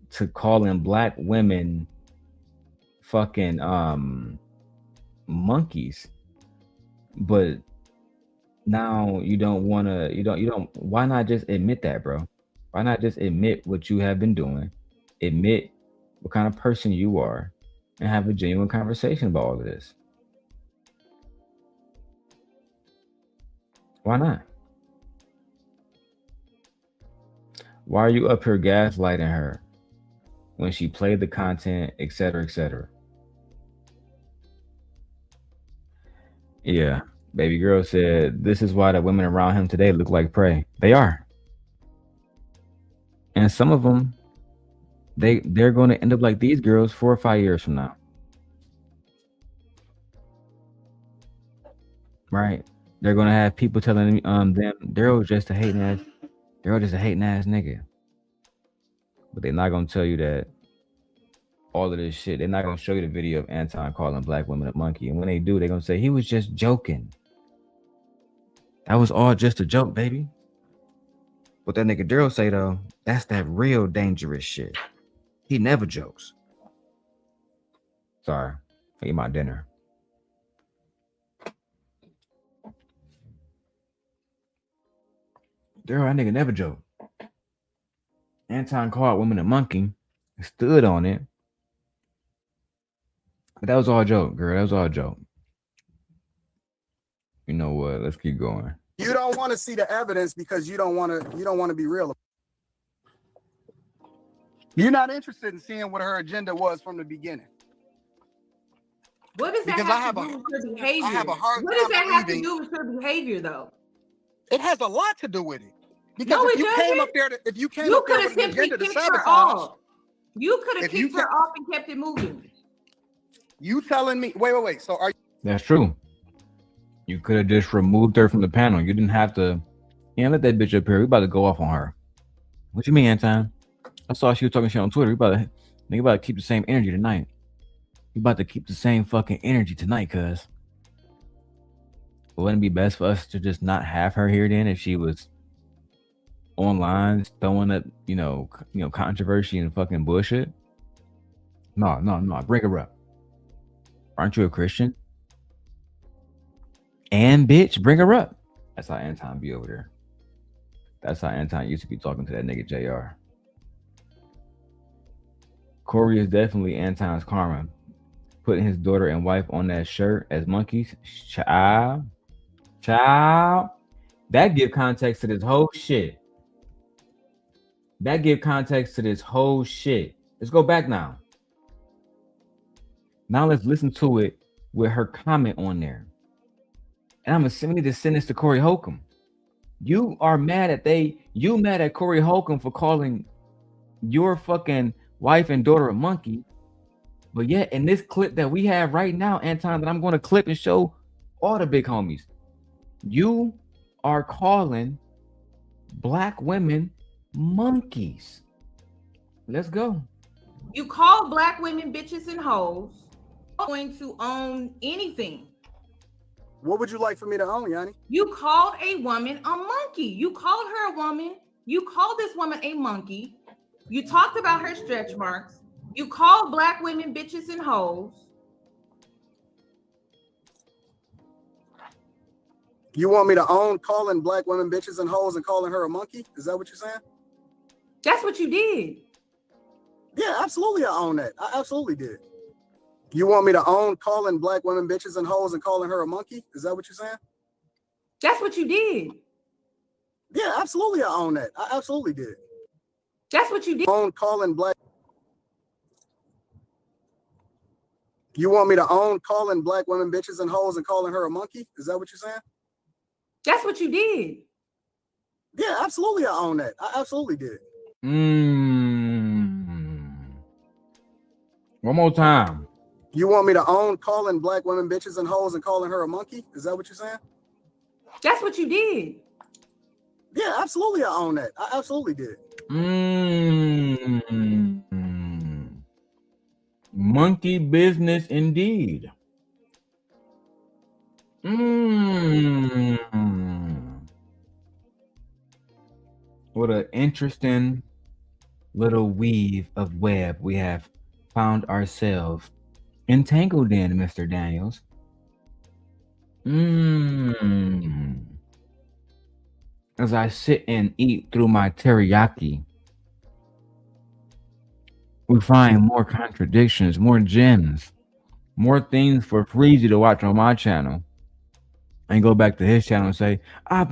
to calling black women fucking monkeys, but now you don't why not just admit that, bro? Why not just admit what you have been doing, admit what kind of person you are, and have a genuine conversation about all of this? Why not? Why are you up here gaslighting her when she played the content, etc., etc.? Yeah, baby girl said, this is why the women around him today look like prey. They are. And some of them, they're going to end up like these girls 4 or 5 years from now. Right? They're going to have people telling them Darrel's just a hating ass nigga. But they're not going to tell you that all of this shit. They're not going to show you the video of Anton calling black women a monkey. And when they do, they're going to say, he was just joking. That was all just a joke, baby. What that nigga Darrel say, though, that's that real dangerous shit. He never jokes. Sorry. I eat my dinner. Darrel, that nigga never joke. Anton called women a monkey, stood on it. But that was all a joke, girl. That was all a joke. You know what? Let's keep going. You don't want to see the evidence because you don't want to be real. You're not interested in seeing what her agenda was from the beginning. What does that have to do with her behavior? What does that have to do with her behavior, though? It has a lot to do with it. Because no, if you came up there, you could have simply kicked her off. You could have kicked her off and kept it moving. You telling me? Wait. So are you? That's true. You could have just removed her from the panel. You didn't have to. Yeah, let that bitch up here. We about to go off on her. What you mean, Anton? I saw she was talking shit on Twitter. We about to keep the same energy tonight. You about to keep the same fucking energy tonight, cuz. Wouldn't it be best for us to just not have her here then if she was online throwing up, controversy and fucking bullshit? No, bring her up. Aren't you a Christian? And bitch, bring her up. That's how Anton be over there. That's how Anton used to be talking to that nigga JR. Corey is definitely Anton's karma. Putting his daughter and wife on that shirt as monkeys. Child. That give context to this whole shit. Let's go back now. Now let's listen to it with her comment on there. And I'm assuming to send this to Corey Holcomb. You mad at Corey Holcomb for calling your fucking wife and daughter a monkey. But yet in this clip that we have right now, Anton, that I'm going to clip and show all the big homies, you are calling black women monkeys. Let's go. You call black women bitches and hoes. I'm going to own anything. What would you like for me to own, Yanni? You called a woman a monkey. You called her a woman. You called this woman a monkey. You talked about her stretch marks. You called black women bitches and hoes. You want me to own calling black women bitches and hoes and calling her a monkey? Is that what you're saying? That's what you did. Yeah, absolutely. I own that. I absolutely did. You want me to own calling black women bitches and hoes and calling her a monkey? Is that what you're saying? That's what you did. Yeah, absolutely. I own that. I absolutely did. That's what you did. Own calling black. You want me to own calling black women bitches and hoes and calling her a monkey? Is that what you're saying? That's what you did. Yeah, absolutely. I own that. I absolutely did. One more time. You want me to own calling black women bitches and hoes and calling her a monkey? Is that what you're saying? That's what you did. Yeah, absolutely. I own that. I absolutely did. Monkey business indeed. What an interesting little weave of web we have found ourselves entangled in, Mr. Daniels. As I sit and eat through my teriyaki, we find more contradictions, more gems, more things for Freezy to watch on my channel and go back to his channel and say, I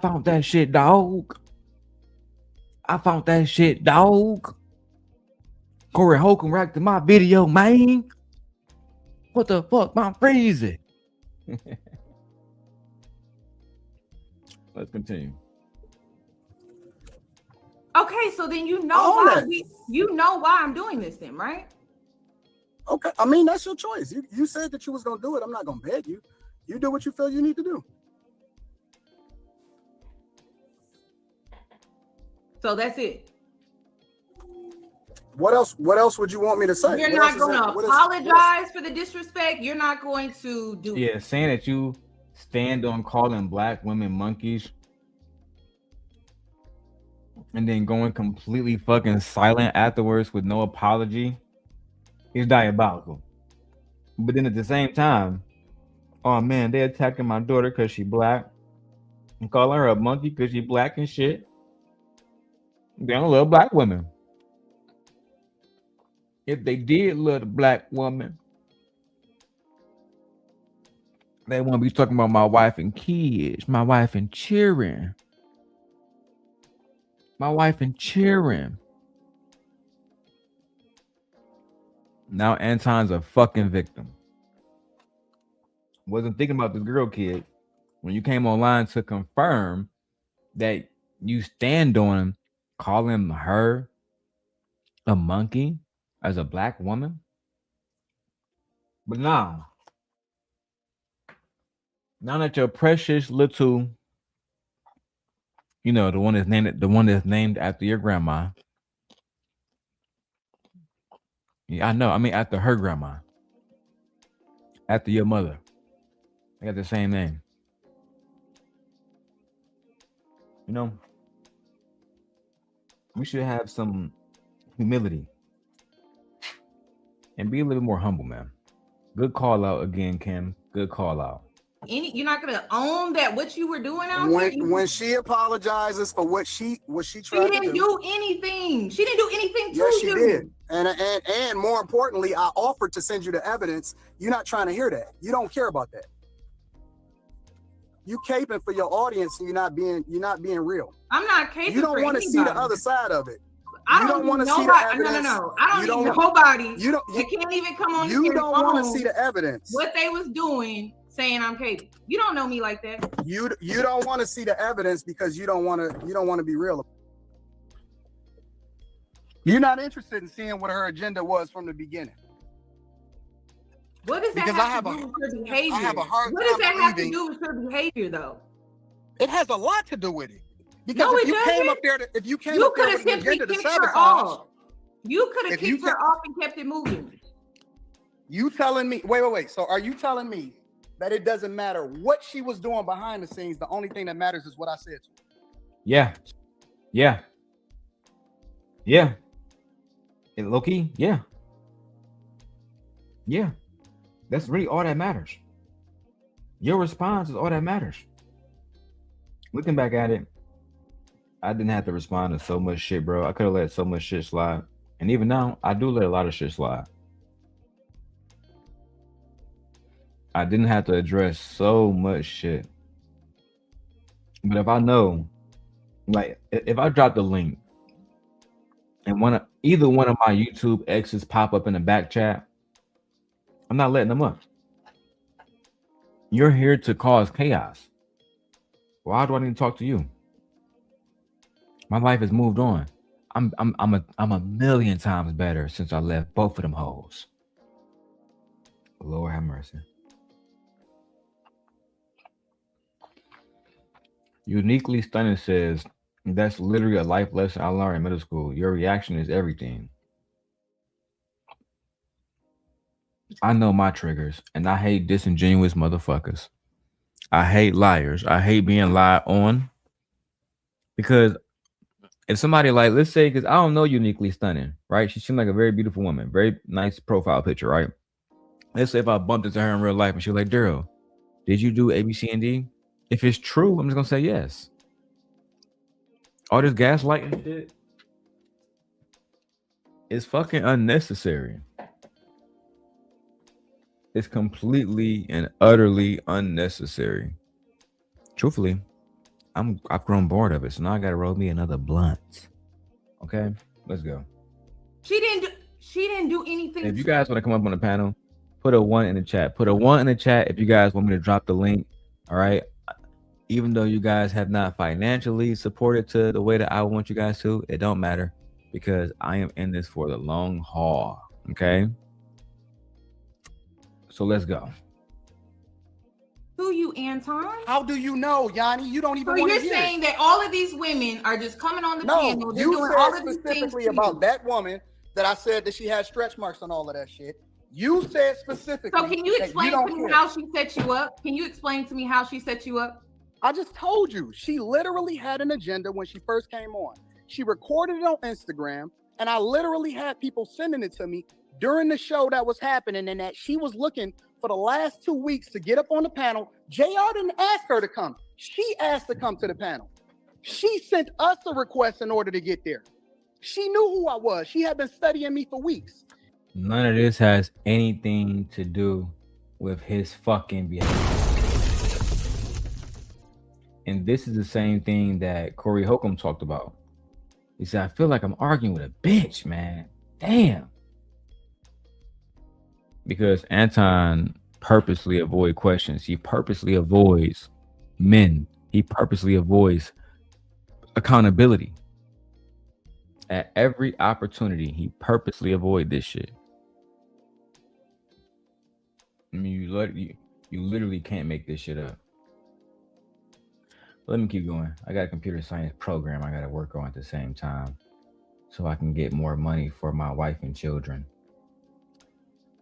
found that shit, dog. I found that shit, dog. Corey Holcomb reacted to my video, man. What the fuck, my Freezy? Let's continue. Okay, so then you know why I'm doing this then, right? Okay, I mean, that's your choice. You said that you was gonna do it. I'm not gonna beg you. You do what you feel you need to do. So that's it. What else would you want me to say? You're not going to apologize for the disrespect. You're not going to do it. Saying that you stand on calling black women monkeys and then going completely fucking silent afterwards with no apology is diabolical. But then at the same time, oh man, they attacking my daughter because she black and calling her a monkey because she black and shit. They don't love black women. If they did love the black woman, they won't be talking about my wife and kids, my wife and children. My wife and children. Now Anton's a fucking victim. Wasn't thinking about this girl, kid, when you came online to confirm that you stand on calling her a monkey as a black woman. But now that your precious little, the one that's named after your grandma. Yeah, I know. I mean, after her grandma. after your mother. They got the same name. You know, we should have some humility and be a little more humble, man. Good call out again, Kim. Good call out. You're not gonna own that what you were doing out when she apologizes for what she tried to do. She didn't do anything. She didn't do anything to you. Yes, she did. And more importantly, I offered to send you the evidence. You're not trying to hear that. You don't care about that. You caping for your audience, and you're not being real. I'm not caping. You don't want to see the other side of it. I don't want to see the evidence. No. I don't need nobody. You can't even come on. You don't want to see the evidence. What they was doing, saying I'm capable. You don't know me like that. You don't want to see the evidence because you don't want to be real. You're not interested in seeing what her agenda was from the beginning. What does that have to do with your behavior? I have a hard time. What does that have to do with your behavior, though? It has a lot to do with it. Because no, if you came up there, you could have simply kicked her off. You could have kicked her off and kept it moving. You telling me? Wait. So are you telling me that it doesn't matter what she was doing behind the scenes? The only thing that matters is what I said to her. Yeah. And low-key, yeah. That's really all that matters. Your response is all that matters. Looking back at it, I didn't have to respond to so much shit, bro. I could have let so much shit slide. And even now, I do let a lot of shit slide. I didn't have to address so much shit. But if I know, like, if I drop the link and either one of my YouTube exes pop up in the back chat, I'm not letting them up. You're here to cause chaos. Why do I need to talk to you? My life has moved on. I'm a million times better since I left both of them hoes. Lord have mercy. Uniquely Stunning says, that's literally a life lesson I learned in middle school. Your reaction is everything. I know my triggers, and I hate disingenuous motherfuckers. I hate liars. I hate being lied on. Because if somebody, like, let's say, because I don't know Uniquely Stunning, right? She seemed like a very beautiful woman, very nice profile picture, right? Let's say if I bumped into her in real life and she was like, Darrel, did you do A, B, C, and D? If it's true, I'm just gonna say yes. All this gaslighting shit is fucking unnecessary. It's completely and utterly unnecessary. Truthfully, I've grown bored of it, so now I gotta roll me another blunt. Okay, let's go. She didn't do anything. If you guys want to come up on the panel, put a 1 in the chat. Put a 1 in the chat if you guys want me to drop the link. All right. Even though you guys have not financially supported to the way that I want you guys to, it don't matter because I am in this for the long haul. Okay. So let's go. Who you, Anton? How do you know, Yanni? You don't even want to hear. So you're saying that all of these women are just coming on the panel. No, you said specifically about that woman that I said that she had stretch marks on all of that shit. You said specifically. So can you explain to me how she set you up? Can you explain to me how she set you up? I just told you. She literally had an agenda when she first came on. She recorded it on Instagram, and I literally had people sending it to me during the show that was happening, and that she was looking for the last 2 weeks to get up on the panel. JR didn't ask her to come. She asked to come to the panel. She sent us a request in order to get there. She knew who I was. She had been studying me for weeks. None of this has anything to do with his fucking behavior. And this is the same thing that Corey Holcomb talked about. He said, I feel like I'm arguing with a bitch, man. Damn. Because Anton purposely avoids questions. He purposely avoids men. He purposely avoids accountability. At every opportunity, he purposely avoids this shit. I mean, you literally can't make this shit up. Let me keep going. I got a computer science program I got to work on at the same time so I can get more money for my wife and children.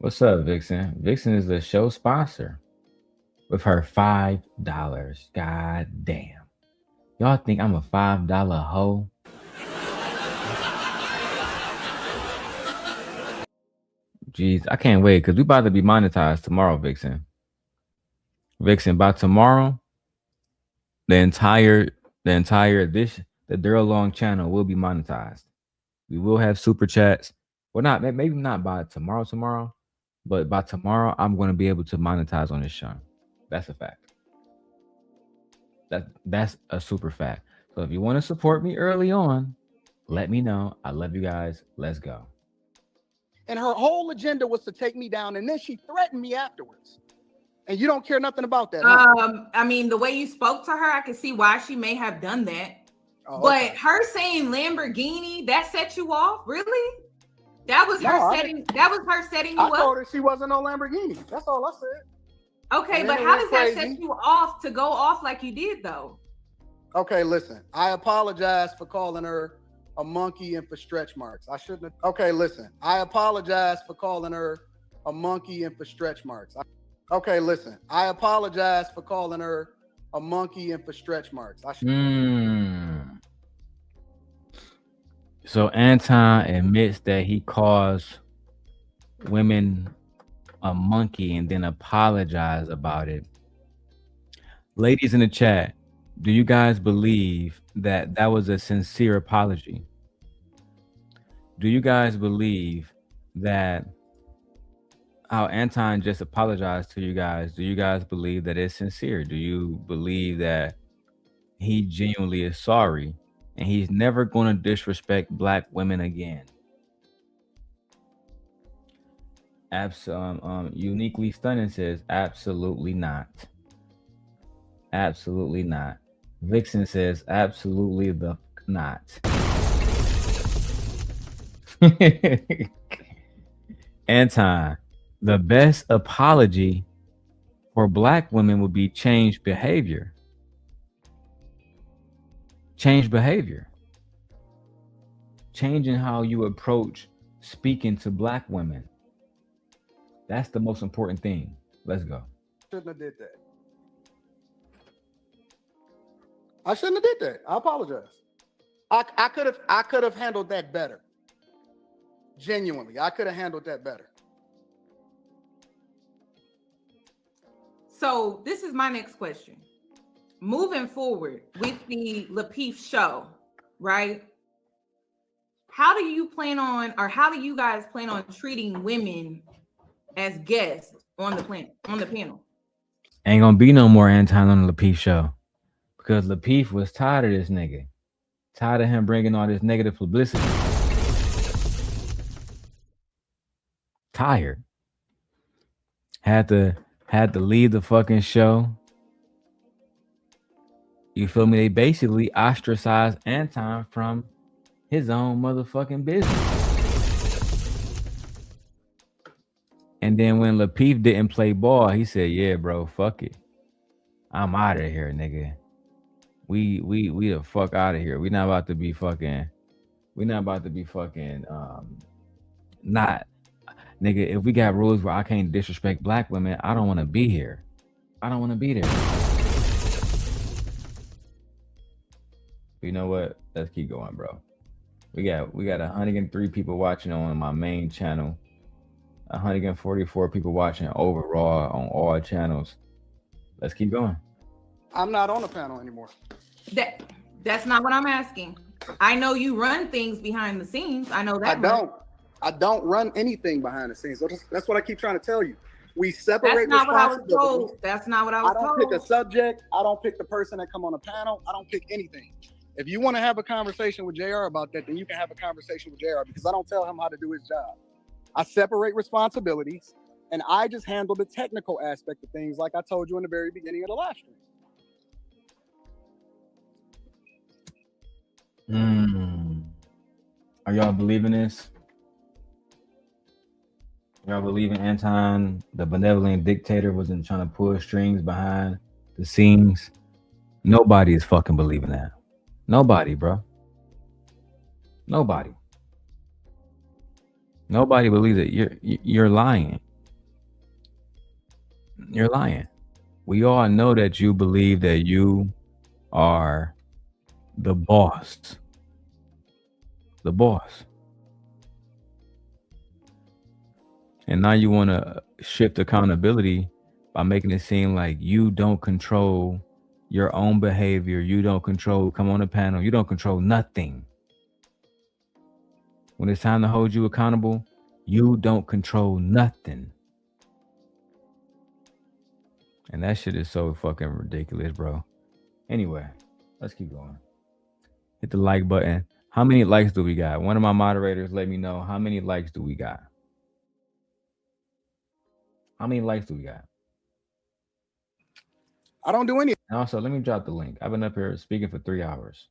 What's up, Vixen? Vixen is the show sponsor with her $5. God damn. Y'all think I'm a $5 hoe? Jeez, I can't wait because we about to be monetized tomorrow, Vixen. Vixen, by tomorrow, the entire the Darrel Long channel will be monetized. We will have super chats. Well, not maybe not by tomorrow, but by tomorrow, I'm going to be able to monetize on this show. That's a fact. That's a super fact. So if you want to support me early on, let me know. I love you guys. Let's go. And her whole agenda was to take me down, and then she threatened me afterwards. And you don't care nothing about that. Huh? I mean, the way you spoke to her, I can see why she may have done that. Oh, but okay. her saying Lamborghini, that set you off? Really? That was her setting. That was her setting you up. I told her she wasn't no Lamborghini. That's all I said. Okay, but how does that set you off to go off like you did, though? Okay, listen. I apologize for calling her a monkey and for stretch marks. I shouldn't have. Okay, listen. I apologize for calling her a monkey and for stretch marks. Okay, listen. I apologize for calling her a monkey and for stretch marks. So Anton admits that he calls women a monkey and then apologize about it. Ladies in the chat, do you guys believe that that was a sincere apology? Do you guys believe that how Anton just apologized to you guys, do you guys believe that it's sincere? Do you believe that he genuinely is sorry and he's never going to disrespect Black women again? Uniquely Stunning says, absolutely not. Absolutely not. Vixen says, absolutely the not. Anton, the best apology for Black women would be change behavior. Change behavior. Changing how you approach speaking to Black women. That's the most important thing. Let's go. Shouldn't have did that. I shouldn't have did that. I apologize. I could have handled that better. Genuinely, I could have handled that better. So this is my next question. Moving forward with the Lapeef show, right? How do you plan on, or how do you guys plan on treating women as guests on the panel? Ain't gonna be no more Anton on the Lapeef show because Lapeef was tired of this nigga, tired of him bringing all this negative publicity. Tired. Had to leave the fucking show. You feel me? They basically ostracized Anton from his own motherfucking business. And then when Lapeef didn't play ball, he said, yeah, bro, fuck it. I'm out of here, nigga. We the fuck out of here. We not about to be fucking not. Nigga, if we got rules where I can't disrespect Black women, I don't want to be here. I don't want to be there. You know what? Let's keep going, bro. We got 103 people watching on my main channel. 144 people watching overall on all channels. Let's keep going. I'm not on the panel anymore. That's not what I'm asking. I know you run things behind the scenes. I know that. I don't run anything behind the scenes. That's what I keep trying to tell you. We separate. That's not what I was told. That's not what I was told. I don't pick a subject. I don't pick the person that come on the panel. I don't pick anything. If you want to have a conversation with JR about that, then you can have a conversation with JR because I don't tell him how to do his job. I separate responsibilities and I just handle the technical aspect of things like I told you in the very beginning of the live stream. Are y'all believing this? Y'all believing Anton, the benevolent dictator, wasn't trying to pull strings behind the scenes? Nobody is fucking believing that. Nobody, bro. Nobody. Nobody believes it. You're lying. You're lying. We all know that you believe that you are the boss. The boss. And now you want to shift accountability by making it seem like you don't control your own behavior. You don't control, come on the panel. You don't control nothing. When it's time to hold you accountable, you don't control nothing. And that shit is so fucking ridiculous, bro. Anyway, let's keep going. Hit the like button. How many likes do we got? One of my moderators let me know how many likes do we got. How many likes do we got? I don't do any. And also, let me drop the link. I've been up here speaking for 3 hours.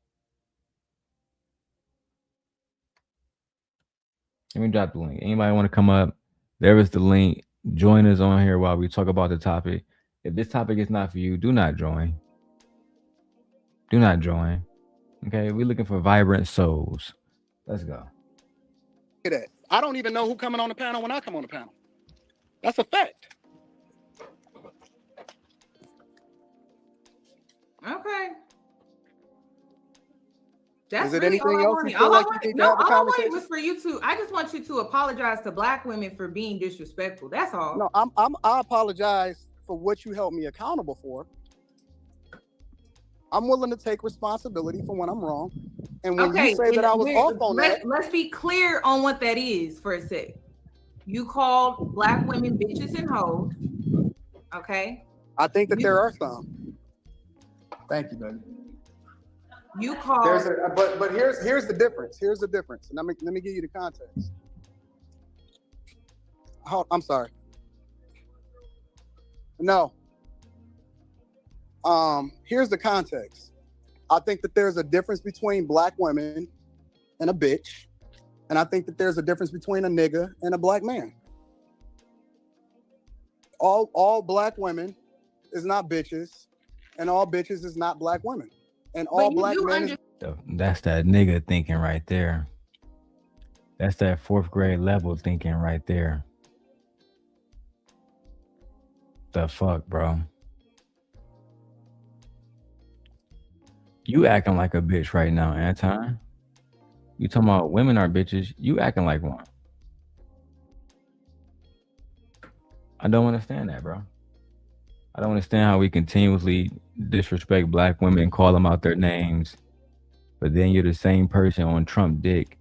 Let me drop the link. Anybody want to come up? There is the link. Join us on here while we talk about the topic. If this topic is not for you, do not join. Do not join. Okay, we're looking for vibrant souls. Let's go. Look at that. I don't even know who coming on the panel when I come on the panel. That's a fact. Okay. That's Is it really anything all else I you wanted. feel All like I you wanted, need to no, have a all I wanted conversation? was for you to. I just want you to apologize to Black women for being disrespectful. That's all. No, I apologize for what you held me accountable for. I'm willing to take responsibility for when I'm wrong. And when you say that I was off on that, let's be clear on what that is for a sec. You called Black women bitches and hoes. Okay. I think that there are some. Thank you, baby. You called. But here's the difference. Here's the difference. And let me give you the context. Oh, I'm sorry. No. Here's the context. I think that there's a difference between Black women and a bitch. And I think that there's a difference between a nigga and a Black man. All Black women is not bitches, and all bitches is not Black women. And all Black men is... That's that nigga thinking right there. That's that 4th grade level thinking right there. The fuck, bro? You acting like a bitch right now, Anton. You talking about women are bitches. You acting like one. I don't understand that, bro. I don't understand how we continuously disrespect Black women and call them out their names, but then you're the same person on Trump dick.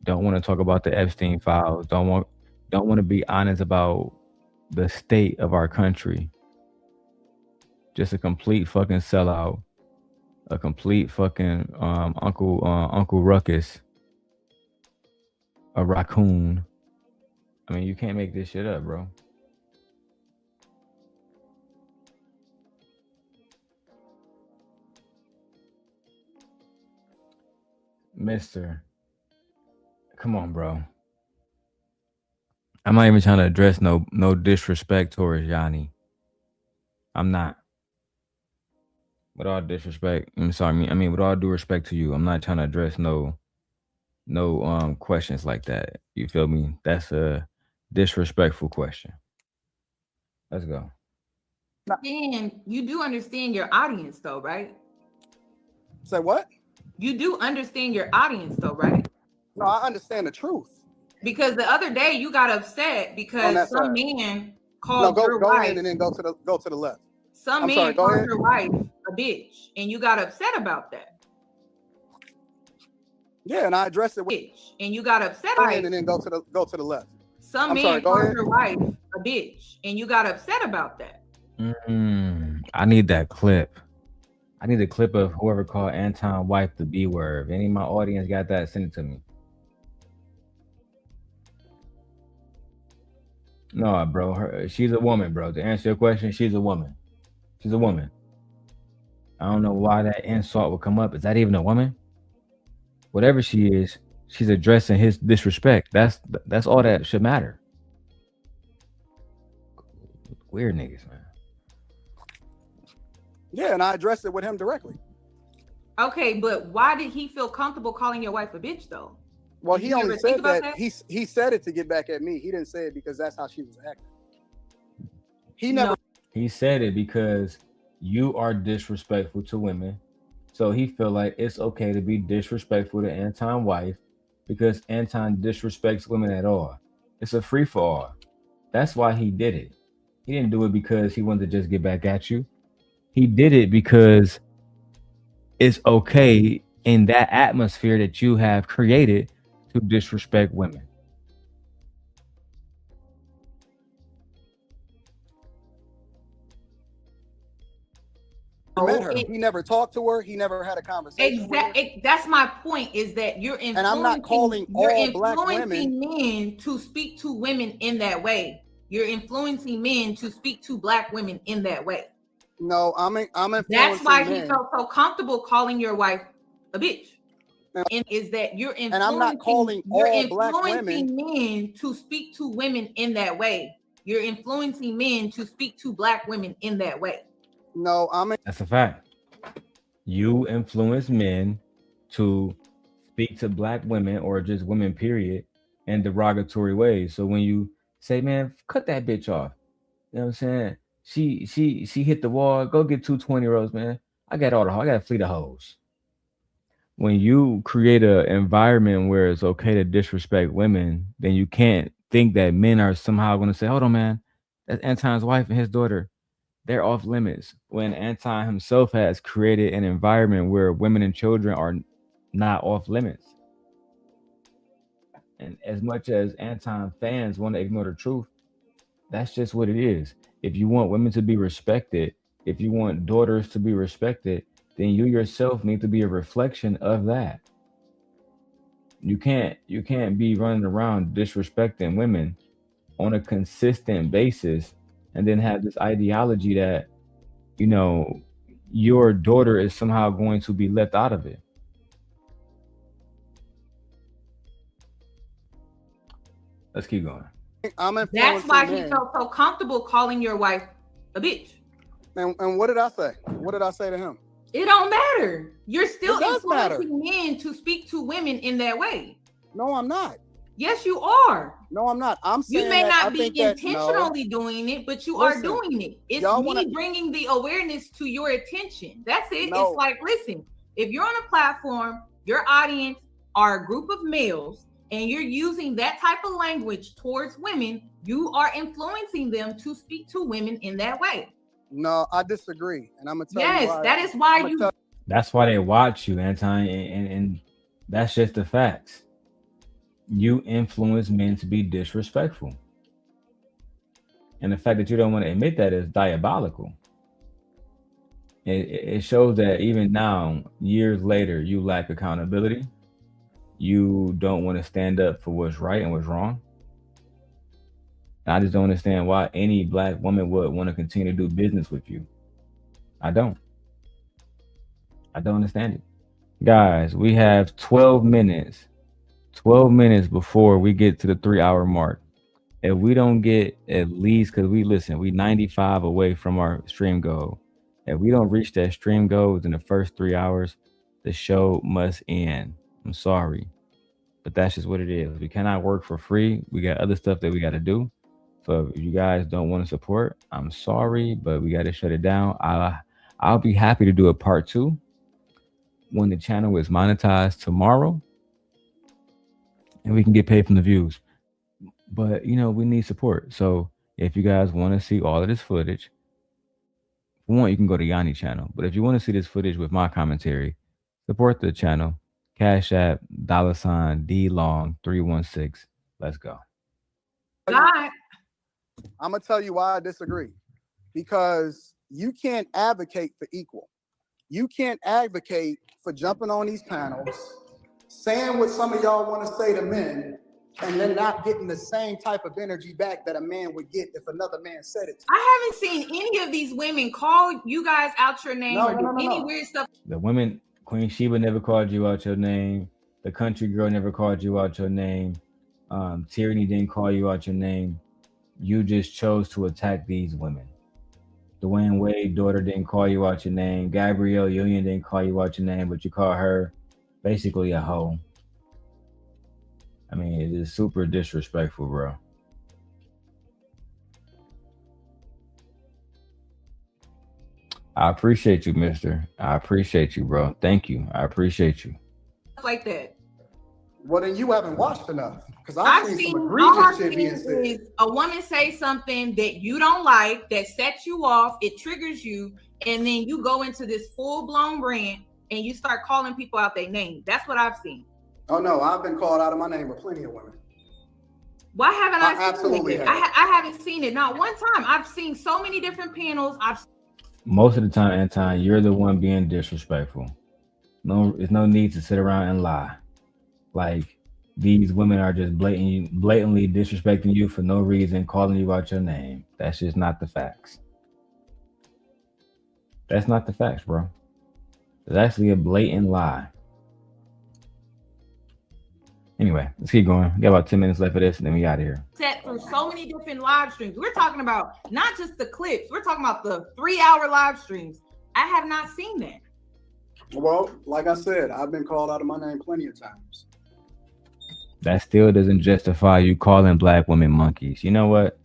Don't want to talk about the Epstein files. Don't want to be honest about the state of our country. Just a complete fucking sellout. A complete fucking Uncle Ruckus. A raccoon. I mean, you can't make this shit up, bro. Mister, come on, bro. I'm not even trying to address no disrespect towards Yanni. I'm not. With all disrespect, I'm sorry. I mean, with all due respect to you, I'm not trying to address no questions like that. You feel me? That's a disrespectful question. Let's go. And you do understand your audience, though, right? Say what? You do understand your audience, though, right? No, I understand the truth. Because the other day you got upset because some man called your go wife. ahead and then go to the left. Some man called your wife a bitch, and you got upset about that. Yeah, and I addressed it with bitch, and you got upset. Go ahead and then go to the left. Some man called your wife a bitch, and you got upset about that. I need that clip. I need a clip of whoever called Anton wife the B word. If any of my audience got that, send it to me. No, bro. She's a woman, bro. To answer your question, she's a woman. She's a woman. I don't know why that insult would come up. Is that even a woman? Whatever she is, she's addressing his disrespect. That's all that should matter. Weird niggas, man. Yeah, and I addressed it with him directly. Okay, but why did he feel comfortable calling your wife a bitch, though? Well, he only said that he said it to get back at me. He didn't say it because that's how she was acting. He never. He said it because you are disrespectful to women. So he feel like it's okay to be disrespectful to Anton's wife because Anton disrespects women at all. It's a free for all. That's why he did it. He didn't do it because he wanted to just get back at you. He did it because it's okay in that atmosphere that you have created to disrespect women. Met her. He never talked to her. He never had a conversation with her. That's my point. Is that you're influencing? And I'm not calling all black women men to speak to women in that way. You're influencing men to speak to black women in that way. No, I'm influencing. That's why he felt so comfortable calling your wife a bitch. And is that you're influencing? And I'm not calling all black women men to speak to women in that way. You're influencing men to speak to black women in that way. No, that's a fact. You influence men to speak to black women or just women, period, in derogatory ways. So when you say, man, cut that bitch off, you know what I'm saying? She hit the wall. Go get 2 20-year-olds, man. I got a fleet of hoes. When you create an environment where it's okay to disrespect women, then you can't think that men are somehow going to say, hold on, man, that's Anton's wife and his daughter. They're off limits, when Anton himself has created an environment where women and children are not off limits. And as much as Anton fans want to ignore the truth, that's just what it is. If you want women to be respected, if you want daughters to be respected, then you yourself need to be a reflection of that. You can't be running around disrespecting women on a consistent basis and then have this ideology that, you know, your daughter is somehow going to be left out of it. Let's keep going. That's why he felt so comfortable calling your wife a bitch. And what did I say? What did I say to him? It don't matter. You're still influencing men to speak to women in that way. No, I'm not. Yes, you are. No, I'm not. I'm saying you may not be intentionally doing it, but you are doing it. It's me bringing the awareness to your attention. That's it. It's like, listen, if you're on a platform, your audience are a group of males, and you're using that type of language towards women, you are influencing them to speak to women in that way. No, I disagree. And I'm going to tell you why. That is why That's why they watch you, Anton, and that's just the facts. You influence men to be disrespectful. And the fact that you don't want to admit that is diabolical. It shows that even now, years later, you lack accountability. You don't want to stand up for what's right and what's wrong. And I just don't understand why any black woman would want to continue to do business with you. I don't understand it. Guys, we have 12 minutes. 12 minutes before we get to the 3-hour mark. If we don't get at least, because we 95 away from our stream goal. If we don't reach that stream goal within the first 3 hours, the show must end. I'm sorry, but that's just what it is. We cannot work for free. We got other stuff that we got to do. So if you guys don't want to support, I'm sorry, but we got to shut it down. I'll be happy to do a part 2 when the channel is monetized tomorrow and we can get paid from the views. But you know, we need support. So if you guys want to see all of this footage, for one, you can go to Yanni channel. But if you want to see this footage with my commentary, support the channel. Cash App $DLong316. Let's go. I'm gonna tell you why I disagree. Because you can't advocate for equal. You can't advocate for jumping on these panels, saying what some of y'all want to say to men, and then not getting the same type of energy back that a man would get if another man said it. I haven't seen any of these women call you guys out your name or do any weird stuff. The women, Queen Sheba never called you out your name. The country girl never called you out your name. Tyranny didn't call you out your name. You just chose to attack these women. Dwayne Wade daughter didn't call you out your name. Gabrielle Union didn't call you out your name, but you call her basically a hoe. I mean, it is super disrespectful, bro. I appreciate you, mister. I appreciate you, bro. Thank you. I appreciate you. Like that. Well, then you haven't watched enough, because I've seen some all egregious I've shit being seen said. is a woman say something that you don't like, that sets you off, it triggers you, and then you go into this full-blown rant and you start calling people out their name. That's what I've seen. Oh no, I've been called out of my name with plenty of women. Why haven't I seen absolutely it? have. I haven't seen it not one time. I've seen so many different panels. Most of the time, Anton, you're the one being disrespectful. No, there's no need to sit around and lie. Like, these women are just blatantly disrespecting you for no reason, calling you out your name. That's just not the facts. That's not the facts, bro. It's actually a blatant lie. Anyway, let's keep going. We got about 10 minutes left of this, and then we out of here. Set through so many different live streams. We're talking about not just the clips. We're talking about the 3-hour live streams. I have not seen that. Well, like I said, I've been called out of my name plenty of times. That still doesn't justify you calling black women monkeys. You know what?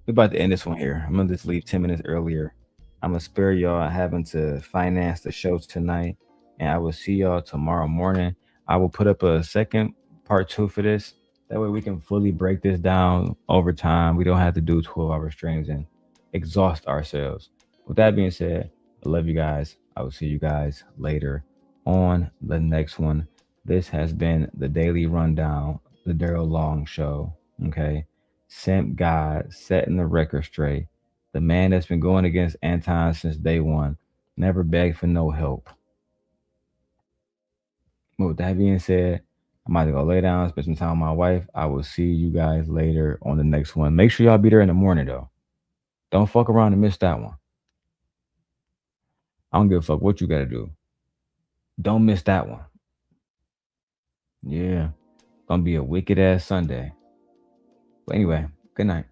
We're about to end this one here. I'm going to just leave 10 minutes earlier. I'm going to spare y'all having to finance the show tonight, and I will see y'all tomorrow morning. I will put up a second part 2 for this. That way we can fully break this down over time. We don't have to do 12-hour streams and exhaust ourselves. With that being said, I love you guys. I will see you guys later on the next one. This has been the Daily Rundown, the Darrel Long Show. Okay. Simp God, setting the record straight. The man that's been going against Anton since day one. Never begged for no help. But with that being said, I'm about to go lay down, spend some time with my wife. I will see you guys later on the next one. Make sure y'all be there in the morning, though. Don't fuck around and miss that one. I don't give a fuck what you got to do. Don't miss that one. Yeah. Gonna be a wicked ass Sunday. But anyway, good night.